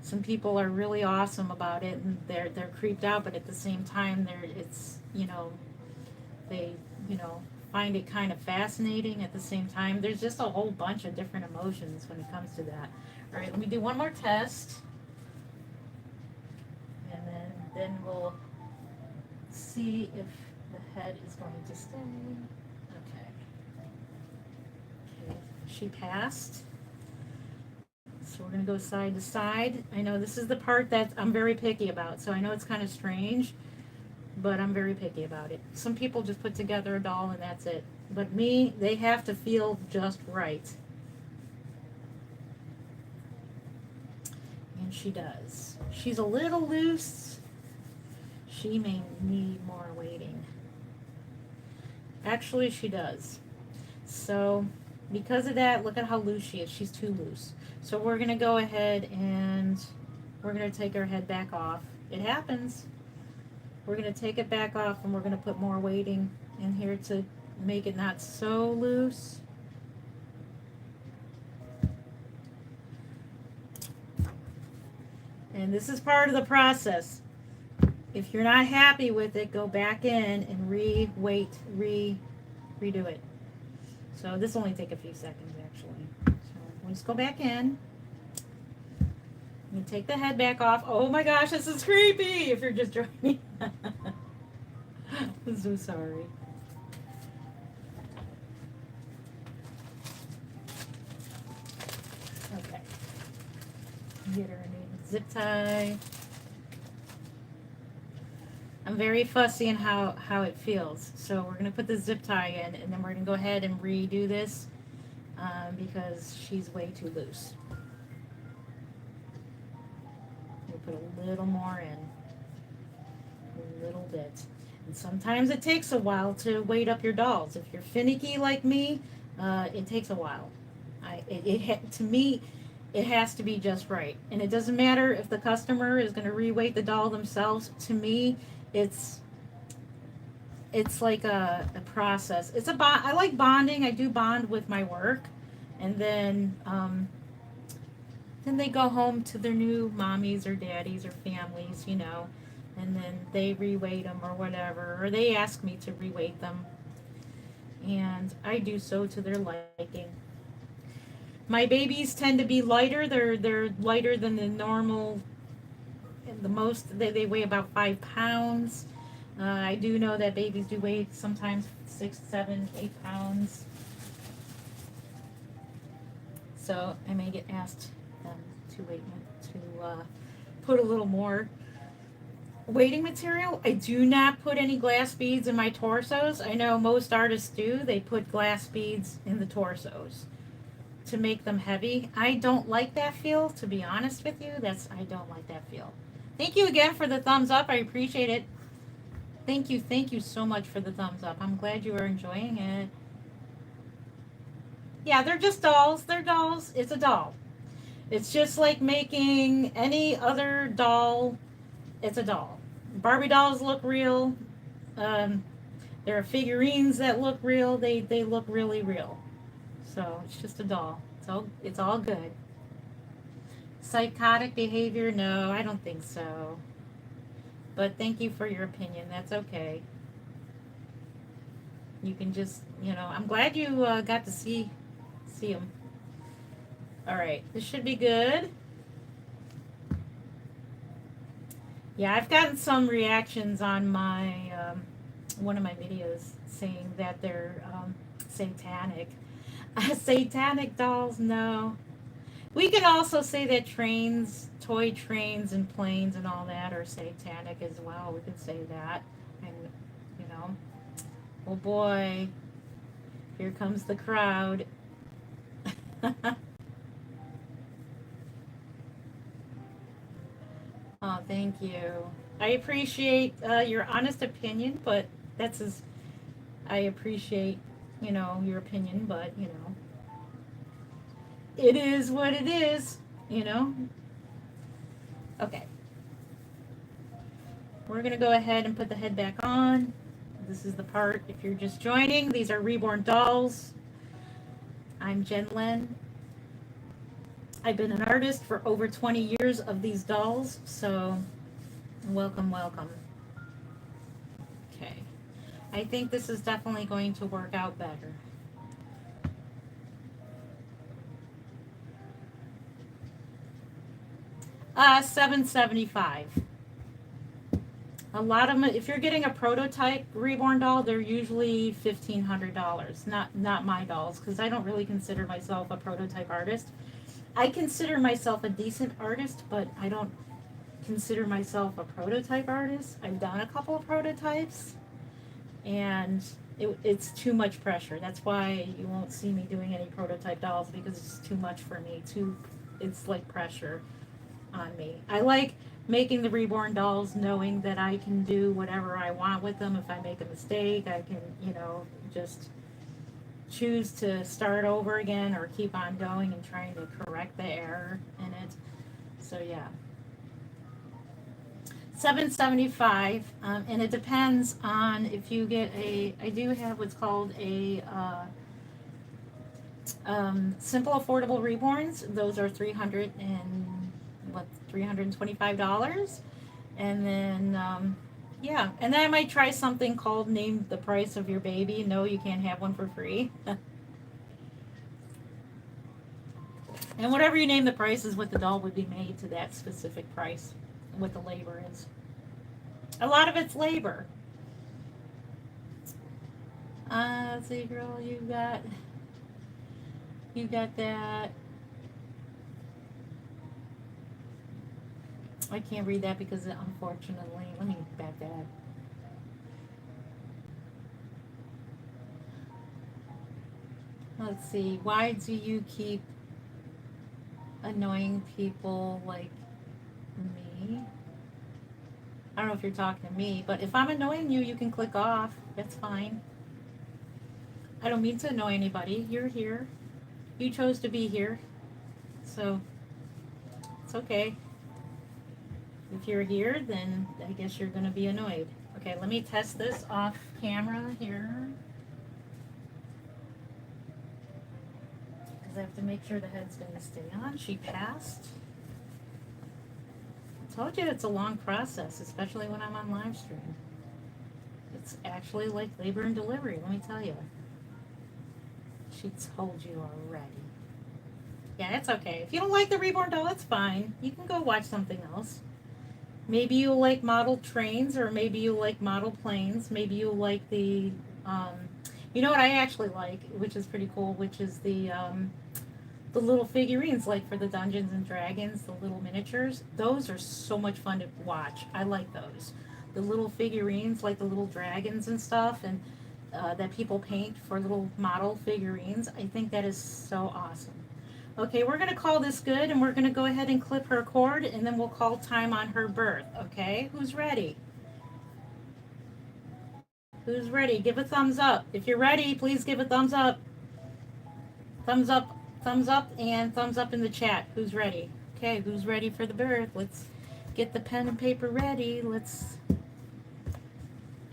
Some people are really awesome about it and they're creeped out, but at the same time they find it kind of fascinating at the same time. There's just a whole bunch of different emotions when it comes to that. All right, let me do one more test. And then we'll see if the head is going to stay. Okay, she passed. So we're going to go side to side. I know this is the part that I'm very picky about, so I know it's kind of strange, but I'm very picky about it. Some people just put together a doll and that's it. But me, they have to feel just right. And she does. She's a little loose. She may need more weighting. Actually, she does. So, because of that, look at how loose she is. She's too loose. So we're going to go ahead and we're going to take her head back off. It happens. We're going to take it back off and we're going to put more weighting in here to make it not so loose. And this is part of the process. If you're not happy with it, go back in and redo it. So this will only take a few seconds actually. So we'll just go back in. And take the head back off. Oh my gosh, this is creepy if you're just joining. I'm so sorry. Okay. Get her a new zip tie. I'm very fussy in how it feels. So we're going to put the zip tie in and then we're going to go ahead and redo this because she's way too loose. We'll put a little more in. A little bit. And sometimes it takes a while to weight up your dolls. If you're finicky like me, it takes a while. To me, it has to be just right. And it doesn't matter if the customer is going to reweight the doll themselves. To me, it's like a process. It's a bond. I like bonding. I do bond with my work, and then they go home to their new mommies or daddies or families, and then they reweight them or whatever, or they ask me to reweight them, and I do so to their liking. My babies tend to be lighter. They're lighter than the normal. The most they weigh about 5 pounds. I do know that babies do weigh sometimes 6, 7, 8 pounds. So I may get asked to put a little more weighting material. I do not put any glass beads in my torsos. I know most artists do. They put glass beads in the torsos to make them heavy. I don't like that feel, to be honest with you. I don't like that feel. Thank you again for the thumbs up. I appreciate it. Thank you so much for the thumbs up. I'm glad you are enjoying it. Yeah, they're just dolls. They're dolls. It's a doll. It's just like making any other doll. It's a doll. Barbie dolls look real. Um, there are figurines that look real. They look really real. So it's just a doll. It's all good. Psychotic behavior? No, I don't think so. But thank you for your opinion. That's okay. You can just, I'm glad you got to see them. All right, this should be good. Yeah, I've gotten some reactions on my one of my videos saying that they're satanic. Satanic dolls? No. We can also say that trains, toy trains, and planes and all that are satanic as well. We could say that, and you know, oh boy, here comes the crowd. Oh, thank you. I appreciate your honest opinion, but that's as I appreciate, your opinion, but it is what it is, you know. Okay, we're gonna go ahead and put the head back on. This is the part. If you're just joining, these are reborn dolls. I'm Jen Len. I've been an artist for over 20 years of these dolls, so welcome, welcome. Okay. I think this is definitely going to work out better. $7.75. A lot of them, if you're getting a prototype reborn doll, they're usually $1,500. Not my dolls, because I don't really consider myself a prototype artist. I consider myself a decent artist, but I don't consider myself a prototype artist. I've done a couple of prototypes, and it's too much pressure. That's why you won't see me doing any prototype dolls, because it's too much for me. It's like pressure on me. I like making the reborn dolls knowing that I can do whatever I want with them. If I make a mistake, I can, just choose to start over again or keep on going and trying to correct the error in it. So yeah. $7.75, and it depends on if you get I do have what's called a simple affordable reborns. Those are $325, and then yeah, and then I might try something called name the price of your baby. No, you can't have one for free. And whatever you name the price is what the doll would be made to that specific price, what the labor is. A lot of it's labor. Let's see, girl, you got that. I can't read that because unfortunately, let me back that up. Let's see, why do you keep annoying people like me? I don't know if you're talking to me, but if I'm annoying you, you can click off. That's fine. I don't mean to annoy anybody. You're here. You chose to be here. So, it's okay. If you're here, then I guess you're going to be annoyed. Okay, let me test this off camera here. Because I have to make sure the head's going to stay on. She passed. I told you it's a long process, especially when I'm on live stream. It's actually like labor and delivery, let me tell you. She told you already. Yeah, it's okay. If you don't like the reborn doll, it's fine. You can go watch something else. Maybe you like model trains, or maybe you like model planes. Maybe you like the, you know what I actually like, which is pretty cool, which is the little figurines, like for the Dungeons and Dragons, the little miniatures. Those are so much fun to watch. I like those. The little figurines, like the little dragons and stuff, and that people paint for little model figurines. I think that is so awesome. Okay, we're going to call this good, and we're going to go ahead and clip her cord, and then we'll call time on her birth. Okay, who's ready? Who's ready? Give a thumbs up. If you're ready, please give a thumbs up. Thumbs up, and thumbs up in the chat. Who's ready? Okay, who's ready for the birth? Let's get the pen and paper ready. Let's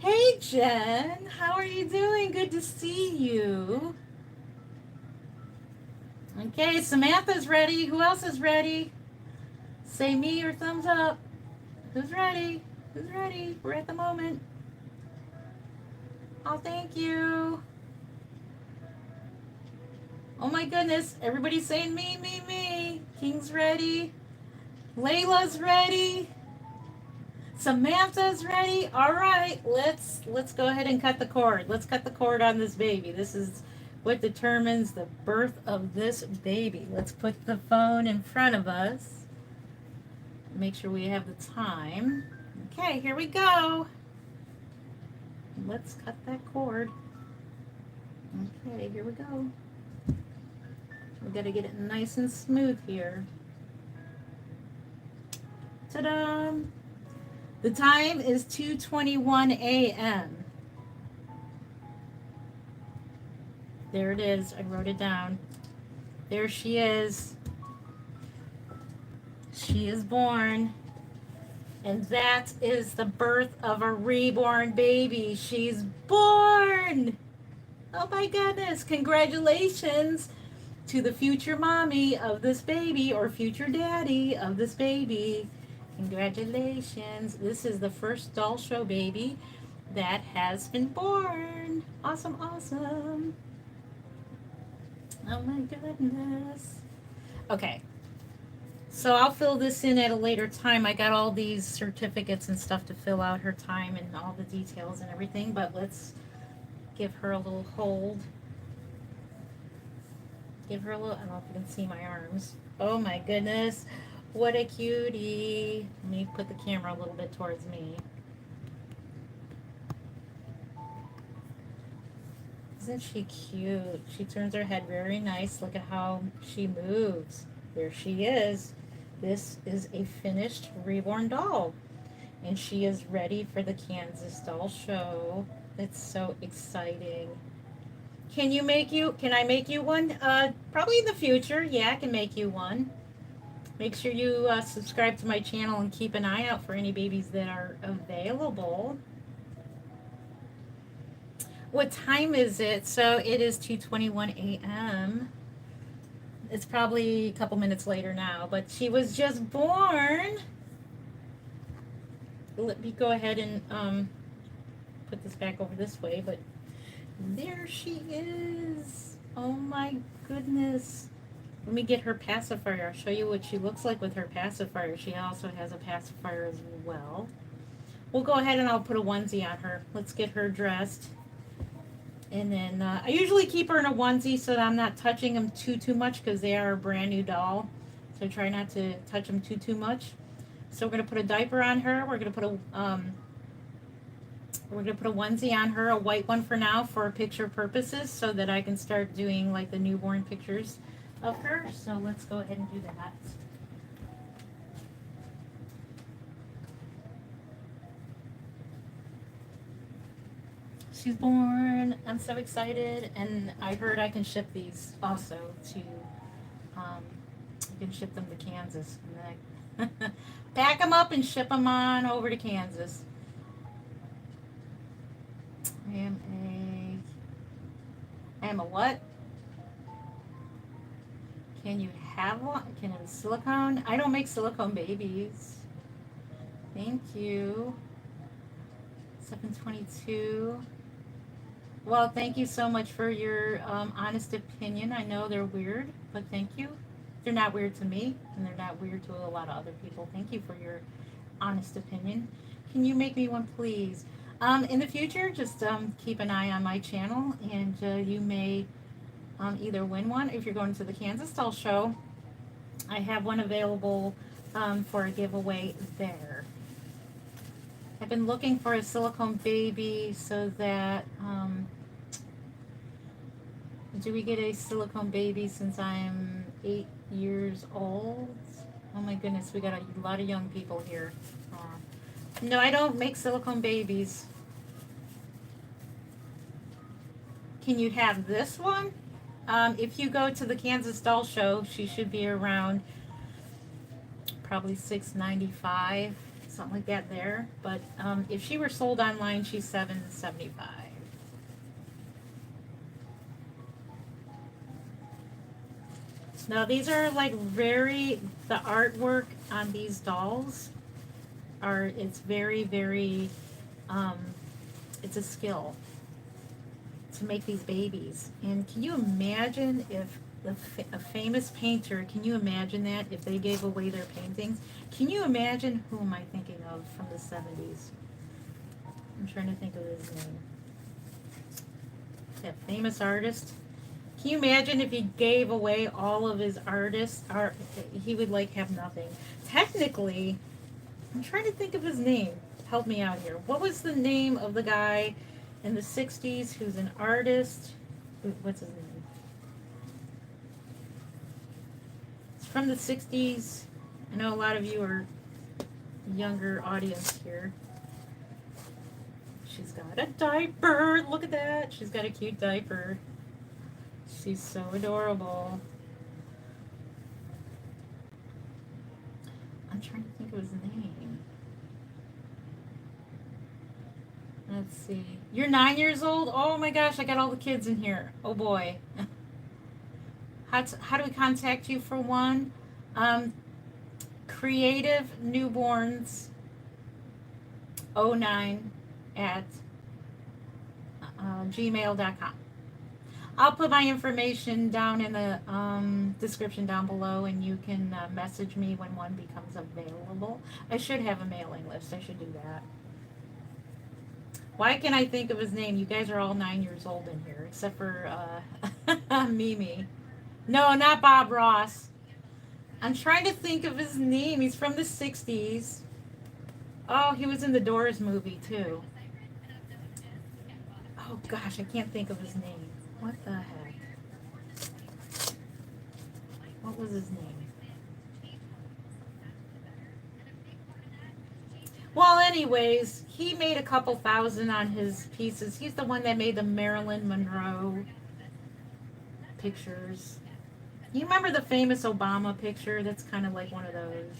Hey, Jen. How are you doing? Good to see you. Okay, Samantha's ready. Who else is ready? Say me or thumbs up. Who's ready? Who's ready? We're at the moment. Oh, thank you. Oh my goodness. Everybody's saying me, me, me. King's ready. Layla's ready. Samantha's ready. All right, let's go ahead and cut the cord. Let's cut the cord on this baby. This is what determines the birth of this baby. Let's put the phone in front of us. Make sure we have the time. Okay, here we go. Let's cut that cord. Okay, here we go. We got to get it nice and smooth here. Ta-da! The time is 2:21 a.m. There it is. I wrote it down. There she is. She is born. And that is the birth of a reborn baby. She's born. Oh my goodness. Congratulations to the future mommy of this baby or future daddy of this baby. Congratulations. This is the first doll show baby that has been born. Awesome, awesome. Oh my goodness. Okay. So I'll fill this in at a later time. I got all these certificates and stuff to fill out her time and all the details and everything, but let's give her a little hold. Give her a little, I don't know if you can see my arms. Oh my goodness. What a cutie. Let me put the camera a little bit towards me. Isn't she cute? She turns her head very nice. Look at how she moves. There she is. This is a finished reborn doll. And she is ready for the Kansas Doll Show. It's so exciting. Can I make you one? Probably in the future. Yeah, I can make you one. Make sure you subscribe to my channel and keep an eye out for any babies that are available. What time is it? So it is 2:21 a.m. It's probably a couple minutes later now, but she was just born. Let me go ahead and put this back over this way, but there she is. Oh my goodness. Let me get her pacifier. I'll show you what she looks like with her pacifier. She also has a pacifier as well. We'll go ahead and I'll put a onesie on her. Let's get her dressed. And then I usually keep her in a onesie so that I'm not touching them too much because they are a brand new doll. So try not to touch them too much. So we're gonna put a diaper on her. We're gonna put a onesie on her, a white one for now for picture purposes, so that I can start doing like the newborn pictures of her. So let's go ahead and do that. She's born. I'm so excited, and I heard I can ship these also to. I can ship them to Kansas. And then I pack them up and ship them on over to Kansas. I am a what? Can you have one? Can it silicone? I don't make silicone babies. Thank you. 722. Well, thank you so much for your honest opinion. I know they're weird, but thank you. They're not weird to me, and they're not weird to a lot of other people. Thank you for your honest opinion. Can you make me one, please? In the future, just keep an eye on my channel, and you may either win one if you're going to the Kansas Doll Show. I have one available for a giveaway there. I've been looking for a silicone baby so that, do we get a silicone baby since I'm 8 years old? Oh my goodness, we got a lot of young people here. No, I don't make silicone babies. Can you have this one? If you go to the Kansas Doll Show, she should be around probably $6.95. something like that there. But if she were sold online, she's $7.75. Now these are like the artwork on these dolls it's very, very, it's a skill to make these babies. And can you imagine if a famous painter, can you imagine that if they gave away their paintings? Can you imagine, who am I thinking of from the 70s? I'm trying to think of his name. That famous artist. Can you imagine if he gave away all of his art? He would like have nothing. Technically, I'm trying to think of his name. Help me out here. What was the name of the guy in the 60s who's an artist? What's his name? It's from the 60s. I know a lot of you are younger audience here. She's got a diaper. Look at that. She's got a cute diaper. She's so adorable. I'm trying to think of his name. Let's see. You're 9 years old? Oh my gosh, I got all the kids in here. Oh boy. How do we contact you for one? Creative Newborns 09 at gmail.com. I'll put my information down in the description down below, and you can message me when one becomes available. I should have a mailing list. I should do that. Why can't I think of his name? You guys are all 9 years old in here, except for Mimi. No, not Bob Ross. I'm trying to think of his name. He's from the 60s. Oh, he was in the Doors movie, too. Oh, gosh, I can't think of his name. What the heck? What was his name? Well, anyways, he made a couple thousand on his pieces. He's the one that made the Marilyn Monroe pictures. You remember the famous Obama picture? That's kind of like one of those.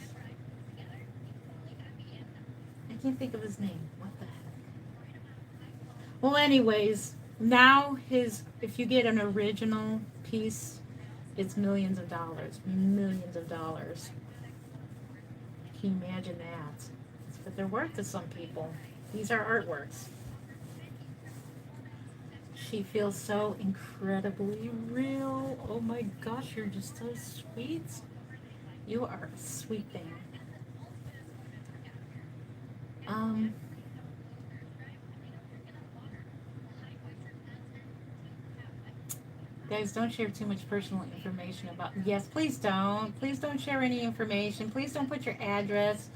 I can't think of his name. What the heck? Well, anyways, now if you get an original piece, it's millions of dollars. Millions of dollars. Can you imagine that? But they're worth to some people. These are artworks. She feels so incredibly real. Oh my gosh, you're just so sweet. You are a sweet thing. Guys, don't share too much personal information about. Yes, please don't. Please don't share any information. Please don't put your address.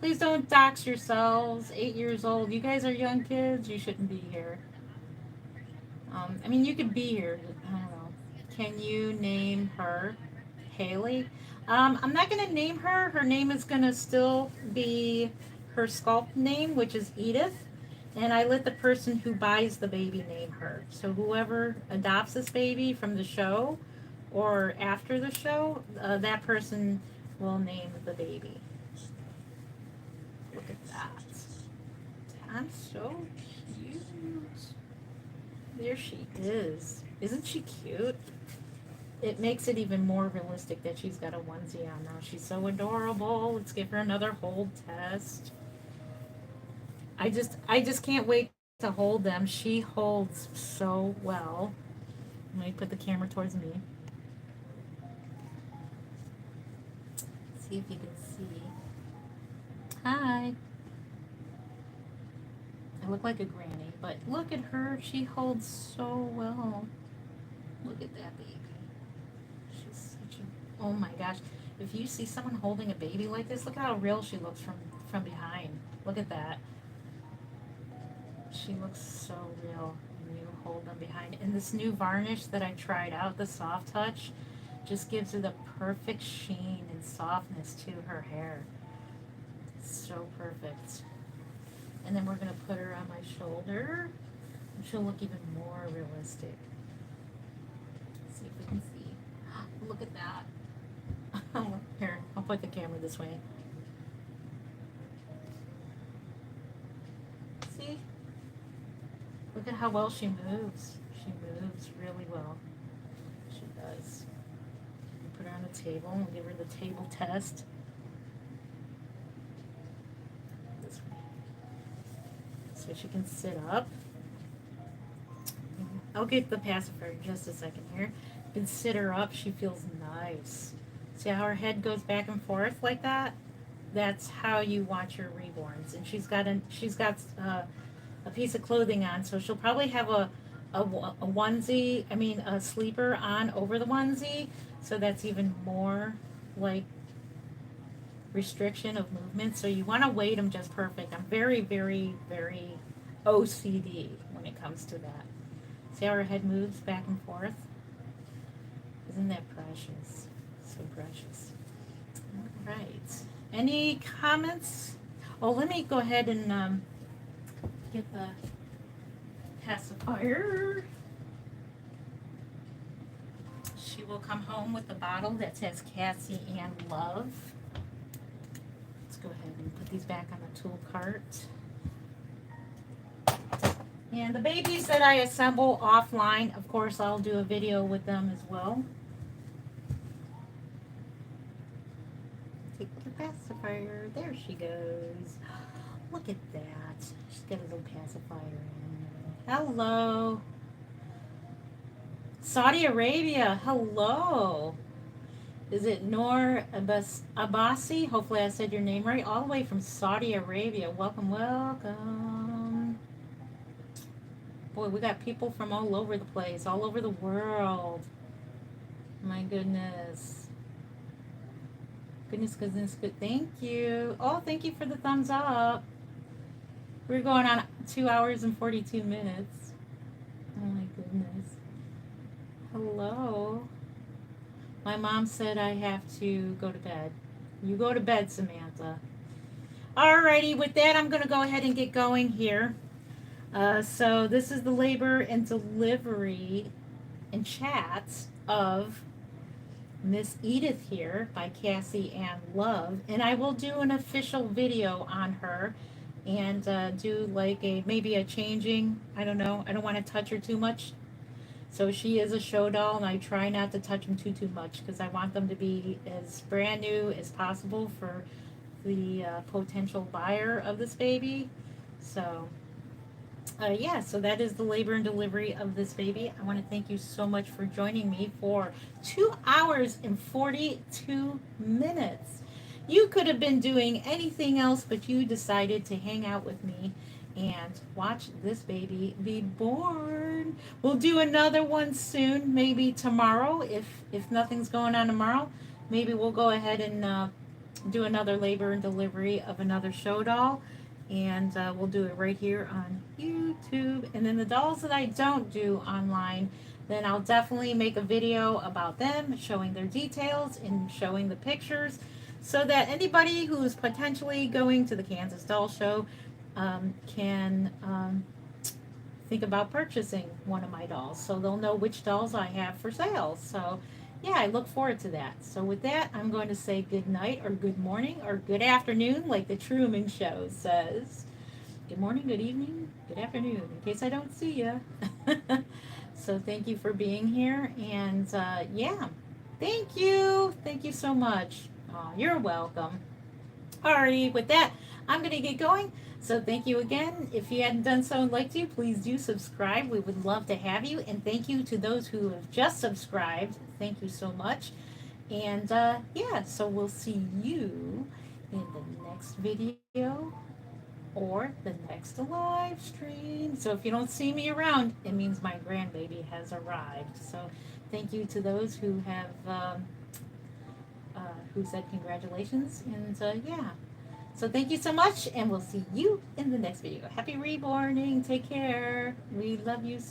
Please don't dox yourselves. 8 years old. You guys are young kids. You shouldn't be here. I mean, you could be here. I don't know. Can you name her Haley? I'm not going to name her. Her name is going to still be her sculpt name, which is Edith. And I let the person who buys the baby name her. So whoever adopts this baby from the show or after the show, that person will name the baby. Look at that. I'm so cute. There she is. Isn't she cute? It makes it even more realistic that she's got a onesie on now. She's so adorable. Let's give her another hold test. I just can't wait to hold them. She holds so well. Let me put the camera towards me. See if you can see. Hi. I look like a granny, but look at her. She holds so well. Look at that baby. She's such a... Oh my gosh. If you see someone holding a baby like this, look how real she looks from behind. Look at that. She looks so real when you hold them behind. And this new varnish that I tried out, the Soft Touch, just gives her the perfect sheen and softness to her hair. So perfect. And then we're going to put her on my shoulder. And she'll look even more realistic. Let's see if we can see. Look at that. Here, I'll put the camera this way. Look at how well she moves. She moves really well. She does. Put her on the table and give her the table test. This way. So she can sit up. I'll get the pacifier in just a second here. You can sit her up. She feels nice. See how her head goes back and forth like that? That's how you want your reborns. And she's got a piece of clothing on, so she'll probably have a onesie, a sleeper on over the onesie, so that's even more like restriction of movement. So you want to weight them just perfect. I'm very, very, very OCD when it comes to that. See how her head moves back and forth? Isn't that precious? So precious. All right. Any comments? Oh, let me go ahead and get the pacifier. She will come home with the bottle that says Cassie and Love. Let's go ahead and put these back on the tool cart. And the babies that I assemble offline, of course, I'll do a video with them as well. Take the pacifier. There she goes. Look at that. She's got a little pacifier in. Hello. Saudi Arabia. Hello. Is it Noor Abbasi? Hopefully I said your name right. All the way from Saudi Arabia. Welcome, welcome. Boy, we got people from all over the place, all over the world. My goodness. Goodness, good. Thank you. Oh, thank you for the thumbs up. We're going on 2 hours and 42 minutes. Oh my goodness. Hello. My mom said I have to go to bed. You go to bed, Samantha. Alrighty, with that, I'm going to go ahead and get going here. So this is the labor and delivery and chats of Miss Edith here by Cassie Ann Love, and I will do an official video on her and do like maybe a changing. I don't know. I don't want to touch her too much. So she is a show doll, and I try not to touch them too much because I want them to be as brand new as possible for the potential buyer of this baby. So yeah, so that is the labor and delivery of this baby. I want to thank you so much for joining me for 2 hours and 42 minutes. You could have been doing anything else, but you decided to hang out with me and watch this baby be born. We'll do another one soon, maybe tomorrow. If nothing's going on tomorrow, maybe we'll go ahead and do another labor and delivery of another show doll. And we'll do it right here on YouTube. And then the dolls that I don't do online, then I'll definitely make a video about them, showing their details and showing the pictures, so that anybody who's potentially going to the Kansas Doll Show can think about purchasing one of my dolls, so they'll know which dolls I have for sale. So yeah, I look forward to that. So with that, I'm going to say good night or good morning or good afternoon, like the Truman Show says. Good morning, good evening, good afternoon, in case I don't see you. So thank you for being here, and yeah, thank you so much. Oh, you're welcome. Alrighty, with that, I'm going to get going. So thank you again. If you hadn't done so and like to, please do subscribe. We would love to have you. And thank you to those who have just subscribed. Thank you so much. And yeah, so we'll see you in the next video or the next live stream. So if you don't see me around, it means my grandbaby has arrived. So thank you to those who have who said congratulations. And yeah. So thank you so much, and we'll see you in the next video. Happy reborning. Take care. We love you